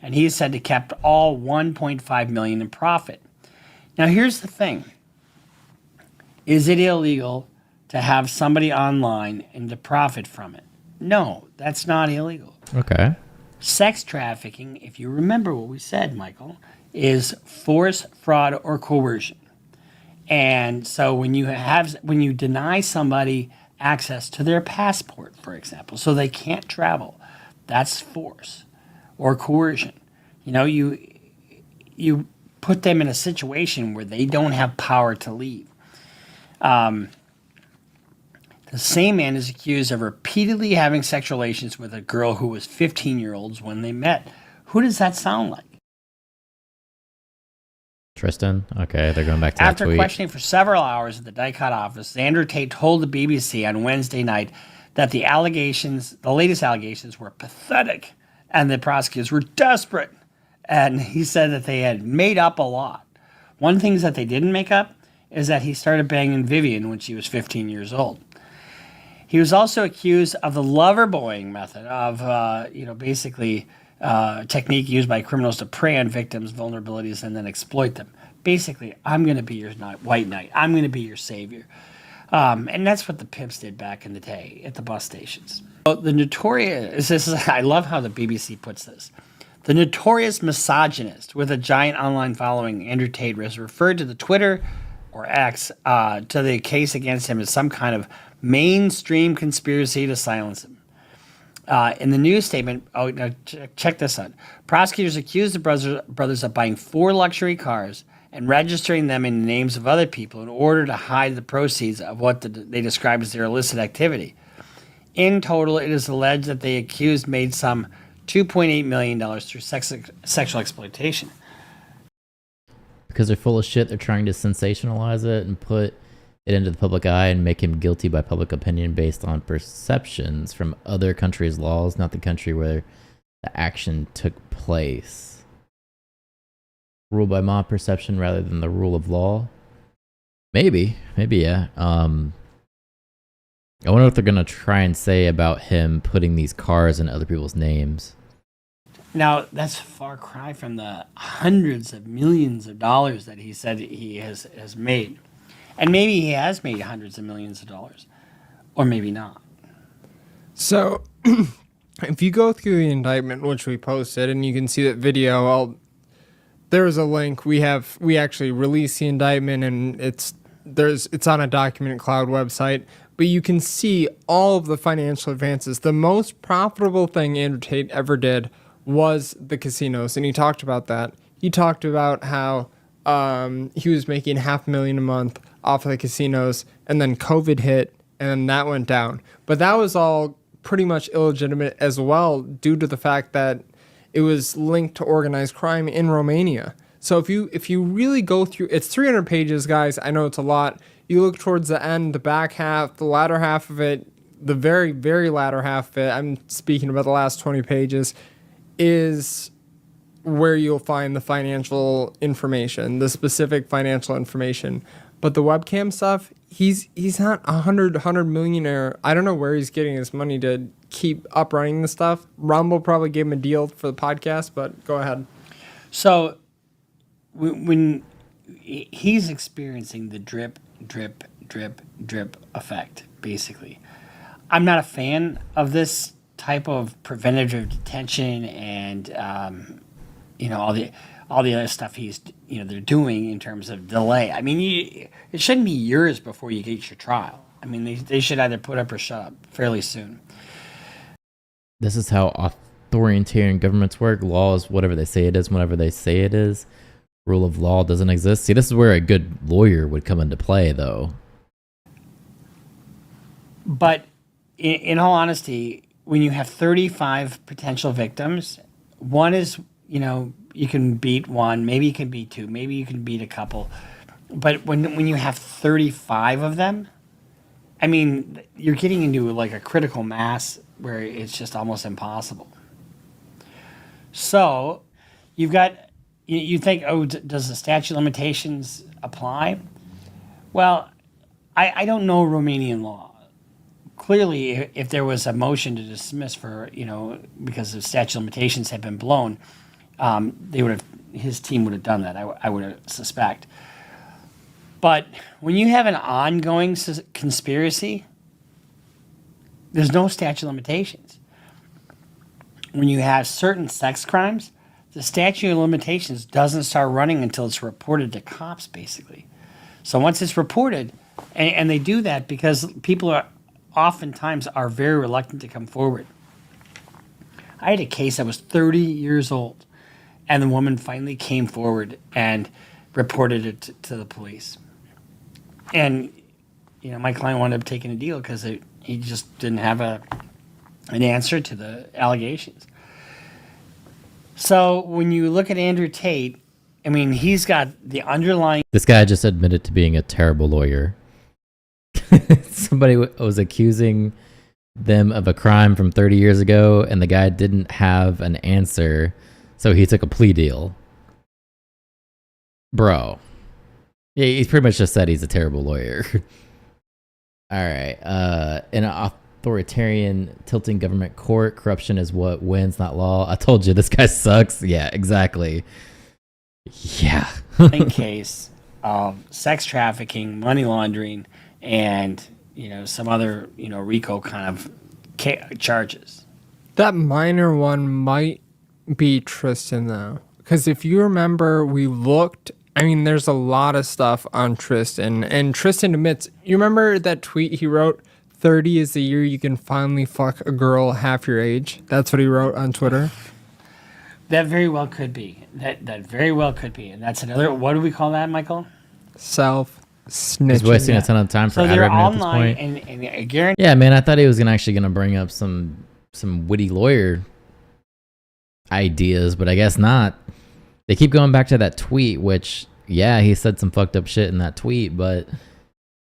And he is said to kept all $1.5 million in profit. Now, here's the thing. Is it illegal to have somebody online and to profit from it? No, that's not illegal. Okay. Sex trafficking, if you remember what we said, Michael, is force, fraud, or coercion. And so when you deny somebody access to their passport, for example, so they can't travel, that's force or coercion. You know, you put them in a situation where they don't have power to leave. The same man is accused of repeatedly having sexual relations with a girl who was 15-year-olds when they met. Who does that sound like? Tristan? Okay, they're going back to After that tweet. questioning for several hours at the DICOT office, Andrew Tate told the BBC on Wednesday night that the latest allegations were pathetic and the prosecutors were desperate. And he said that they had made up a lot. One thing that they didn't make up is that he started banging Vivian when she was 15 years old. He was also accused of the loverboying method of, basically technique used by criminals to prey on victims' vulnerabilities and then exploit them. Basically, I'm going to be your white knight. I'm going to be your savior. And that's what the pimps did back in the day at the bus stations. The notorious, I love how the BBC puts this. The notorious misogynist with a giant online following, Andrew Tate, has referred to the Twitter or X to the case against him as some kind of mainstream conspiracy to silence him. In the news statement, check this out. Prosecutors accused the brothers of buying 4 luxury cars and registering them in the names of other people in order to hide the proceeds of what they described as their illicit activity. In total, it is alleged that the accused made some $2.8 million through sexual exploitation. Because they're full of shit, they're trying to sensationalize it and put it into the public eye and make him guilty by public opinion based on perceptions from other countries' laws, not the country where the action took place. Ruled by mob perception rather than the rule of law? Maybe, yeah. I wonder what they're going to try and say about him putting these cars in other people's names. Now, that's a far cry from the hundreds of millions of dollars that he said he has made. And maybe he has made hundreds of millions of dollars. Or maybe not. So, if you go through the indictment, which we posted, and you can see that video, there's a link. We actually released the indictment, and it's on a Document Cloud website. But you can see all of the financial advances. The most profitable thing Andrew Tate ever did was the casinos, and he talked about that. He talked about how he was making $500,000 a month off of the casinos, and then COVID hit, and then that went down. But that was all pretty much illegitimate as well, due to the fact that it was linked to organized crime in Romania. So if you really go through, it's 300 pages, guys. I know it's a lot. You look towards the end, the back half, the latter half of it, the very, very latter half of it, I'm speaking about the last 20 pages, is where you'll find the financial information, the specific financial information. But the webcam stuff, he's not a hundred millionaire. I don't know where he's getting his money to keep up running the stuff. Rumble probably gave him a deal for the podcast, but go ahead. So when he's experiencing the drip, drip, drip, drip effect, basically. I'm not a fan of this type of preventative detention and all the other stuff they're doing in terms of delay. I mean, it shouldn't be years before you get your trial. I mean, they should either put up or shut up fairly soon. This is how authoritarian governments work. Law is whatever they say it is, whenever they say it is. Rule of law doesn't exist. See, this is where a good lawyer would come into play, though. But in all honesty, when you have 35 potential victims, one is, you can beat one, maybe you can beat two, maybe you can beat a couple. But when you have 35 of them, I mean, you're getting into like a critical mass where it's just almost impossible. So you've got, you think, oh, does the statute of limitations apply? Well, I don't know Romanian law. Clearly, if there was a motion to dismiss for, because the statute of limitations had been blown, his team would have done that, I would suspect. But when you have an ongoing conspiracy, there's no statute of limitations. When you have certain sex crimes, the statute of limitations doesn't start running until it's reported to cops, basically. So once it's reported, and they do that because people oftentimes are very reluctant to come forward. I had a case that was 30 years old, and the woman finally came forward and reported it to the police. And, my client wound up taking a deal because he just didn't have an answer to the allegations. So when you look at Andrew Tate, I mean, he's got the underlying... This guy just admitted to being a terrible lawyer. Somebody was accusing them of a crime from 30 years ago, and the guy didn't have an answer, so he took a plea deal. Bro. Yeah, he's pretty much just said he's a terrible lawyer. All right. In an authoritarian, tilting government court, corruption is what wins, not law. I told you, this guy sucks. Yeah, exactly. Yeah. in case of sex trafficking, money laundering, and some other RICO kind of charges. That minor one might be Tristan though, because if you remember, we looked. I mean, there's a lot of stuff on Tristan, and Tristan admits. You remember that tweet he wrote? 30 is the year you can finally fuck a girl half your age. That's what he wrote on Twitter. That very well could be. That very well could be, and that's another. What do we call that, Michael? Self-snitching. He's wasting a ton of time for ad revenue at this point. And I guarantee. Yeah, man, I thought he was actually gonna bring up some witty lawyer ideas, but I guess not. They keep going back to that tweet, which yeah, he said some fucked up shit in that tweet, but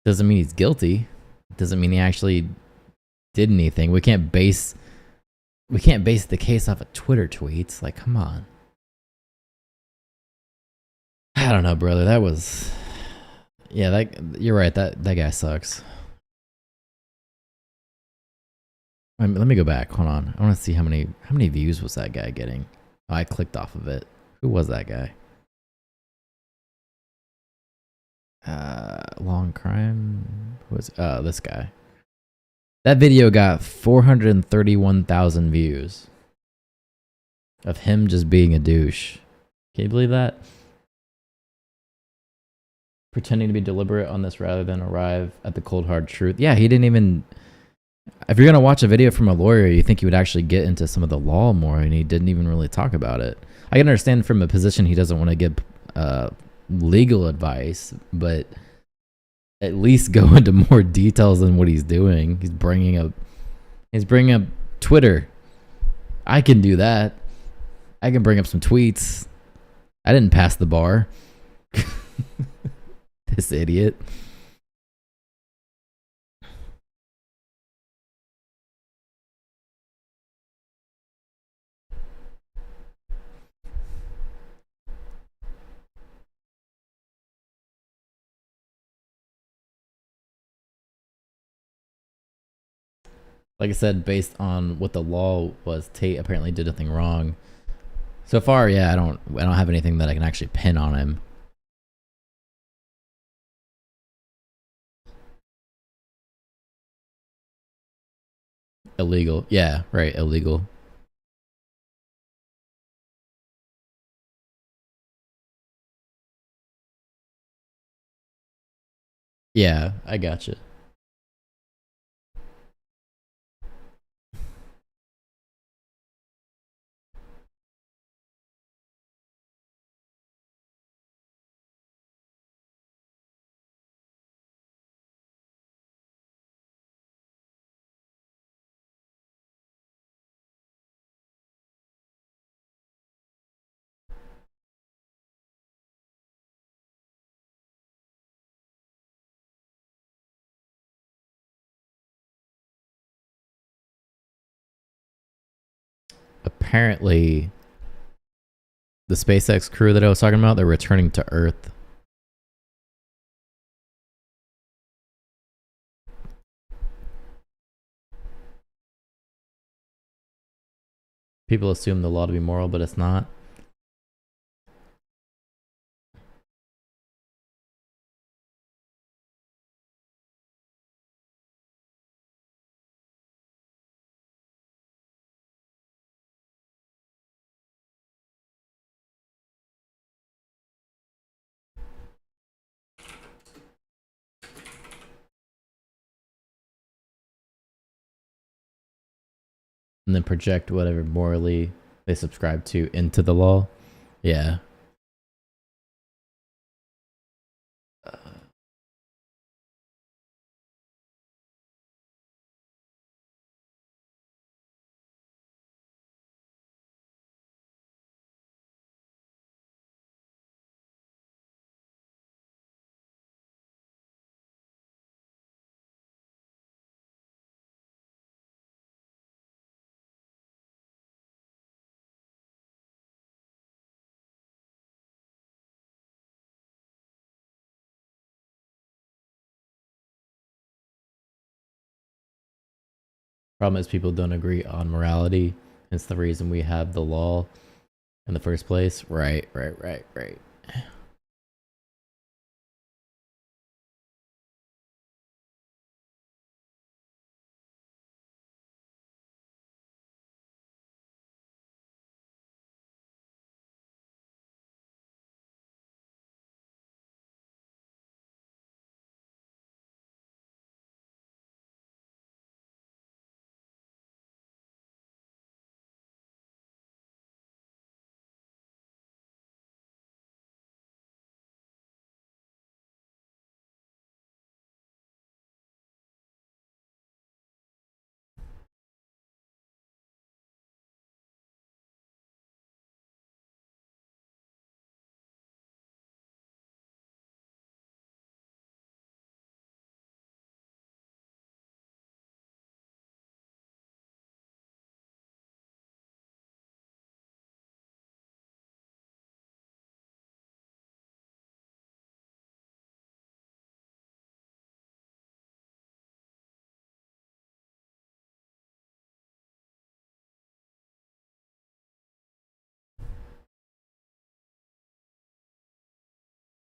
doesn't mean he's guilty. Doesn't mean he actually did anything. We can't base the case off of Twitter tweets. Like, come on. I don't know, brother. That was, yeah. You're right. That guy sucks. Let me go back. Hold on. I want to see how many views was that guy getting. Oh, I clicked off of it. Who was that guy? Long crime. Who was this guy? That video got 431,000 views of him just being a douche. Can you believe that? Pretending to be deliberate on this rather than arrive at the cold hard truth. Yeah, he didn't even. If you're gonna watch a video from a lawyer, you think he would actually get into some of the law more, and he didn't even really talk about it. I can understand from a position he doesn't want to give legal advice, but at least go into more details than what he's doing. He's bringing up Twitter. I can do that. I can bring up some tweets. I didn't pass the bar. This idiot. Like I said, based on what the law was, Tate apparently did nothing wrong. So far, yeah, I don't have anything that I can actually pin on him. Illegal. Yeah, right, illegal. Yeah, I gotcha. Apparently, the SpaceX crew that I was talking about, they're returning to Earth. People assume the law to be moral, but it's not. And then project whatever morally they subscribe to into the law. Yeah. Problem is people don't agree on morality. It's the reason we have the law in the first place. Right.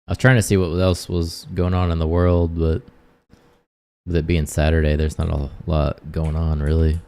I was trying to see what else was going on in the world, but with it being Saturday, there's not a lot going on, really.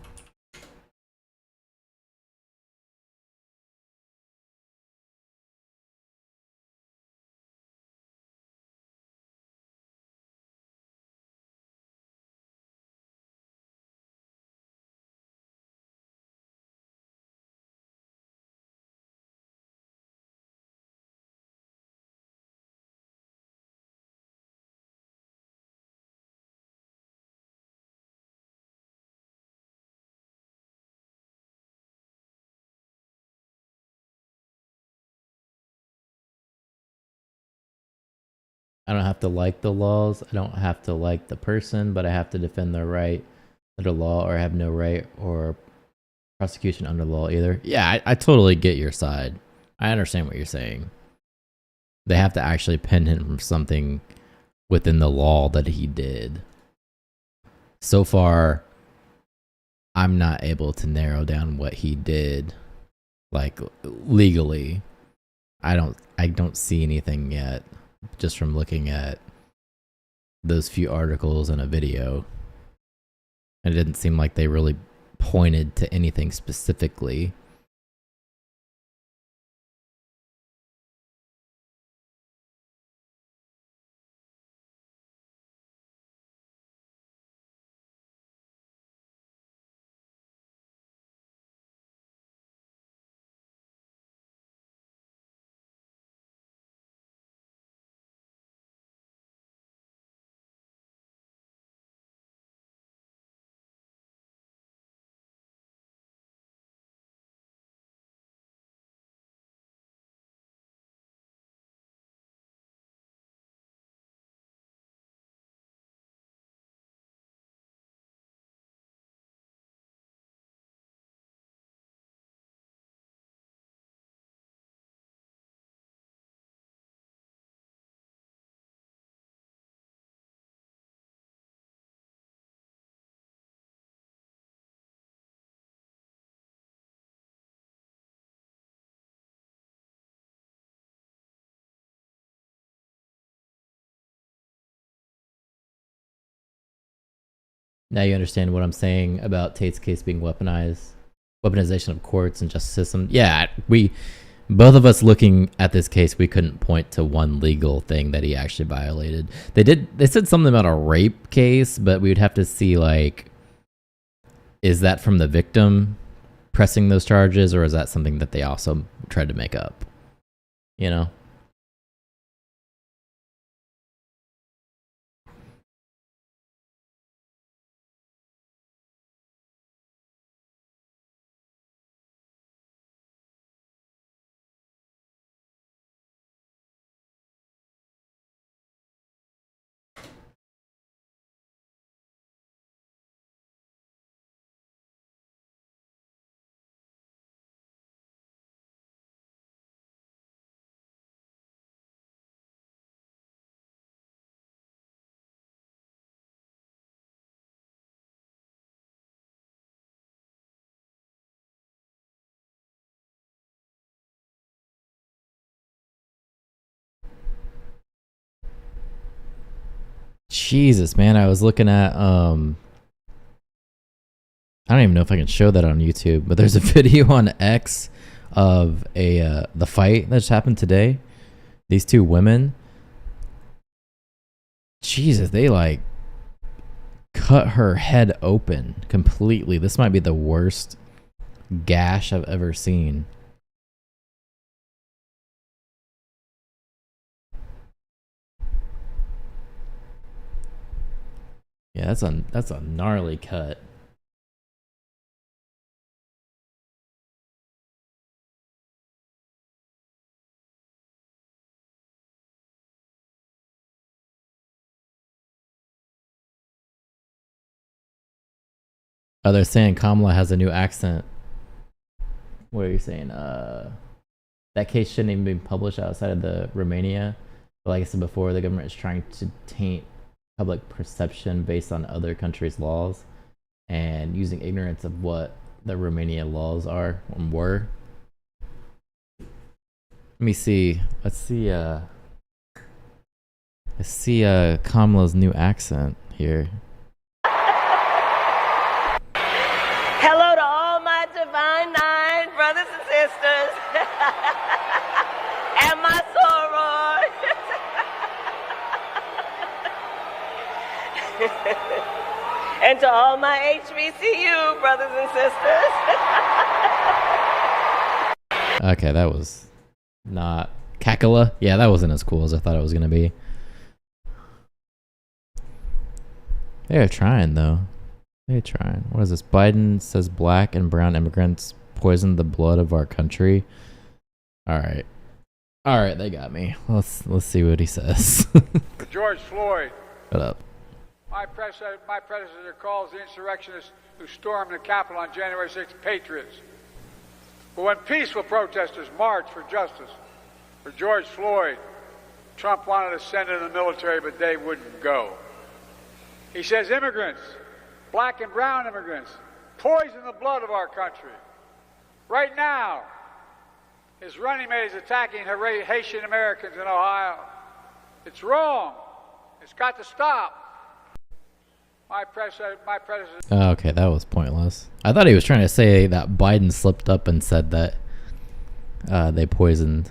I don't have to like the laws. I don't have to like the person, but I have to defend their right under law, or have no right or prosecution under law either. Yeah, I totally get your side. I understand what you're saying. They have to actually pin him from something within the law that he did. So far, I'm not able to narrow down what he did. like legally. I don't see anything yet, just from looking at those few articles and a video. It didn't seem like they really pointed to anything specifically. Now you understand what I'm saying about Tate's case being weaponized, weaponization of courts and justice system. Yeah, both of us looking at this case, we couldn't point to one legal thing that he actually violated. They said something about a rape case, but we would have to see, like, is that from the victim pressing those charges, or is that something that they also tried to make up? You know? Jesus, man, I was looking at I don't even know if I can show that on YouTube, but there's a video on X of the fight that just happened today. These two women, Jesus, they like cut her head open completely. This might be the worst gash I've ever seen. Yeah, that's a gnarly cut. Oh, they're saying Kamala has a new accent. What are you saying? That case shouldn't even be published outside of the Romania. But like I said before, the government is trying to taint public perception based on other countries' laws and using ignorance of what the Romania laws are and were. Let me see. Let's see Kamala's new accent here. Hello to all my divine nine brothers and sisters and my sorors. And to all my HBCU brothers and sisters. Okay, that was not Kakala. Yeah, that wasn't as cool as I thought it was gonna be. They're trying though. They're trying. What is this? Biden says black and brown immigrants poisoned the blood of our country. All right, they got me. Let's see what he says. George Floyd. Shut up. My predecessor calls the insurrectionists who stormed the Capitol on January 6th patriots. But when peaceful protesters marched for justice for George Floyd, Trump wanted to send in the military, but they wouldn't go. He says immigrants, black and brown immigrants, poison the blood of our country. Right now, His running mate is attacking Haitian Americans in Ohio. It's wrong. It's got to stop. My predecessor. Oh, okay, that was pointless. I thought he was trying to say that Biden slipped up and said that they poisoned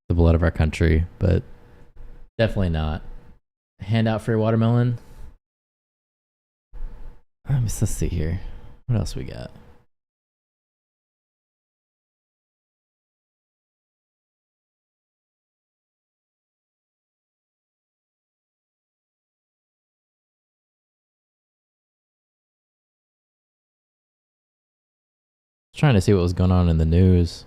the blood of our country, but definitely not. Handout for your watermelon. Let's see here. What else we got? Trying to see what was going on in the news.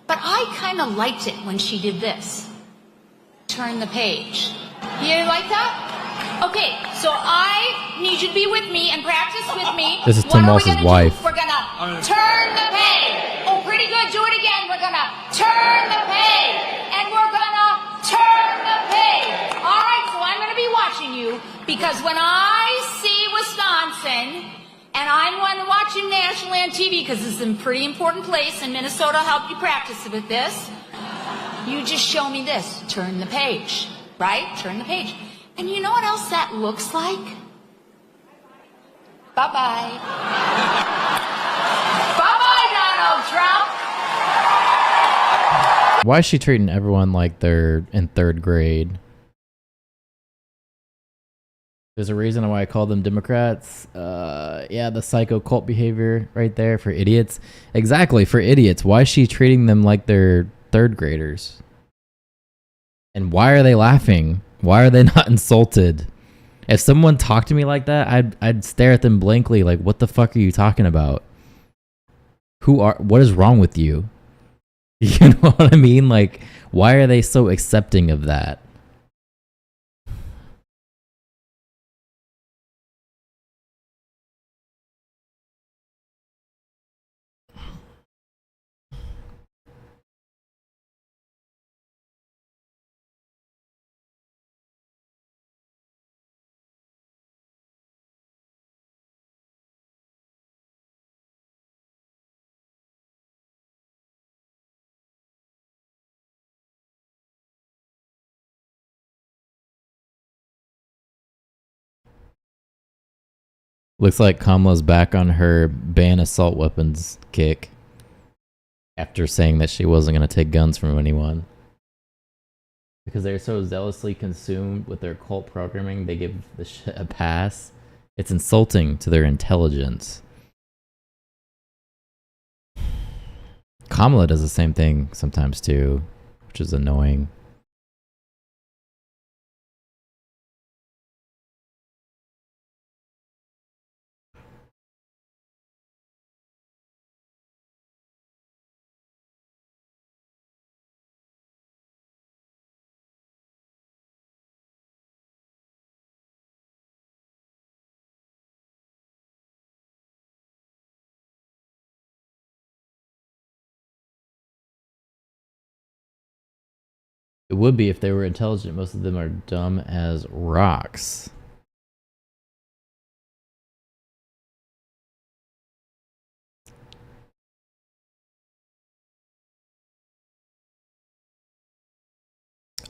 But I kind of liked it when she did this. Turn the page. You like that? Okay, so I need you to be with me and practice with me. This is Tim Walsh's wife. We're gonna turn the page. Oh, pretty good. Do it again. We're gonna turn the page. And we're gonna turn the page. All right, so I'm gonna be watching you because when I see Wisconsin, and I'm going to watch you nationally on TV because this is a pretty important place, and Minnesota helped you practice with this. You just show me this. Turn the page, right? Turn the page. And you know what else that looks like? Bye-bye. Bye-bye, Donald Trump. Why is she treating everyone like they're in 3rd grade? There's a reason why I call them Democrats. Yeah, the psycho cult behavior right there for idiots. Exactly, for idiots. Why is she treating them like they're 3rd graders? And why are they laughing? Why are they not insulted? If someone talked to me like that, I'd stare at them blankly like, what the fuck are you talking about? What is wrong with you? You know what I mean? Like, why are they so accepting of that? Looks like Kamala's back on her ban assault weapons kick after saying that she wasn't going to take guns from anyone. Because they're so zealously consumed with their cult programming, they give the shit a pass. It's insulting to their intelligence. Kamala does the same thing sometimes too, which is annoying. It would be if they were intelligent. Most of them are dumb as rocks.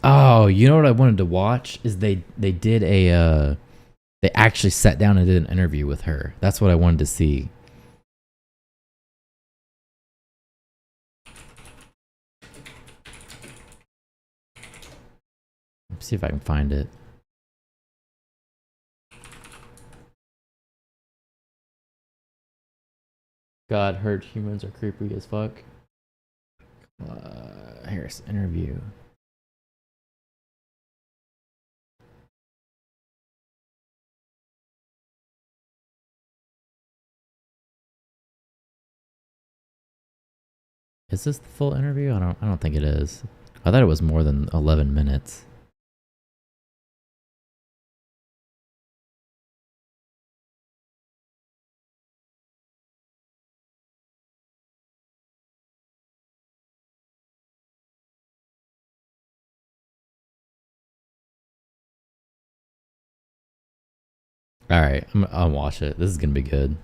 Oh, you know what I wanted to watch is they did a they actually sat down and did an interview with her. That's what I wanted to see. Let's see if I can find it. God, hurt humans are creepy as fuck. Here's interview. Is this the full interview? I don't think it is. I thought it was more than 11 minutes. All right, I'll watch it. This is gonna be good.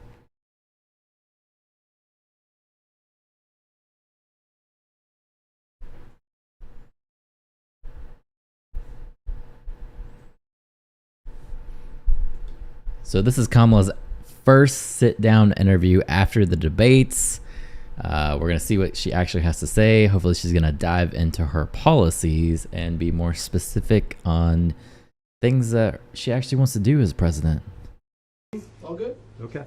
So this is Kamala's first sit-down interview after the debates. We're going to see what she actually has to say. Hopefully she's going to dive into her policies and be more specific on things that she actually wants to do as president. All good? Okay.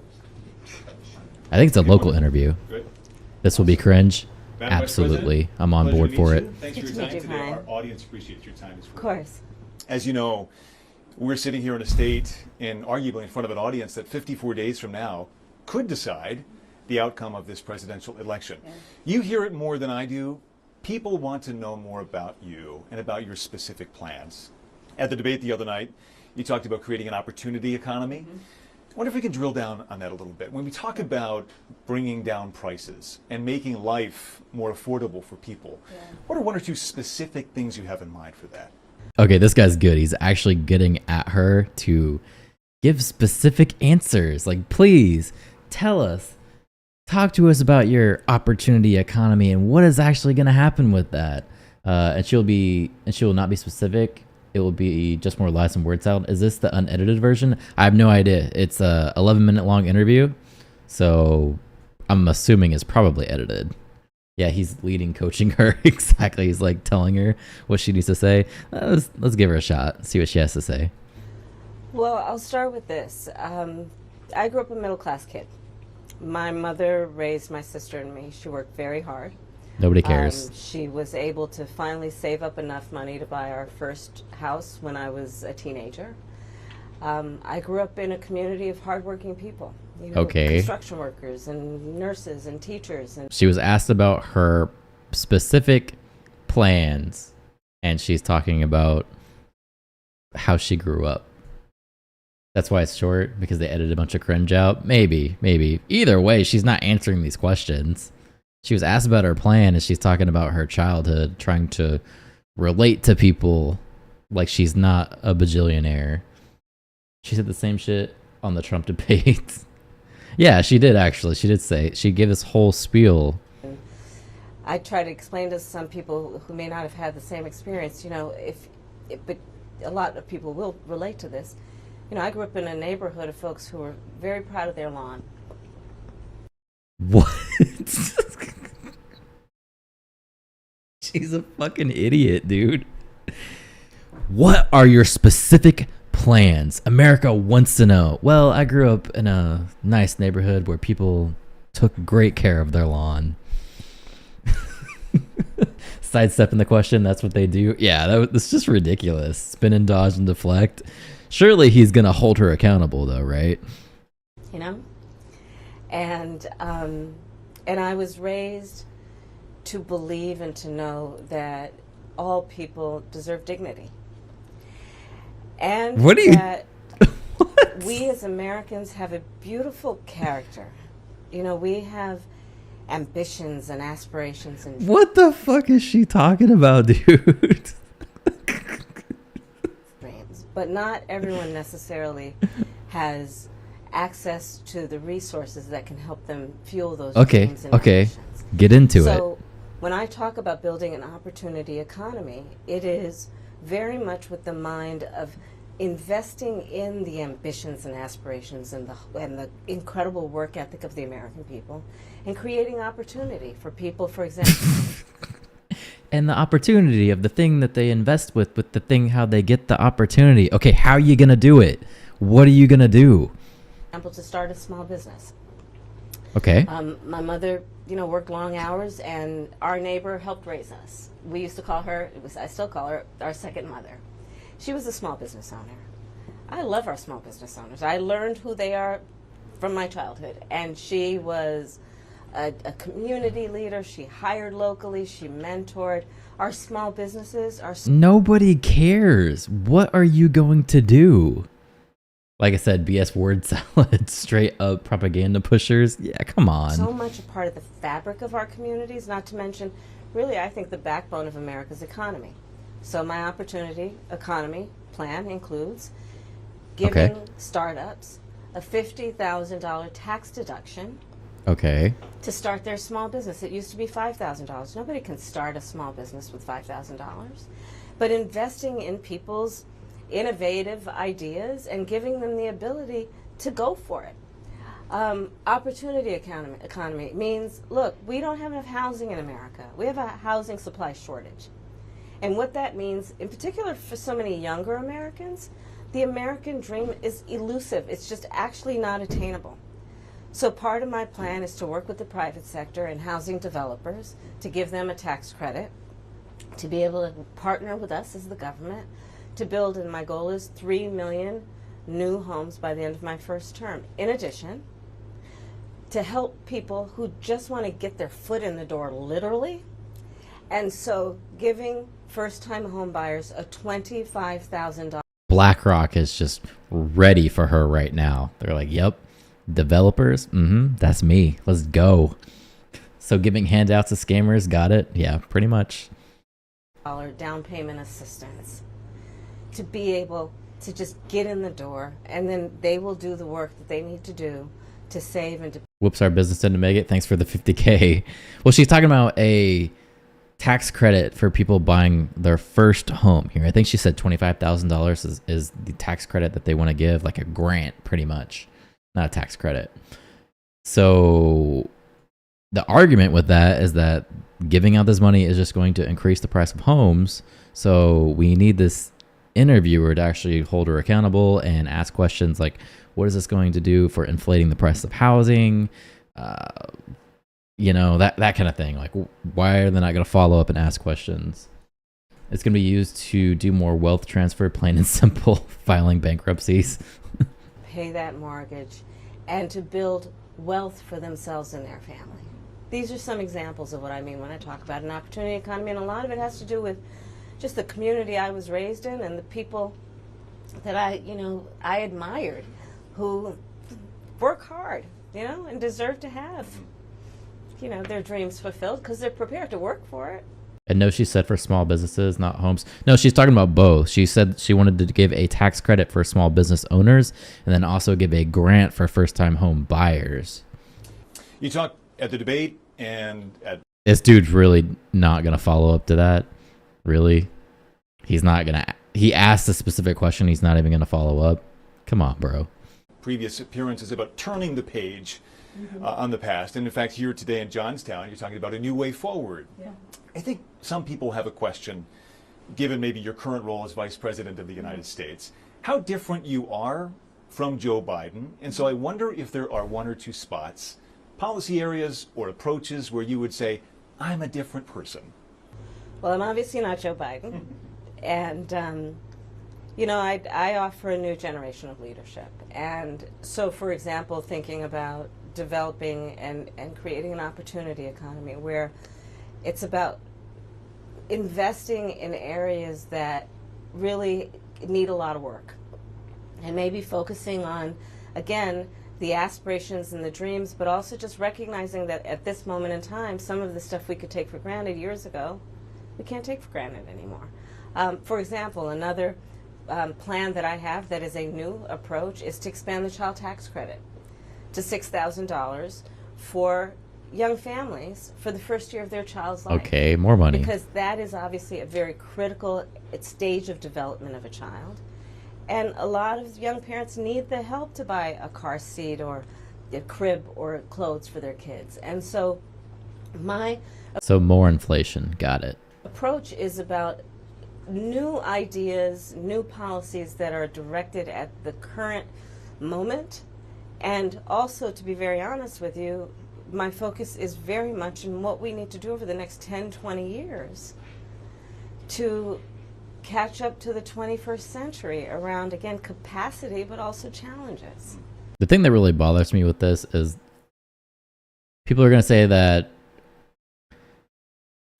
I think it's a local interview. Good. This will be cringe. Madam Vice Absolutely. President, I'm on pleasure board to for meet it. you. Thanks for your time today. Our audience appreciates your time as well. Of course. As you know, we're sitting here in a state and arguably in front of an audience that 54 days from now could decide the outcome of this presidential election. Yeah. You hear it more than I do. People want to know more about you and about your specific plans. At the debate the other night, you talked about creating an opportunity economy. I wonder if we can drill down on that a little bit. When we talk about bringing down prices and making life more affordable for people, what are one or two specific things you have in mind for that? Okay, this guy's good. He's actually getting at her to give specific answers. Like, please tell us, talk to us about your opportunity economy and what is actually going to happen with that. And she will not be specific. It will be just more lies and word salad. Is this the unedited version? I have no idea. It's a 11-minute long interview, so I'm assuming it's probably edited. Yeah, he's leading, coaching her. Exactly. He's like telling her what she needs to say. Let's give her a shot. See what she has to say. Well, I'll start with this. I grew up a middle-class kid. My mother raised my sister and me. She worked very hard. Nobody cares. She was able to finally save up enough money to buy our first house when I was a teenager. I grew up in a community of hardworking people. You know, construction workers and nurses and teachers. And she was asked about her specific plans, and she's talking about how she grew up. That's why it's short, because they edited a bunch of cringe out. Maybe. Either way, she's not answering these questions. She was asked about her plan, and she's talking about her childhood, trying to relate to people like she's not a bajillionaire. She said the same shit on the Trump debate. Yeah, she did actually. She did say, she gave this whole spiel. I try to explain to some people who may not have had the same experience, you know, but a lot of people will relate to this. You know, I grew up in a neighborhood of folks who were very proud of their lawn. What? She's a fucking idiot, dude. What are your specific plans? America wants to know. Well, I grew up in a nice neighborhood where people took great care of their lawn. Sidestepping the question, that's what they do. Yeah, that's just ridiculous. Spin and dodge and deflect. Surely he's gonna hold her accountable, though, right? You know, and I was raised to believe and to know that all people deserve dignity. And what do you? That we as Americans have a beautiful character. You know, we have ambitions and aspirations and what the fuck is she talking about, dude? dreams. But not everyone necessarily has access to the resources that can help them fuel those dreams and ambitions. Get into it. So when I talk about building an opportunity economy, it is very much with the mind of investing in the ambitions and aspirations and the incredible work ethic of the American people and creating opportunity for people, for example. And the opportunity of the thing that they invest with the thing, how they get the opportunity. Okay, how are you going to do it? What are you going to do? For example, to start a small business. Okay. My mother, you know, worked long hours, and our neighbor helped raise us. We used to call her, I still call her, our second mother. She was a small business owner. I love our small business owners. I learned who they are from my childhood, and she was a community leader. She hired locally. She mentored. Our small businesses are... Nobody cares. What are you going to do? Like I said, BS word salad, straight up propaganda pushers. Yeah, come on. So much a part of the fabric of our communities, not to mention, really, I think the backbone of America's economy. So my opportunity economy plan includes giving startups a $50,000 tax deduction Okay. to start their small business. It used to be $5,000. Nobody can start a small business with $5,000. But investing in people's innovative ideas and giving them the ability to go for it. Opportunity economy means, look, we don't have enough housing in America. We have a housing supply shortage. And what that means, in particular for so many younger Americans, the American dream is elusive. It's just actually not attainable. So part of my plan is to work with the private sector and housing developers to give them a tax credit, to be able to partner with us as the government, to build, and my goal is 3 million new homes by the end of my first term. In addition, to help people who just want to get their foot in the door, literally. And so giving first-time home buyers a $25,000. BlackRock is just ready for her right now. They're like, yep, developers, that's me. Let's go. So giving handouts to scammers, got it? Yeah, pretty much. Down payment assistance to be able to just get in the door, and then they will do the work that they need to do to save and to... Whoops, our business didn't make it. Thanks for the 50K. Well, she's talking about a tax credit for people buying their first home here. I think she said $25,000 is the tax credit that they want to give, like a grant, pretty much. Not a tax credit. So the argument with that is that giving out this money is just going to increase the price of homes. So we need this interviewer to actually hold her accountable and ask questions like, what is this going to do for inflating the price of housing? That kind of thing. Like, why are they not going to follow up and ask questions? It's going to be used to do more wealth transfer, plain and simple, filing bankruptcies. Pay that mortgage and to build wealth for themselves and their family. These are some examples of what I mean when I talk about an opportunity economy, and a lot of it has to do with just the community I was raised in and the people that I admired, who work hard, and deserve to have, their dreams fulfilled because they're prepared to work for it. And no, she said for small businesses, not homes. No, she's talking about both. She said she wanted to give a tax credit for small business owners and then also give a grant for first-time home buyers. You talked at the debate and at... This dude's really not going to follow up to that. Really? He's not going to... He asked a specific question. He's not even going to follow up. Come on, bro. Previous appearances about turning the page on the past. And in fact, here today in Johnstown, you're talking about a new way forward. Yeah. I think some people have a question, given maybe your current role as Vice President of the United States, how different you are from Joe Biden. And so I wonder if there are one or two spots, policy areas or approaches where you would say, I'm a different person. Well, I'm obviously not Joe Biden. And, I offer a new generation of leadership. And so, for example, thinking about developing and creating an opportunity economy where it's about investing in areas that really need a lot of work, and maybe focusing on, again, the aspirations and the dreams, but also just recognizing that at this moment in time, some of the stuff we could take for granted years ago, we can't take for granted anymore. For example, another plan that I have that is a new approach is to expand the child tax credit to $6,000 for young families for the first year of their child's life. Okay, more money. Because that is obviously a very critical stage of development of a child. And a lot of young parents need the help to buy a car seat or a crib or clothes for their kids. And so So more inflation, got it. Approach is about new ideas, new policies that are directed at the current moment. And also, to be very honest with you, my focus is very much in what we need to do over the next 10, 20 years to catch up to the 21st century around, again, capacity, but also challenges. The thing that really bothers me with this is people are going to say that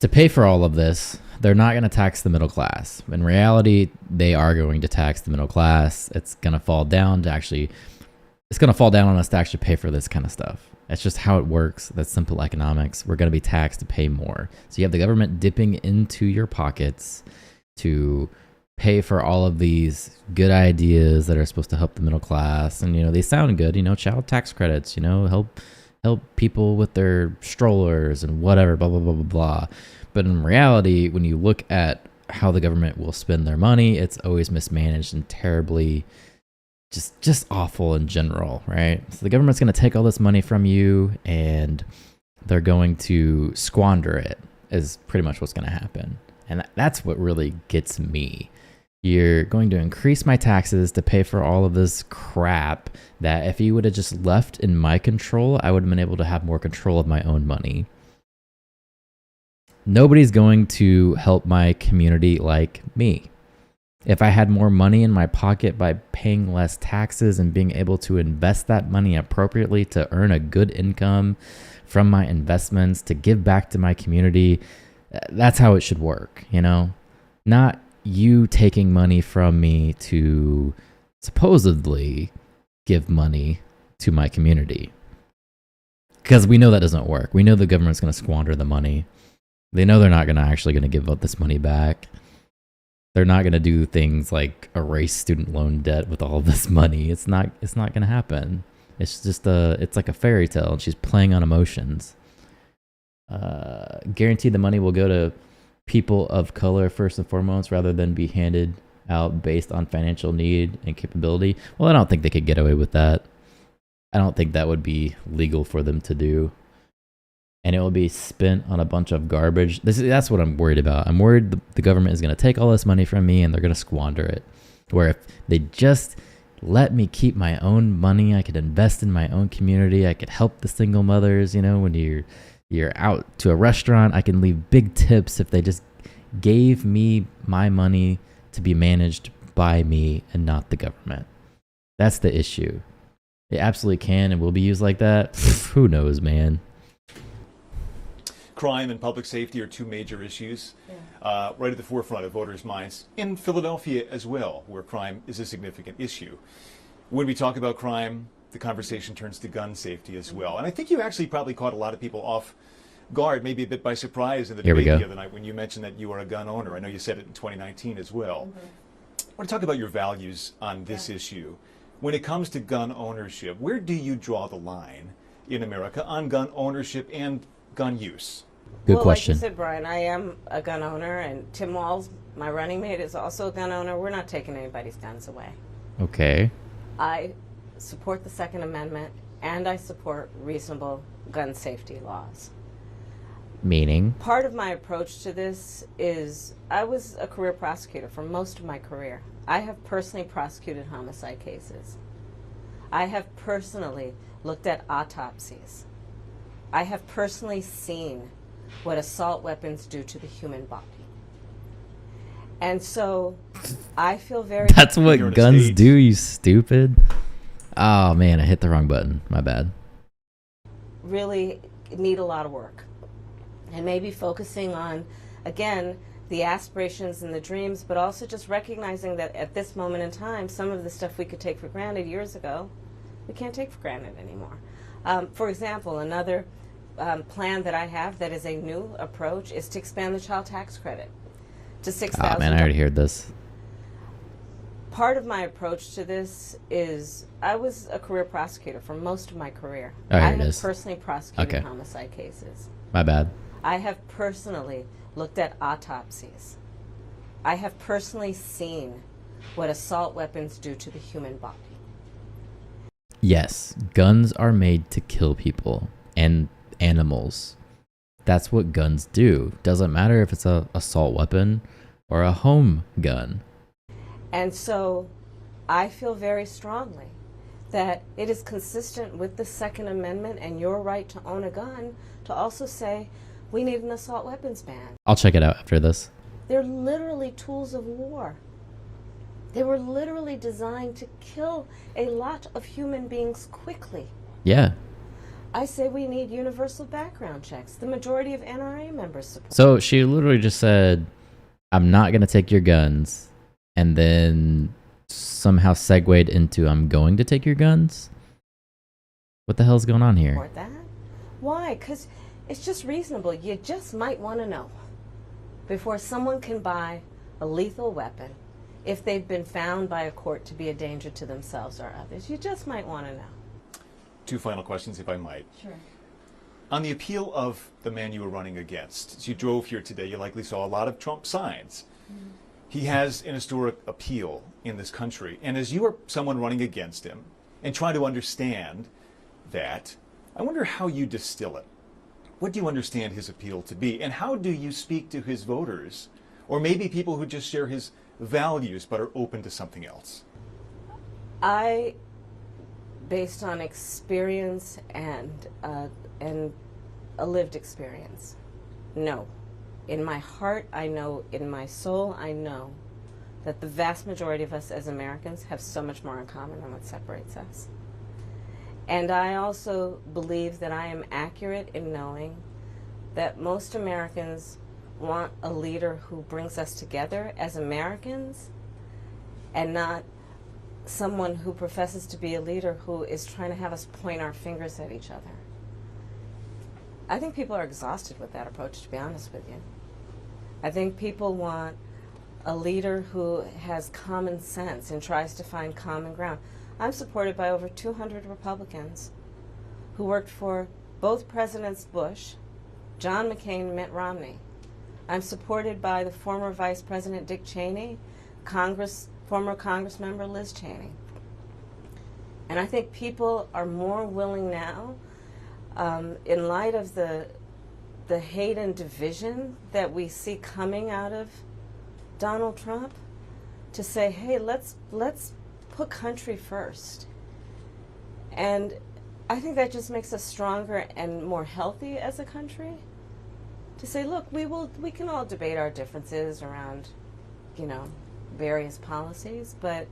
to pay for all of this, they're not going to tax the middle class. In reality, they are going to tax the middle class. It's going to fall down on us to actually pay for this kind of stuff. That's just how it works. That's simple economics. We're going to be taxed to pay more. So you have the government dipping into your pockets to pay for all of these good ideas that are supposed to help the middle class, and they sound good, child tax credits, help people with their strollers and whatever, blah blah blah blah blah. But in reality, when you look at how the government will spend their money, it's always mismanaged and terribly just awful in general, right? So the government's going to take all this money from you and they're going to squander it, is pretty much what's going to happen. And that's what really gets me. You're going to increase my taxes to pay for all of this crap that if you would have just left in my control, I would have been able to have more control of my own money. Nobody's going to help my community like me. If I had more money in my pocket by paying less taxes and being able to invest that money appropriately to earn a good income from my investments to give back to my community, that's how it should work, Not you taking money from me to supposedly give money to my community. Because we know that doesn't work. We know the government's going to squander the money. They know they're not actually going to give out this money back. They're not going to do things like erase student loan debt with all of this money. It's not going to happen. It's just it's like a fairy tale, and she's playing on emotions. Guaranteed the money will go to people of color first and foremost, rather than be handed out based on financial need and capability. Well, I don't think they could get away with that. I don't think that would be legal for them to do. And it will be spent on a bunch of garbage. That's what I'm worried about. I'm worried the government is going to take all this money from me and they're going to squander it. Where if they just let me keep my own money, I could invest in my own community. I could help the single mothers, when you're out to a restaurant, I can leave big tips if they just gave me my money to be managed by me and not the government. That's the issue. It absolutely can and will be used like that. Who knows, man? Crime and public safety are two major issues right at the forefront of voters' minds in Philadelphia as well, where crime is a significant issue. When we talk about crime, the conversation turns to gun safety as well. And I think you actually probably caught a lot of people off guard, maybe a bit by surprise in the debate the other night when you mentioned that you are a gun owner. I know you said it in 2019 as well. I want to talk about your values on this issue. When it comes to gun ownership, where do you draw the line in America on gun ownership and gun use? Good question. Like you said, Brian, I am a gun owner, and Tim Walz, my running mate, is also a gun owner. We're not taking anybody's guns away. Okay. I support the Second Amendment, and I support reasonable gun safety laws. Meaning? Part of my approach to this is I was a career prosecutor for most of my career. I have personally prosecuted homicide cases. I have personally looked at autopsies. I have personally seen what assault weapons do to the human body. And so I feel very... That's what guns do, you stupid. Oh, man, I hit the wrong button. My bad. Really need a lot of work. And maybe focusing on, again, the aspirations and the dreams, but also just recognizing that at this moment in time, some of the stuff we could take for granted years ago, we can't take for granted anymore. For example, another plan that I have that is a new approach is to expand the child tax credit to $6,000. Oh, man, I already heard this. Part of my approach to this is I was a career prosecutor for most of my career. Oh, here I it have is. personally prosecuted homicide cases. My bad. I have personally looked at autopsies. I have personally seen what assault weapons do to the human body. Yes, guns are made to kill people and animals. That's what guns do. Doesn't matter if it's an assault weapon or a home gun. And so I feel very strongly that it is consistent with the Second Amendment and your right to own a gun to also say we need an assault weapons ban. I'll check it out after this. They're literally tools of war. They were literally designed to kill a lot of human beings quickly. Yeah. I say we need universal background checks. The majority of NRA members support. So she literally just said, I'm not going to take your guns, and then somehow segued into, I'm going to take your guns? What the hell's going on here? Support that? Why? Because it's just reasonable. You just might want to know before someone can buy a lethal weapon if they've been found by a court to be a danger to themselves or others. You just might want to know. 2 final questions, if I might. Sure. On the appeal of the man you were running against, as you drove here today, you likely saw a lot of Trump signs. Mm-hmm. He has an historic appeal in this country. And as you are someone running against him and trying to understand that, I wonder how you distill it. What do you understand his appeal to be? And how do you speak to his voters? Or maybe people who just share his values but are open to something else? I, based on experience and a lived experience, no. In my heart, I know, in my soul, I know that the vast majority of us as Americans have so much more in common than what separates us. And I also believe that I am accurate in knowing that most Americans want a leader who brings us together as Americans and not someone who professes to be a leader who is trying to have us point our fingers at each other. I think people are exhausted with that approach, to be honest with you. I think people want a leader who has common sense and tries to find common ground. I'm supported by over 200 Republicans who worked for both Presidents Bush, John McCain, and Mitt Romney. I'm supported by the former Vice President Dick Cheney, former Congress member Liz Cheney. And I think people are more willing now, in light of the hate and division that we see coming out of Donald Trump, to say, hey, let's put country first. And I think that just makes us stronger and more healthy as a country. To say, look, we can all debate our differences around, various policies, but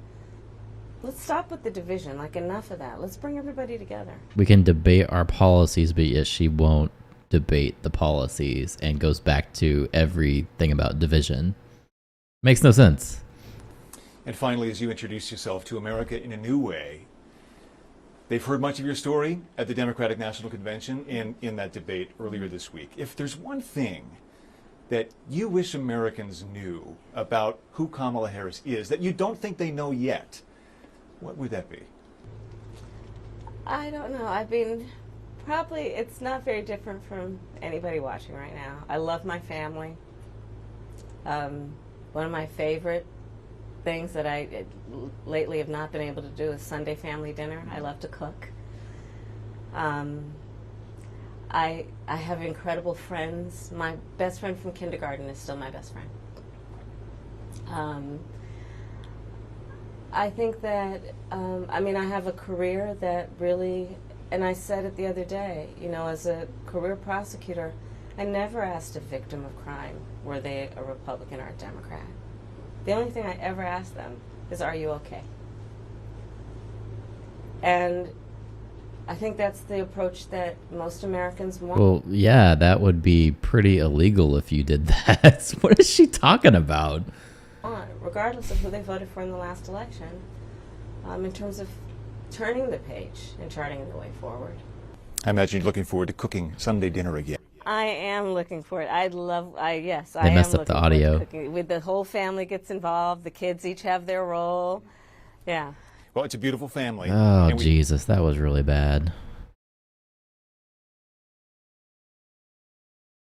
let's stop with the division. Like, enough of that. Let's bring everybody together. We can debate our policies, but yet she won't debate the policies and goes back to everything about division. Makes no sense. And finally, as you introduce yourself to America in a new way, they've heard much of your story at the Democratic National Convention and in that debate earlier this week. If there's one thing that you wish Americans knew about who Kamala Harris is that you don't think they know yet, what would that be? I don't know. I mean, probably it's not very different from anybody watching right now. I love my family. One of my favorite things that I lately have not been able to do is Sunday family dinner. I love to cook. I have incredible friends. My best friend from kindergarten is still my best friend. I think that, I have a career that really, and I said it the other day, as a career prosecutor, I never asked a victim of crime, were they a Republican or a Democrat. The only thing I ever asked them is, are you okay? And I think that's the approach that most Americans want. Well, yeah, that would be pretty illegal if you did that. What is she talking about? Regardless of who they voted for in the last election, in terms of turning the page and charting the way forward. I imagine you're looking forward to cooking Sunday dinner again. I am looking for it. I They messed up the audio. With the whole family gets involved, the kids each have their role. Yeah. Well, it's a beautiful family. Oh, Jesus, that was really bad.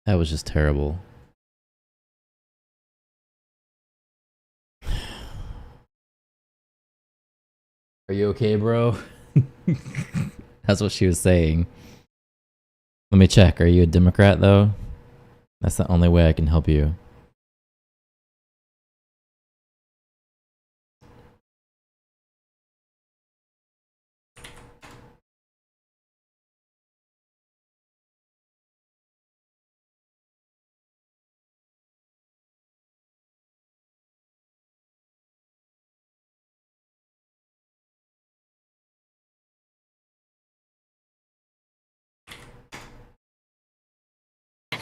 That was just terrible. Are you okay, bro? That's what she was saying. Let me check. Are you a Democrat, though? That's the only way I can help you.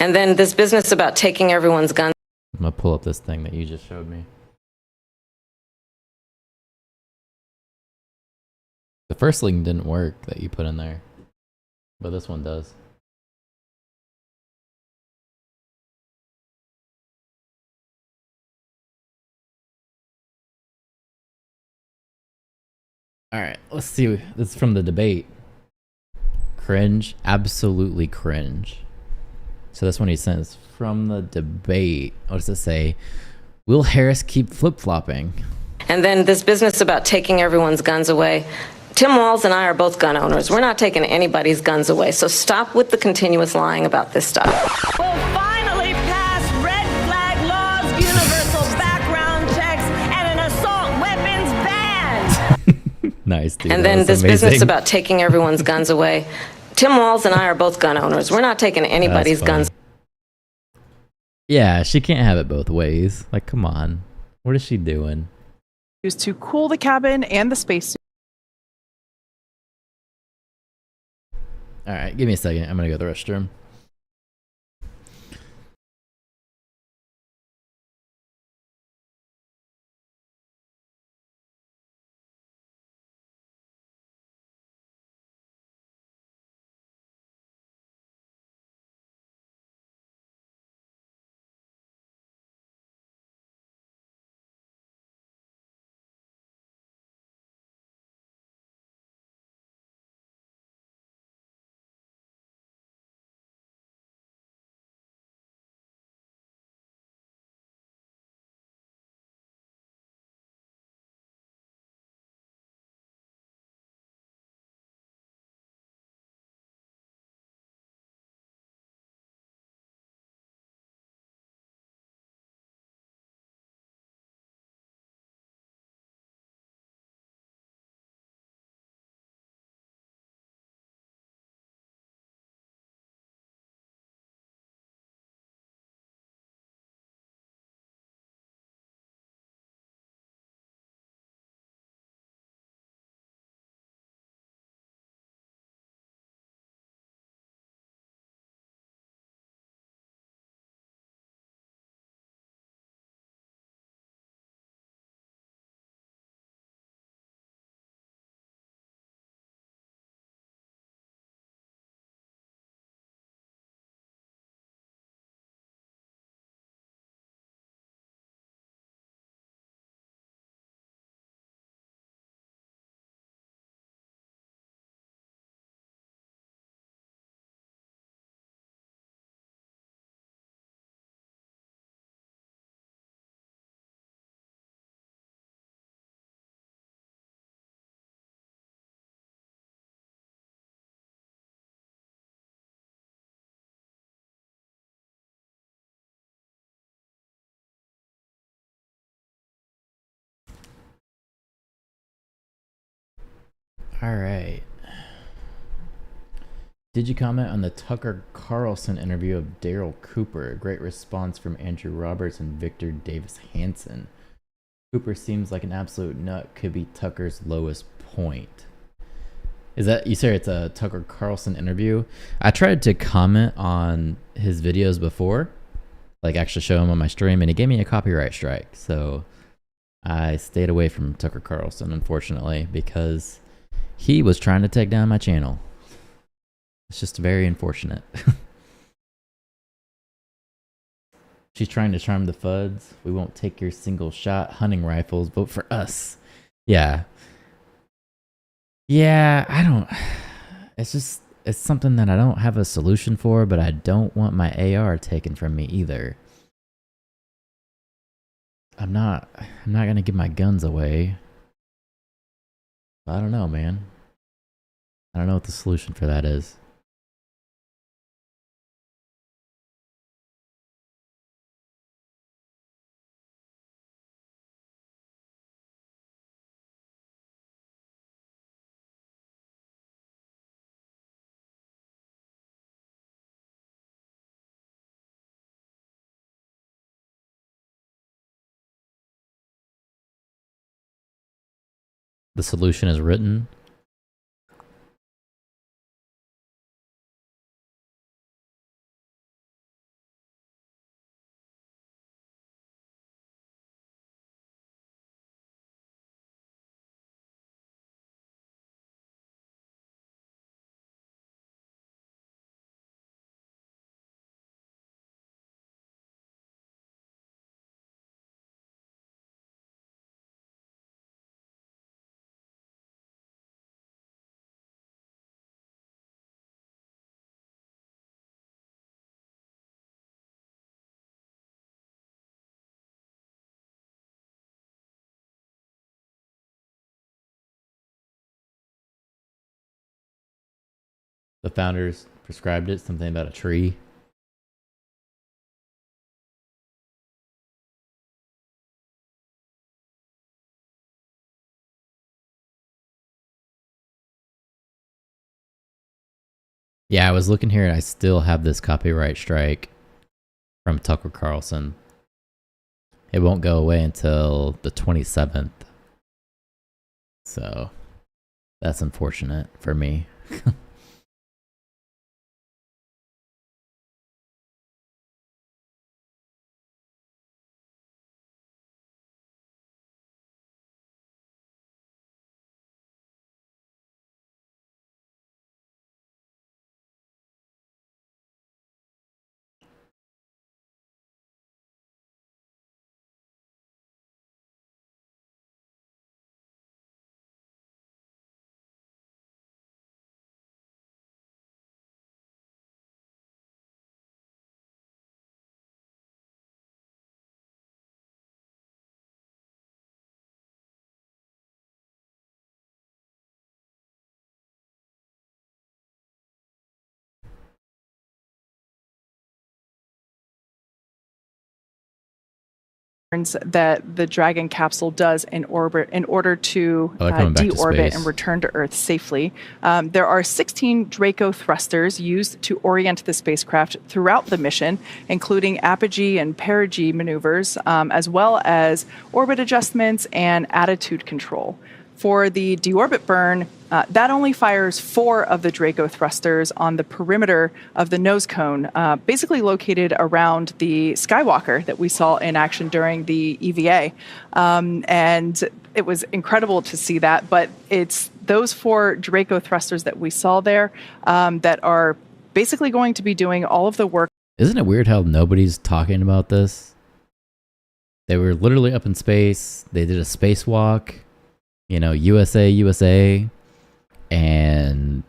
And then this business about taking everyone's guns. I'm going to pull up this thing that you just showed me. The first link didn't work that you put in there, but this one does. All right, let's see. This is from the debate. Cringe, absolutely cringe. So that's when he says from the debate. What does it say? Will Harris keep flip-flopping? And then this business about taking everyone's guns away. Tim Walz and I are both gun owners. We're not taking anybody's guns away. So stop with the continuous lying about this stuff. We'll finally pass red flag laws, universal background checks, and an assault weapons ban. Nice, dude. And then this business about taking everyone's guns away. Tim Walz and I are both gun owners. We're not taking anybody's guns. Yeah, she can't have it both ways. Like, come on. What is she doing? Used to cool the cabin and the spacesuit. All right, give me a second. I'm going to go to the restroom. All right. Did you comment on the Tucker Carlson interview of Daryl Cooper? Great response from Andrew Roberts and Victor Davis Hanson. Cooper seems like an absolute nut. Could be Tucker's lowest point. Is that, you say it's a Tucker Carlson interview? I tried to comment on his videos before, like actually show him on my stream, and he gave me a copyright strike. So I stayed away from Tucker Carlson, unfortunately, because he was trying to take down my channel. It's just very unfortunate. She's trying to charm the FUDs. We won't take your single shot hunting rifles. Vote for us. Yeah. Yeah, I don't. It's something that I don't have a solution for, but I don't want my AR taken from me either. I'm not gonna give my guns away. I don't know, man. I don't know what the solution for that is. The solution is written. The founders prescribed it, something about a tree. Yeah, I was looking here and I still have this copyright strike from Tucker Carlson. It won't go away until the 27th. So that's unfortunate for me. that the Dragon capsule does in orbit in order to deorbit and return to Earth safely. There are 16 Draco thrusters used to orient the spacecraft throughout the mission, including apogee and perigee maneuvers, as well as orbit adjustments and attitude control. For the deorbit burn, that only fires 4 of the Draco thrusters on the perimeter of the nose cone, basically located around the Skywalker that we saw in action during the EVA. And it was incredible to see that, but it's those 4 Draco thrusters that we saw there that are basically going to be doing all of the work. Isn't it weird how nobody's talking about this? They were literally up in space. They did a spacewalk. You know, USA, and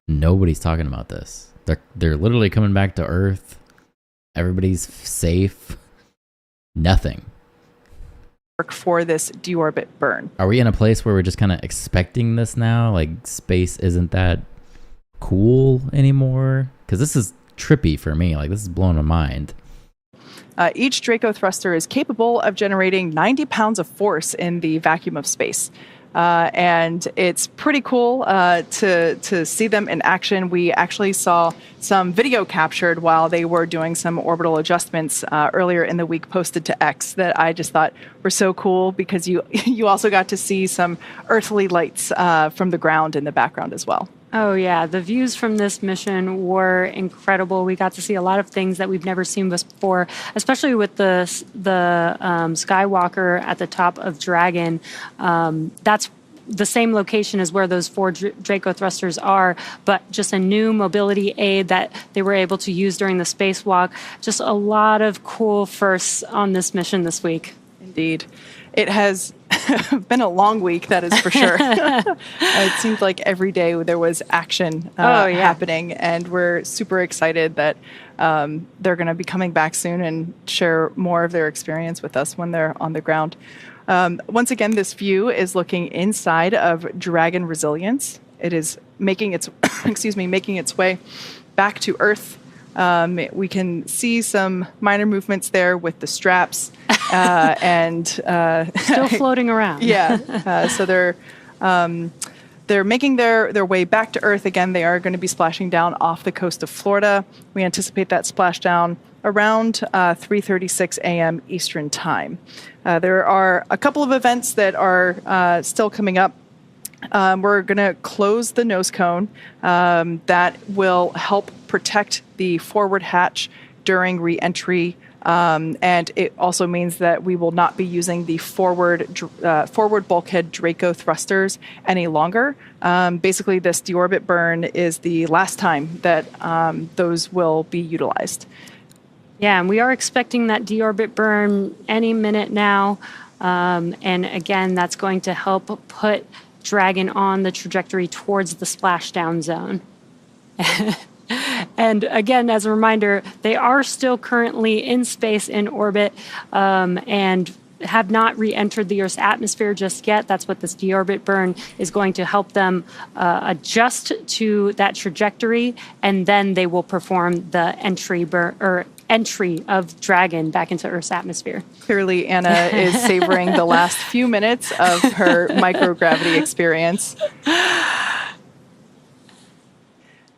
nobody's talking about this. They're literally coming back to Earth. Everybody's safe. Nothing. For this deorbit burn. Are we in a place where we're just kind of expecting this now? Like, space isn't that cool anymore? Because this is trippy for me. Like, this is blowing my mind. Each Draco thruster is capable of generating 90 pounds of force in the vacuum of space. And it's pretty cool to see them in action. We actually saw some video captured while they were doing some orbital adjustments earlier in the week, posted to X, that I just thought were so cool, because you also got to see some earthly lights from the ground in the background as well. Oh, yeah. The views from this mission were incredible. We got to see a lot of things that we've never seen before, especially with the Skywalker at the top of Dragon. That's the same location as where those 4 Draco thrusters are, but just a new mobility aid that they were able to use during the spacewalk. Just a lot of cool firsts on this mission this week. Indeed. It has been a long week, that is for sure. It seemed like every day there was action happening, and we're super excited that they're going to be coming back soon and share more of their experience with us when they're on the ground. Once again, this view is looking inside of Dragon Resilience. It is making its making its way back to Earth. We can see some minor movements there with the straps and still floating around. Yeah. So they're making their way back to Earth. Again, they are going to be splashing down off the coast of Florida. We anticipate that splashdown around 3:36 a.m. Eastern Time. There are a couple of events that are still coming up. We're going to close the nose cone. That will help protect the forward hatch during re-entry. And it also means that we will not be using the forward bulkhead Draco thrusters any longer. Basically, this deorbit burn is the last time that those will be utilized. Yeah, and we are expecting that deorbit burn any minute now. And again, that's going to help put Dragon on the trajectory towards the splashdown zone. And again, as a reminder, they are still currently in space in orbit, and have not re-entered the Earth's atmosphere just yet. That's what this deorbit burn is going to help them adjust to that trajectory, and then they will perform the entry of Dragon back into Earth's atmosphere. Clearly, Anna is savoring the last few minutes of her microgravity experience.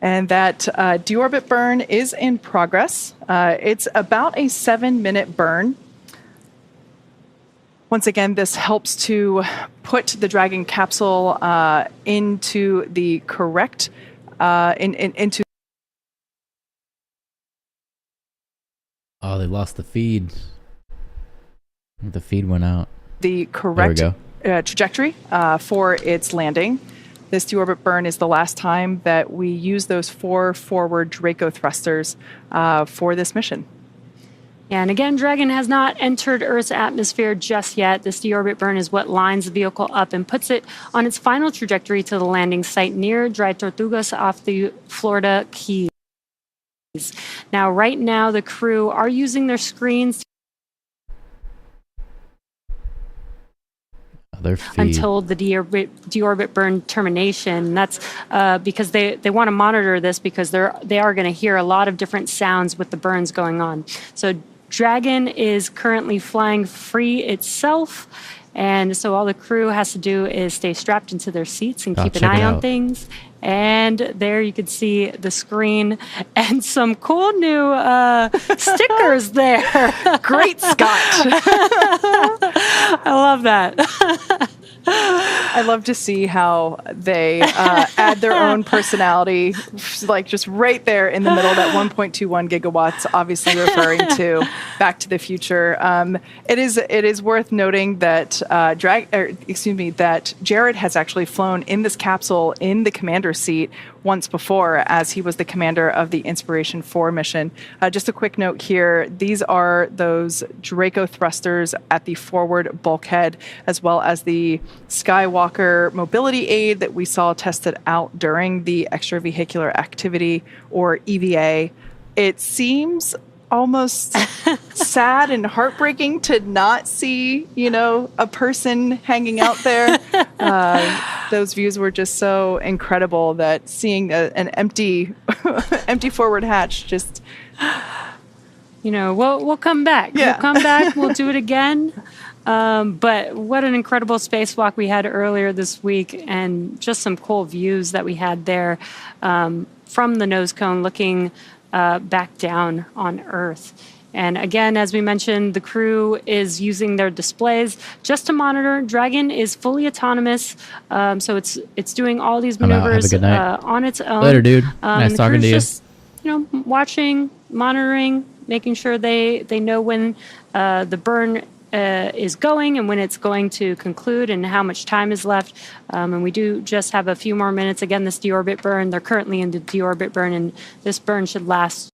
And that deorbit burn is in progress. It's about a 7-minute burn. Once again, this helps to put the Dragon capsule into the correct into. Oh, they lost the feed. The feed went out. The correct trajectory for its landing. This deorbit burn is the last time that we use those 4 forward Draco thrusters for this mission. And again, Dragon has not entered Earth's atmosphere just yet. This deorbit burn is what lines the vehicle up and puts it on its final trajectory to the landing site near Dry Tortugas off the Florida Keys. Now, right now, the crew are using their screens until the deorbit burn termination. That's because they want to monitor this because they are going to hear a lot of different sounds with the burns going on. So Dragon is currently flying free itself, and so all the crew has to do is stay strapped into their seats and keep an eye on things. And there you can see the screen and some cool new stickers there. Great Scott. I love that. I love to see how they add their own personality, like just right there in the middle of that 1.21 gigawatts, obviously referring to Back to the Future. It is worth noting that that Jared has actually flown in this capsule in the commander's seat once before, as he was the commander of the Inspiration 4 mission. Just a quick note here, these are those Draco thrusters at the forward bulkhead, as well as the Skywalker mobility aid that we saw tested out during the extravehicular activity, or EVA. It seems almost sad and heartbreaking to not see, a person hanging out there. Those views were just so incredible that seeing an empty forward hatch just... We'll come back. Yeah. We'll come back. We'll do it again. But what an incredible spacewalk we had earlier this week, and just some cool views that we had there from the nose cone looking back down on Earth. And again, as we mentioned, the crew is using their displays just to monitor. Dragon is fully autonomous, so it's doing all these maneuvers on its own. Later, dude. Nice talking to you. Just, watching, monitoring, making sure they know when the burn is going and when it's going to conclude and how much time is left. And we do just have a few more minutes. Again, this deorbit burn, they're currently in the deorbit burn, and this burn should last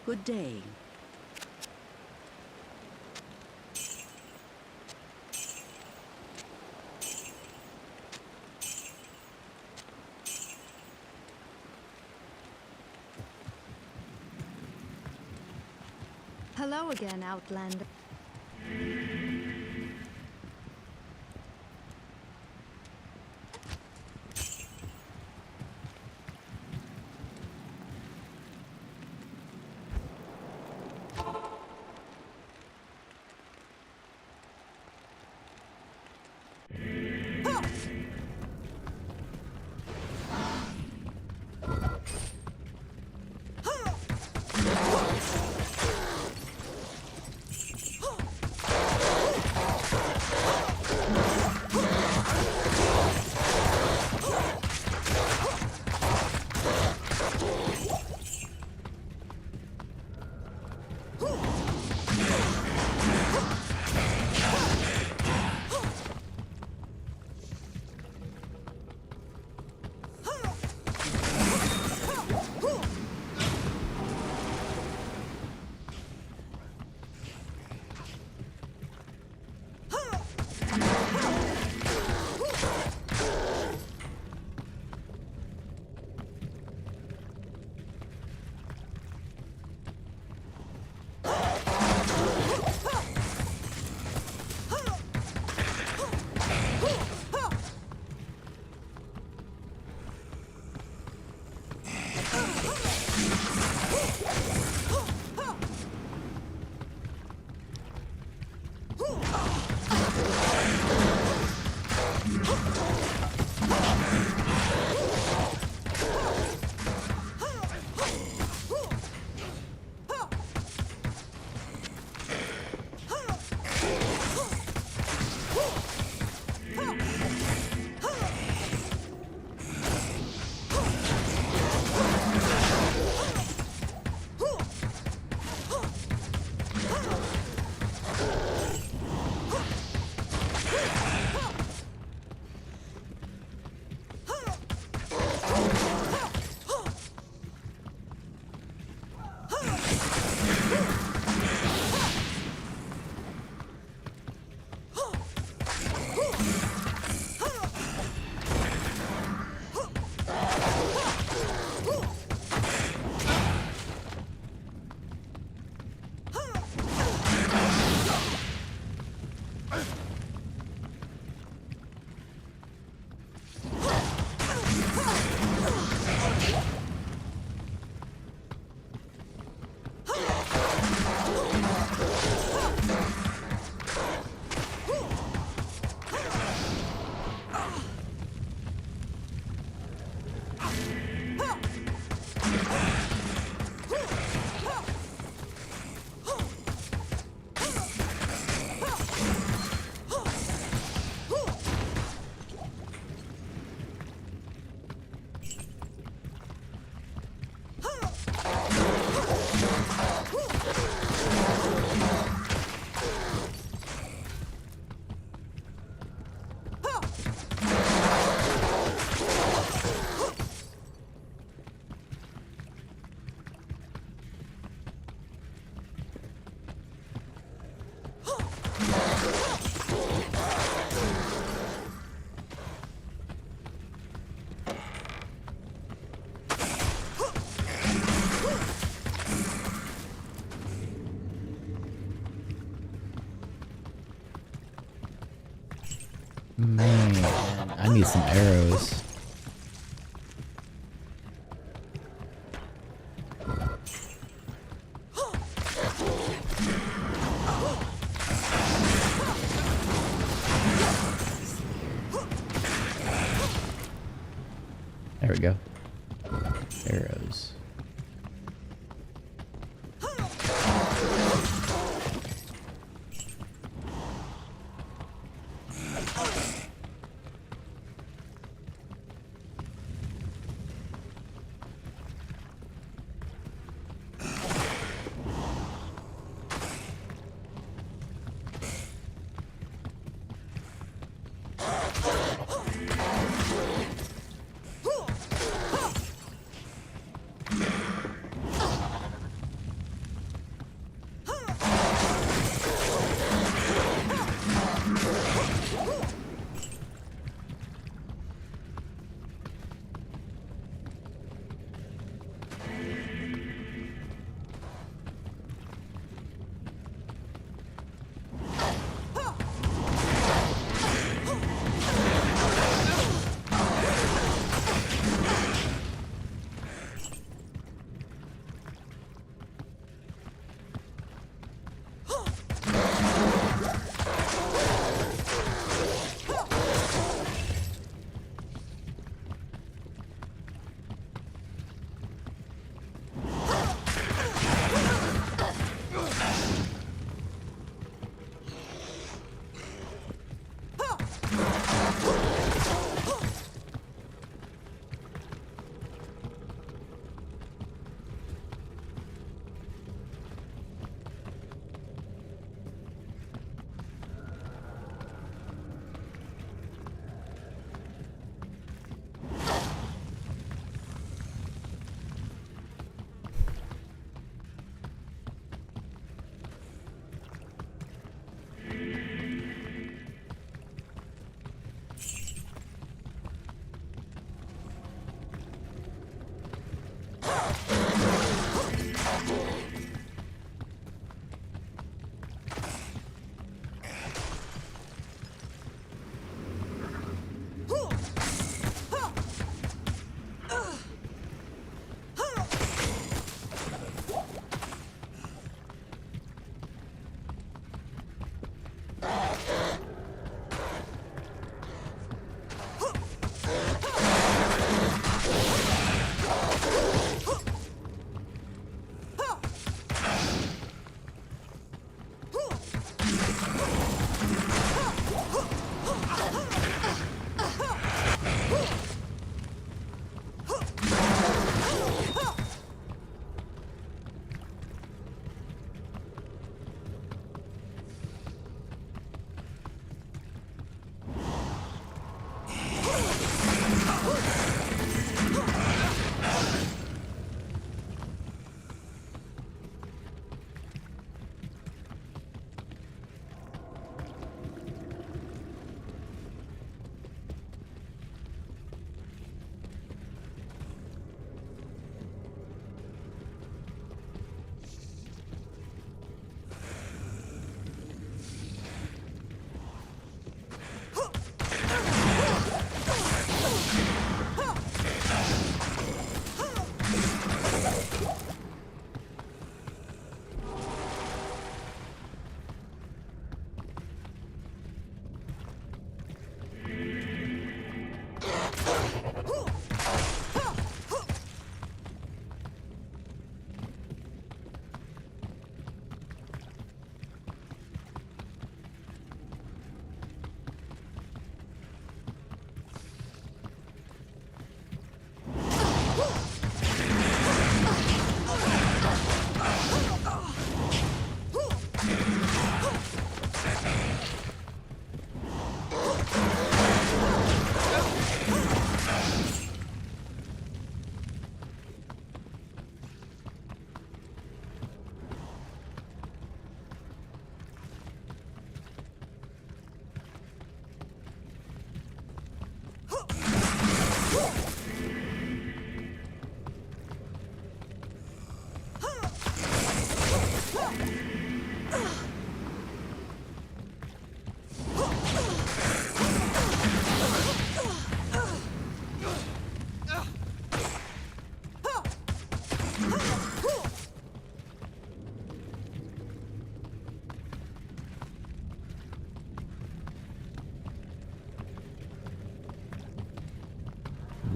Good day. Hello again, Outlander. Man, I need some arrows. There we go. Arrows.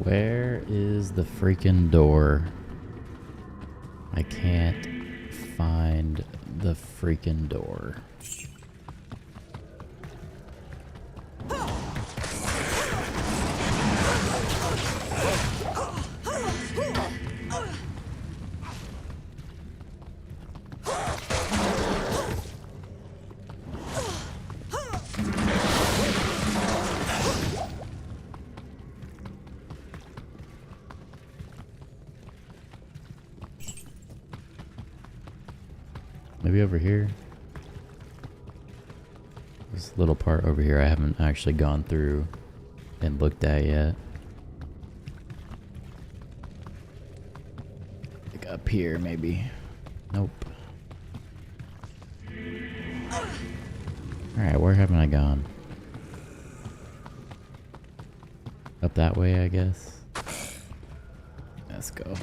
Where is the freaking door? I can't find the freaking door. Maybe over here? This little part over here I haven't actually gone through and looked at yet. Like up here maybe. Nope. Alright, where haven't I gone? Up that way, I guess. Let's go.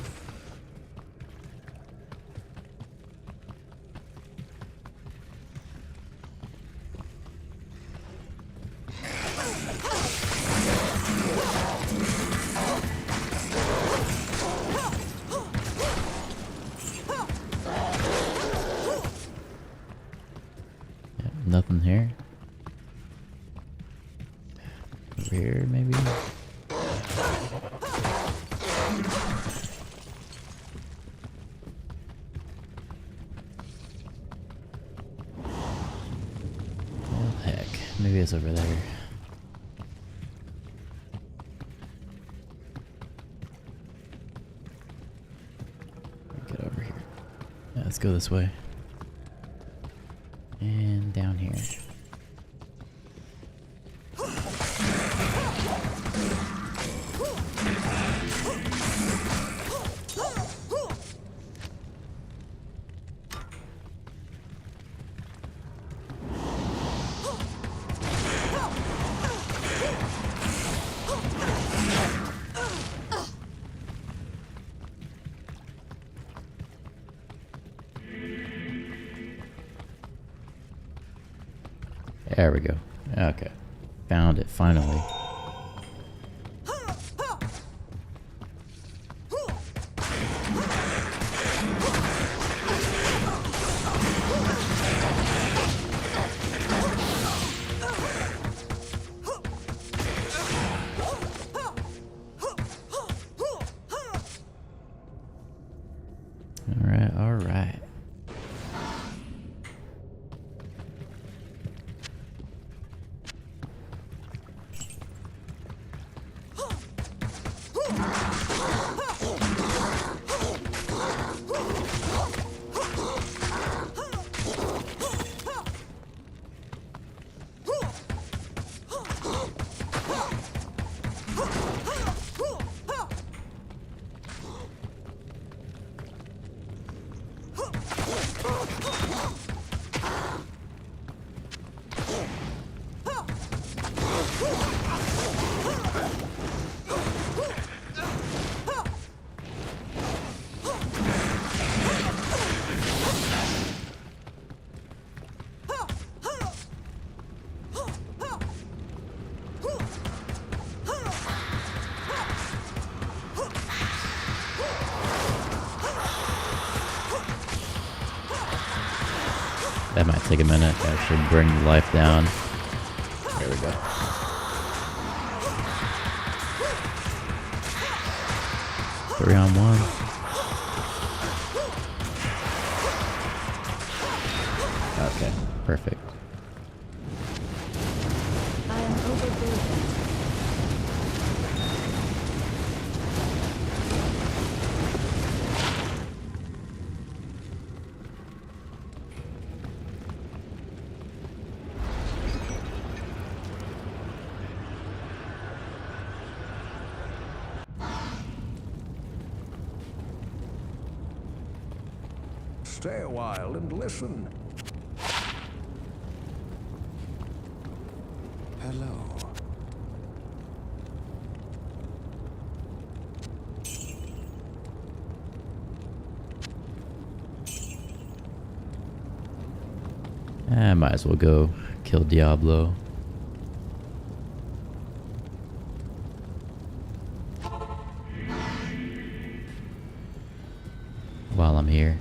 Nothing here. Over here, maybe? Well, heck. Maybe it's over there. Get over here. Yeah, let's go this way. And down here. There we go. Okay. Found it, finally. Alright, alright. That might take a minute to actually bring the life down. There we go. Three on one. Okay, perfect. I am overburdened. stay a while and listen. Hello. I might as well go kill Diablo. While I'm here.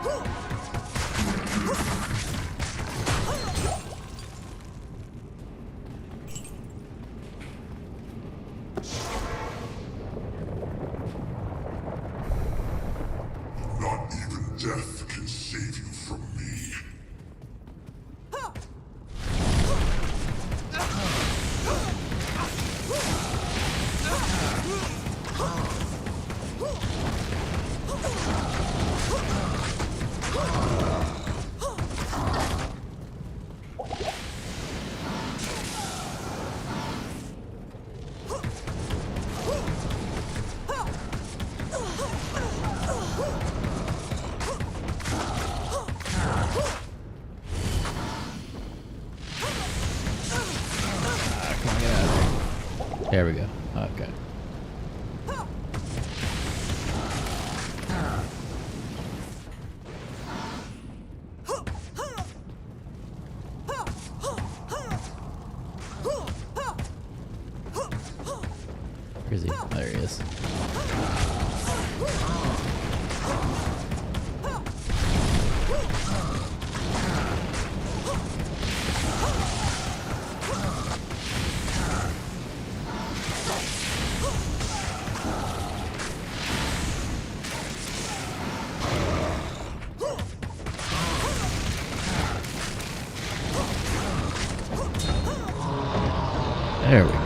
Not even death can save you from me. There we go. Okay. Where is he? Oh, there he is. There we go.